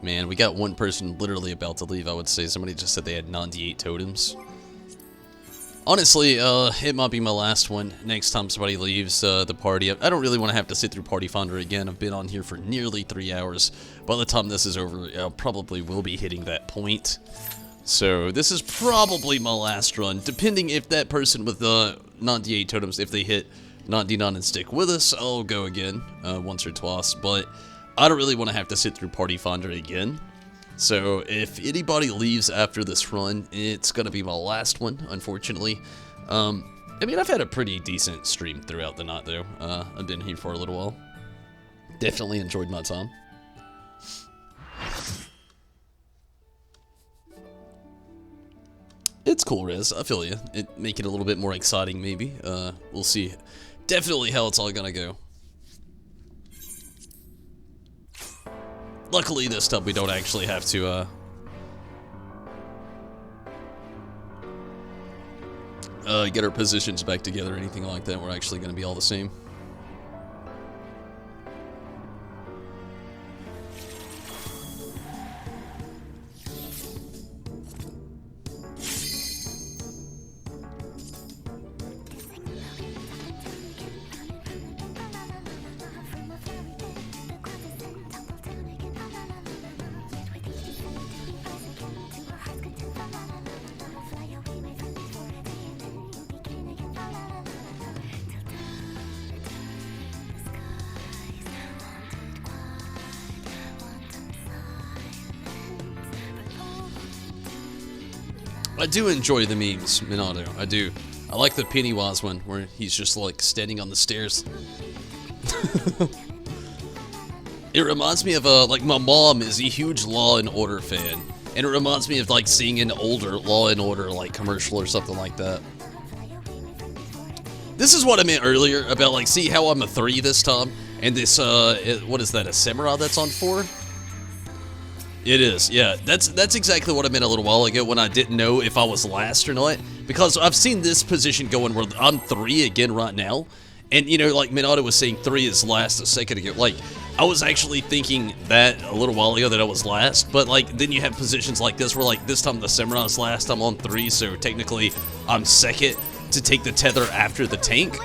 Man, we got one person literally about to leave, I would say. Somebody just said they had non-D8 totems. Honestly, it might be my last one. Next time somebody leaves the party, I don't really want to have to sit through Party Finder again. I've been on here for nearly 3 hours. By the time this is over, I probably will be hitting that point. So, this is probably my last run. Depending if that person with the non-D8 totems, if they hit non-D9 and stick with us, I'll go again once or twice. But I don't really want to have to sit through Party Finder again. So if anybody leaves after this run, it's going to be my last one, unfortunately. I mean, I've had a pretty decent stream throughout the night, though. I've been here for a little while. Definitely enjoyed my time. It's cool, Rez. I feel you. It make it a little bit more exciting, maybe. We'll see. Definitely how it's all going to go. Luckily, this time we don't actually have to, get our positions back together or anything like that. We're actually going to be all the same. I do enjoy the memes, Minato. I do. I like the Pennywise one where he's just like standing on the stairs. It reminds me of like my mom is a huge Law and Order fan, and it reminds me of like seeing an older Law and Order like commercial or something like that. This is what I meant earlier about like, see how I'm a 3 this time, and this what is that, a samurai that's on 4? It is, yeah. That's exactly what I meant a little while ago when I didn't know if I was last or not. Because I've seen this position going where I'm 3 again right now. And, you know, like Minato was saying 3 is last a second ago. Like, I was actually thinking that a little while ago that I was last. But, like, then you have positions like this where, like, this time the Samurai's last, I'm on 3. So, technically, I'm second to take the tether after the tank.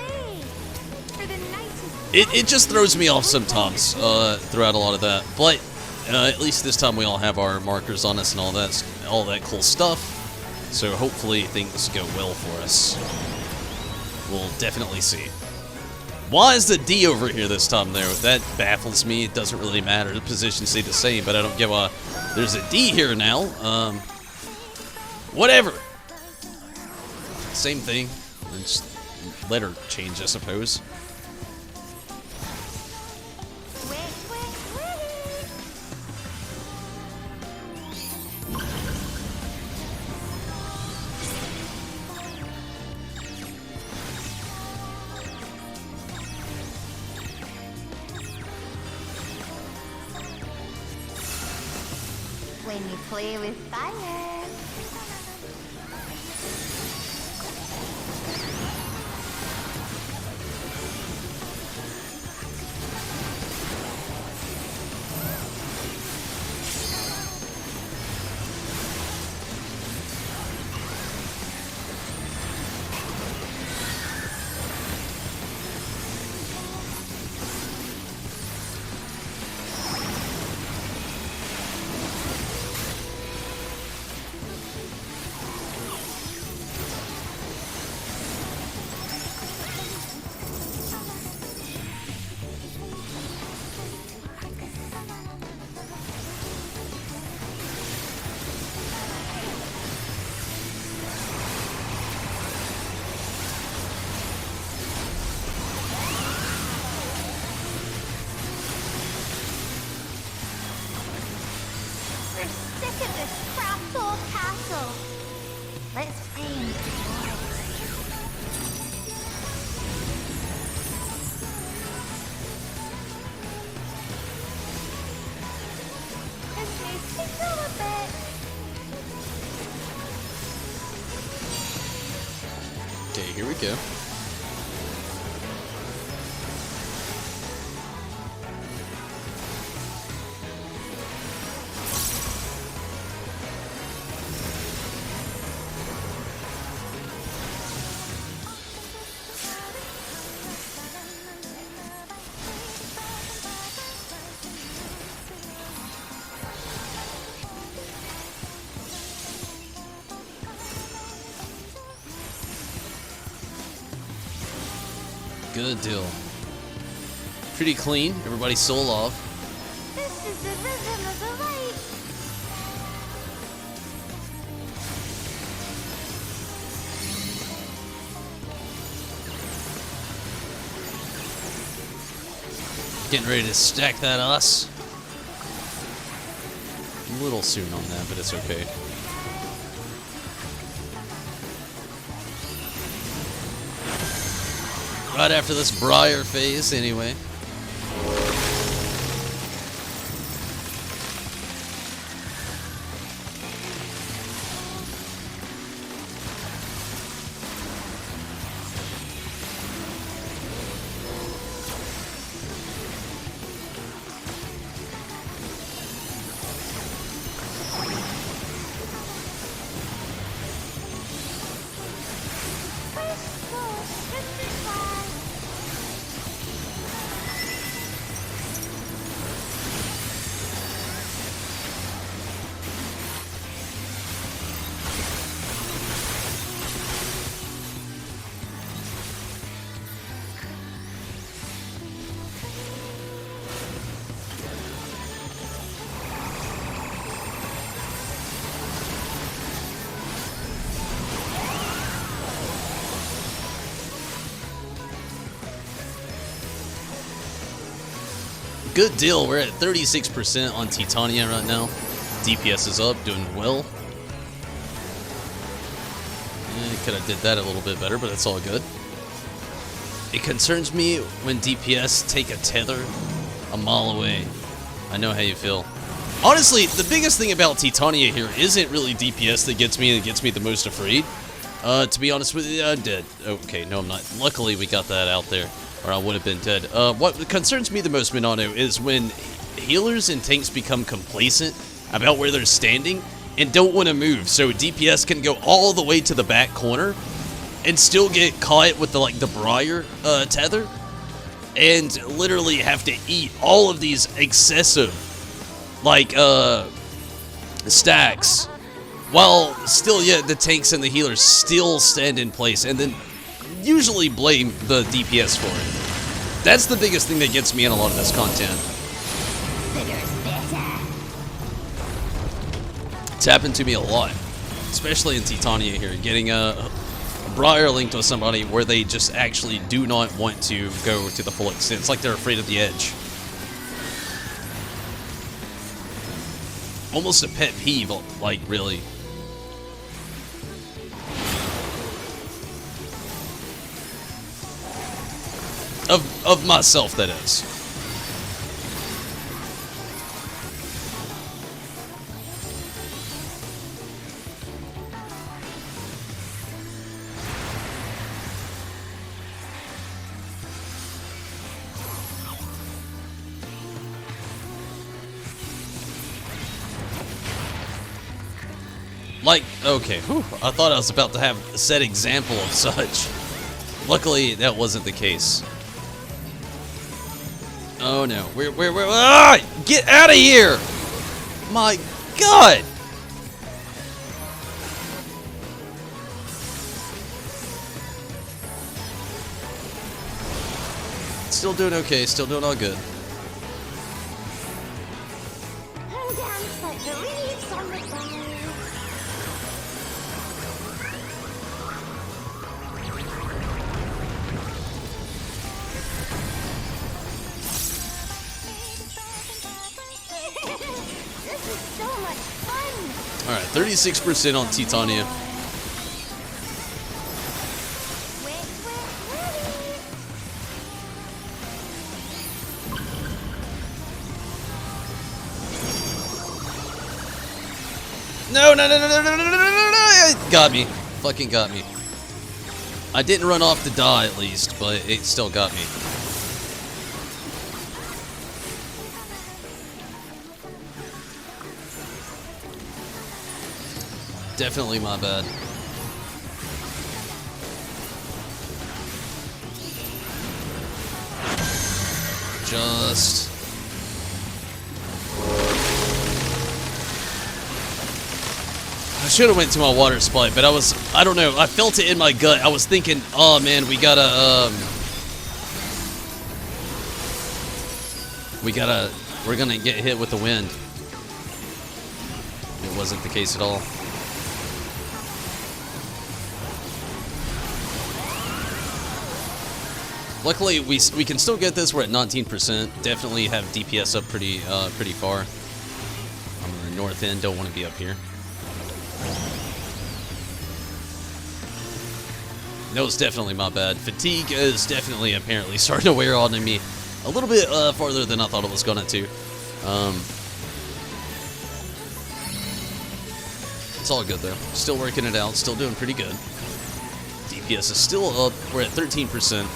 It just throws me off sometimes throughout a lot of that. But at least this time we all have our markers on us and all that cool stuff. So hopefully things go well for us. We'll definitely see. Why is the D over here this time, though? That baffles me. It doesn't really matter. The positions stay the same, but I don't get why there's a D here now. Whatever. Same thing. Just letter change, I suppose. When you play with fire. sick of this crapped old castle. Let's aim for it. This needs to cool a bit. Okay, here we go. Good deal. Pretty clean. Everybody's soul off. This is the rhythm of the light. Getting ready to stack that us. A little soon on that, but it's okay. Right after this Briar phase, anyway. Good deal. We're at 36% on Titania right now. DPS is up, doing well. Could have did that a little bit better, but it's all good. It concerns me when DPS take a tether a mile away. I know how you feel. Honestly, the biggest thing about Titania here isn't really DPS that gets me the most afraid. To be honest with you, I'm dead. Okay, no, I'm not. Luckily, we got that out there, or I would have been dead. What concerns me the most, Minano, is when healers and tanks become complacent about where they're standing and don't want to move. So DPS can go all the way to the back corner and still get caught with the Briar tether, and literally have to eat all of these excessive stacks, while still the tanks and the healers still stand in place, and then usually blame the DPS for it. That's the biggest thing that gets me in a lot of this content. It's happened to me a lot, especially in Titania here, getting a Briar linked with somebody where they just actually do not want to go to the full extent. It's like they're afraid of the edge. Almost a pet peeve, really. Of myself, that is. Okay, whew, I thought I was about to have a set example of such. Luckily, that wasn't the case. Oh no, get out of here! My God! Still doing okay, still doing all good. Dance like the leaves on the ground. This is so much fun. Alright, 36% on Titania. Ready. No, no, no, no, no, no, no, no, no, no, it got me. Fucking got me. I didn't run off to die at least, but it still got me. Definitely my bad. Just... I should have went to my water supply, but I don't know, I felt it in my gut. I was thinking, oh man, we're gonna get hit with the wind. It wasn't the case at all. Luckily, we can still get this. We're at 19%. Definitely have DPS up pretty far. I'm on the north end. Don't want to be up here. No, it's definitely my bad. Fatigue is definitely apparently starting to wear on me a little bit farther than I thought it was going to. It's all good though. Still working it out. Still doing pretty good. DPS is still up. We're at 13%.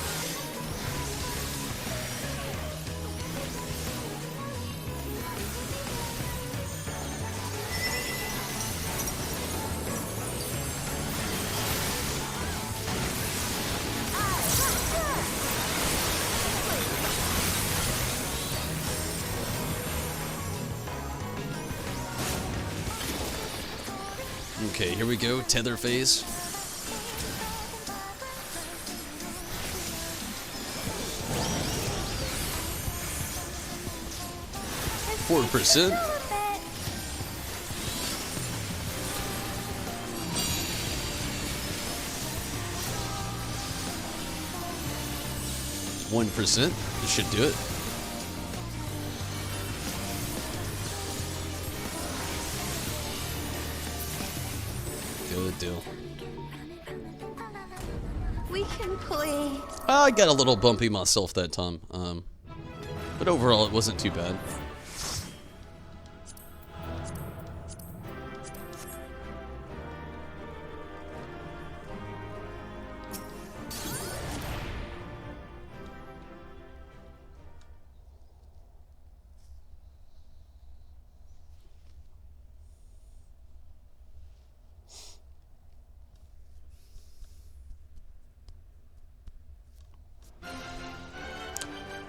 Okay, here we go. Tether phase. %. %. This should do it. Good deal. We can play. I got a little bumpy myself that time, but overall it wasn't too bad.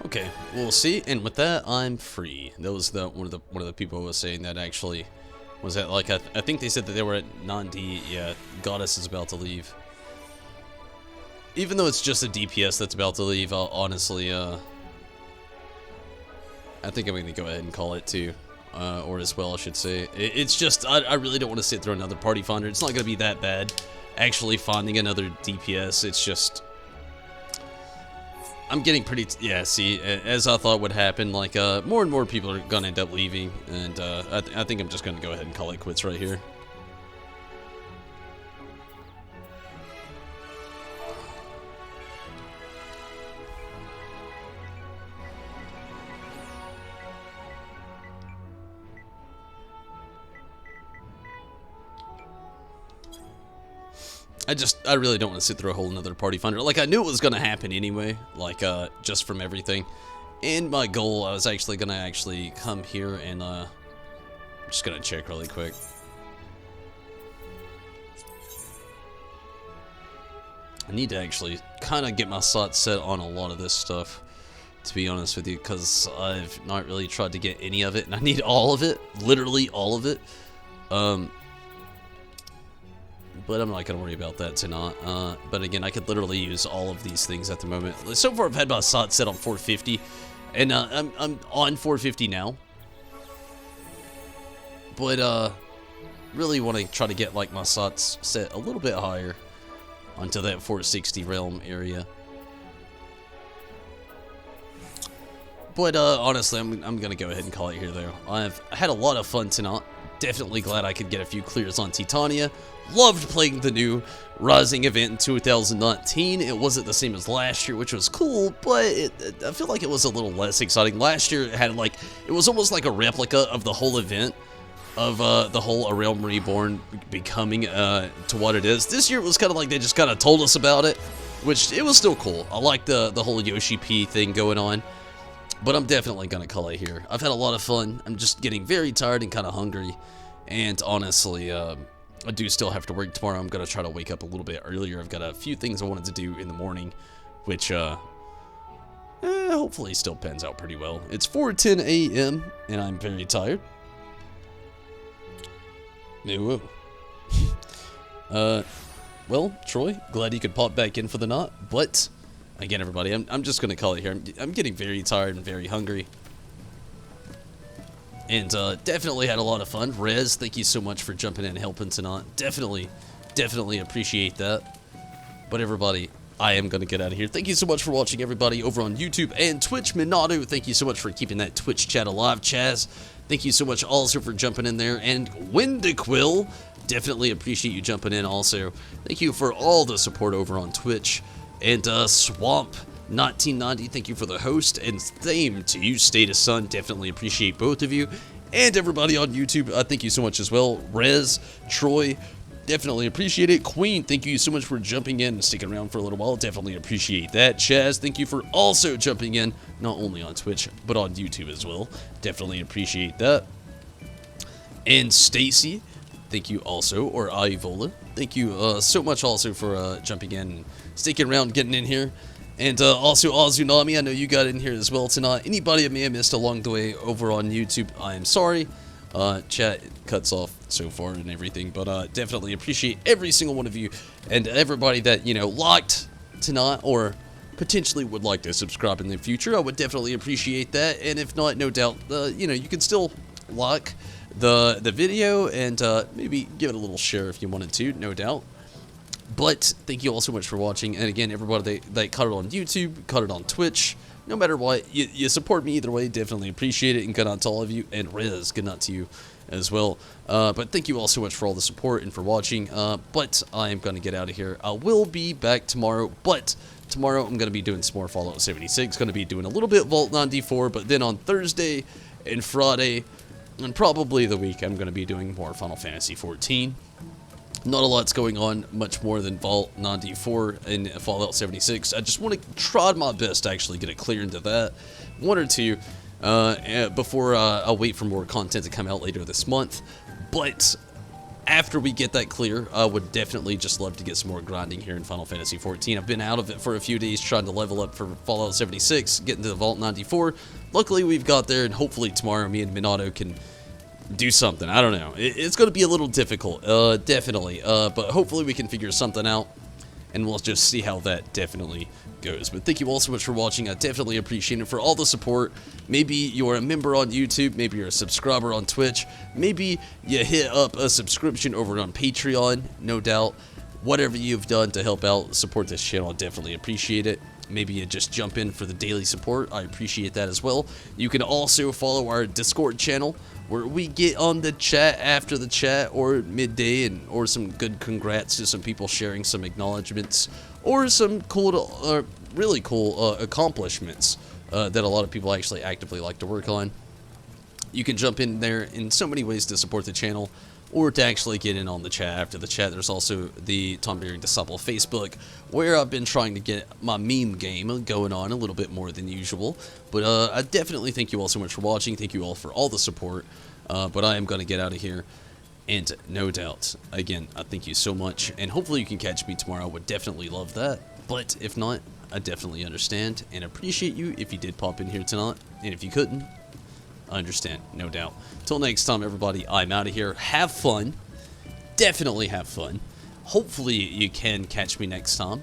Okay, we'll see. And with that, I'm free. That was one of the people was saying that actually was that like I think they said that they were at 90. Yeah, Goddess is about to leave. Even though it's just a DPS that's about to leave, I'll honestly I think I'm gonna go ahead and call it too, or as well I should say. It's just I really don't want to sit through another party finder. It's not gonna be that bad. Actually finding another DPS, it's just. I'm getting pretty, yeah, see, as I thought would happen, like, more and more people are gonna end up leaving, and, I think I'm just gonna go ahead and call it quits right here. I really don't want to sit through a whole another party finder. Like, I knew it was going to happen anyway, like, just from everything. And my goal, I was actually going to come here and, I'm just going to check really quick. I need to actually kind of get my sights set on a lot of this stuff, to be honest with you, because I've not really tried to get any of it, and I need all of it, literally all of it. But I'm not going to worry about that tonight. But again, I could literally use all of these things at the moment. So far, I've had my sights set on 450, and I'm on 450 now. But really want to try to get like my sights set a little bit higher onto that 460 realm area. But honestly, I'm gonna go ahead and call it here though. I've had a lot of fun tonight. Definitely glad I could get a few clears on Titania. Loved playing the new Rising event in 2019. It wasn't the same as last year, which was cool, but I feel like it was a little less exciting. Last year it had like, it was almost like a replica of the whole event, of the whole A Realm Reborn becoming to what it is. This year it was kind of like they just kind of told us about it, which it was still cool. I like the whole Yoshi P thing going on. But I'm definitely going to call it here. I've had a lot of fun. I'm just getting very tired and kind of hungry. And honestly, I do still have to work tomorrow. I'm going to try to wake up a little bit earlier. I've got a few things I wanted to do in the morning, which hopefully still pans out pretty well. It's 4:10 a.m. and I'm very tired. Whoa. Well, Troy, glad you could pop back in for the night, but... Again, everybody, I'm just going to call it here. I'm getting very tired and very hungry. And definitely had a lot of fun. Rez, thank you so much for jumping in and helping tonight. Definitely appreciate that. But everybody, I am going to get out of here. Thank you so much for watching, everybody, over on YouTube and Twitch. Minato, thank you so much for keeping that Twitch chat alive. Chaz, thank you so much also for jumping in there. And Wendiquill, definitely appreciate you jumping in also. Thank you for all the support over on Twitch. And Swamp1990, thank you for the host, and same to you, Status Sun, definitely appreciate both of you, and everybody on YouTube, thank you so much as well. Rez, Troy, definitely appreciate it. Queen, thank you so much for jumping in and sticking around for a little while, definitely appreciate that. Chaz, thank you for also jumping in, not only on Twitch, but on YouTube as well, definitely appreciate that. And Stacy, thank you also, or Ivola, thank you so much also for jumping in, sticking around, getting in here. And also Azunami, I know you got in here as well tonight. Anybody I may have missed along the way over on YouTube, I am sorry. Chat cuts off so far and everything, but definitely appreciate every single one of you and everybody that, you know, liked tonight or potentially would like to subscribe in the future. I would definitely appreciate that. And if not, no doubt, you know, you can still like the video and maybe give it a little share if you wanted to, no doubt. But thank you all so much for watching, and again, everybody that caught it on YouTube, caught it on Twitch, no matter what, you support me either way, definitely appreciate it, and good night to all of you, and Riz, good night to you as well. But thank you all so much for all the support and for watching, but I am going to get out of here. I will be back tomorrow, but tomorrow I'm going to be doing some more Fallout 76, going to be doing a little bit Vault 94, but then on Thursday and Friday, and probably the week, I'm going to be doing more Final Fantasy 14. Not a lot's going on, much more than Vault 94 and Fallout 76. I just want to try my best to actually get it clear into that. One or two before I'll wait for more content to come out later this month. But after we get that clear, I would definitely just love to get some more grinding here in Final Fantasy 14. I've been out of it for a few days trying to level up for Fallout 76, getting to the Vault 94. Luckily, we've got there, and hopefully tomorrow me and Minato can do something. I don't know. It's going to be a little difficult, definitely, but hopefully we can figure something out, and we'll just see how that definitely goes. But thank you all so much for watching. I definitely appreciate it, for all the support. Maybe you're a member on YouTube, maybe you're a subscriber on Twitch, maybe you hit up a subscription over on Patreon, no doubt. Whatever you've done to help out, support this channel, I definitely appreciate it. Maybe you just jump in for the daily support. I appreciate that as well. You can also follow our Discord channel, where we get on the chat after the chat or midday, and or some good congrats to some people sharing some acknowledgments or some cool, really cool accomplishments that a lot of people actually actively like to work on. You can jump in there in so many ways to support the channel, or to actually get in on the chat after the chat. There's also the Tom Beering Disciple Facebook, where I've been trying to get my meme game going on a little bit more than usual. But I definitely thank you all so much for watching. Thank you all for all the support. But I am going to get out of here. And no doubt, again, I thank you so much. And hopefully you can catch me tomorrow. I would definitely love that. But if not, I definitely understand and appreciate you if you did pop in here tonight. And if you couldn't, I understand, no doubt. Till next time, everybody, I'm out of here. Have fun. Definitely have fun. Hopefully you can catch me next time.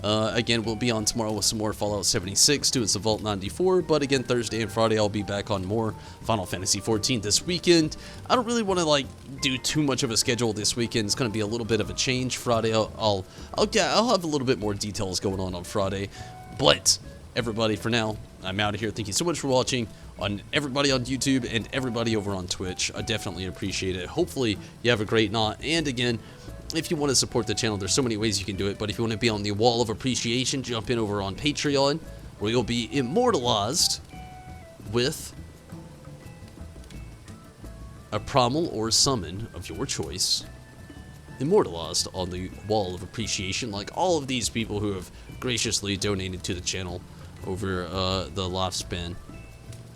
Again, we'll be on tomorrow with some more Fallout 76, doing some Vault 94, but again, Thursday and Friday, I'll be back on more Final Fantasy 14 this weekend. I don't really want to, like, do too much of a schedule this weekend. It's going to be a little bit of a change. Friday, I'll have a little bit more details going on Friday, but everybody, for now, I'm out of here. Thank you so much for watching, on everybody on YouTube and everybody over on Twitch. I definitely appreciate it. Hopefully you have a great night. And again, if you want to support the channel, there's so many ways you can do it. But if you want to be on the wall of appreciation, jump in over on Patreon, where you'll be immortalized with a promal or summon of your choice, immortalized on the wall of appreciation, like all of these people who have graciously donated to the channel over the lifespan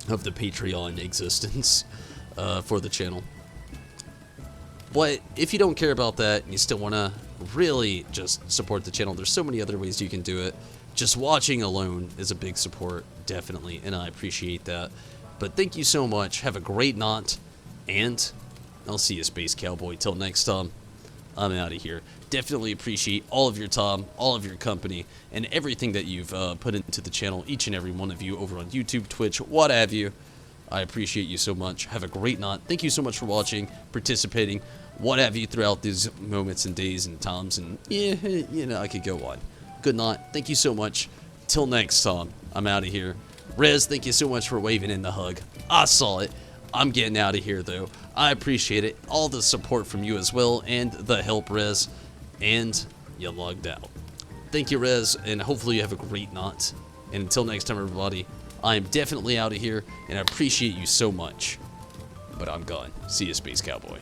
of the Patreon existence for the channel. But if you don't care about that and you still want to really just support the channel, there's so many other ways you can do it. Just watching alone is a big support, definitely, and I appreciate that. But thank you so much. Have a great night, and I'll see you, Space Cowboy. Till next time, I'm out of here. Definitely appreciate all of your time, all of your company, and everything that you've put into the channel, each and every one of you over on YouTube, Twitch, what have you. I appreciate you so much. Have a great night. Thank you so much for watching, participating, what have you, throughout these moments and days and times, and yeah, you know, I could go on. Good night. Thank you so much. Till next time, I'm out of here. Rez, thank you so much for waving in the hug. I saw it. I'm getting out of here, though. I appreciate it. All the support from you as well, and the help, Rez. And you logged out. Thank you, Rez, and hopefully you have a great night. And until next time, everybody, I am definitely out of here, and I appreciate you so much. But I'm gone. See you, Space Cowboy.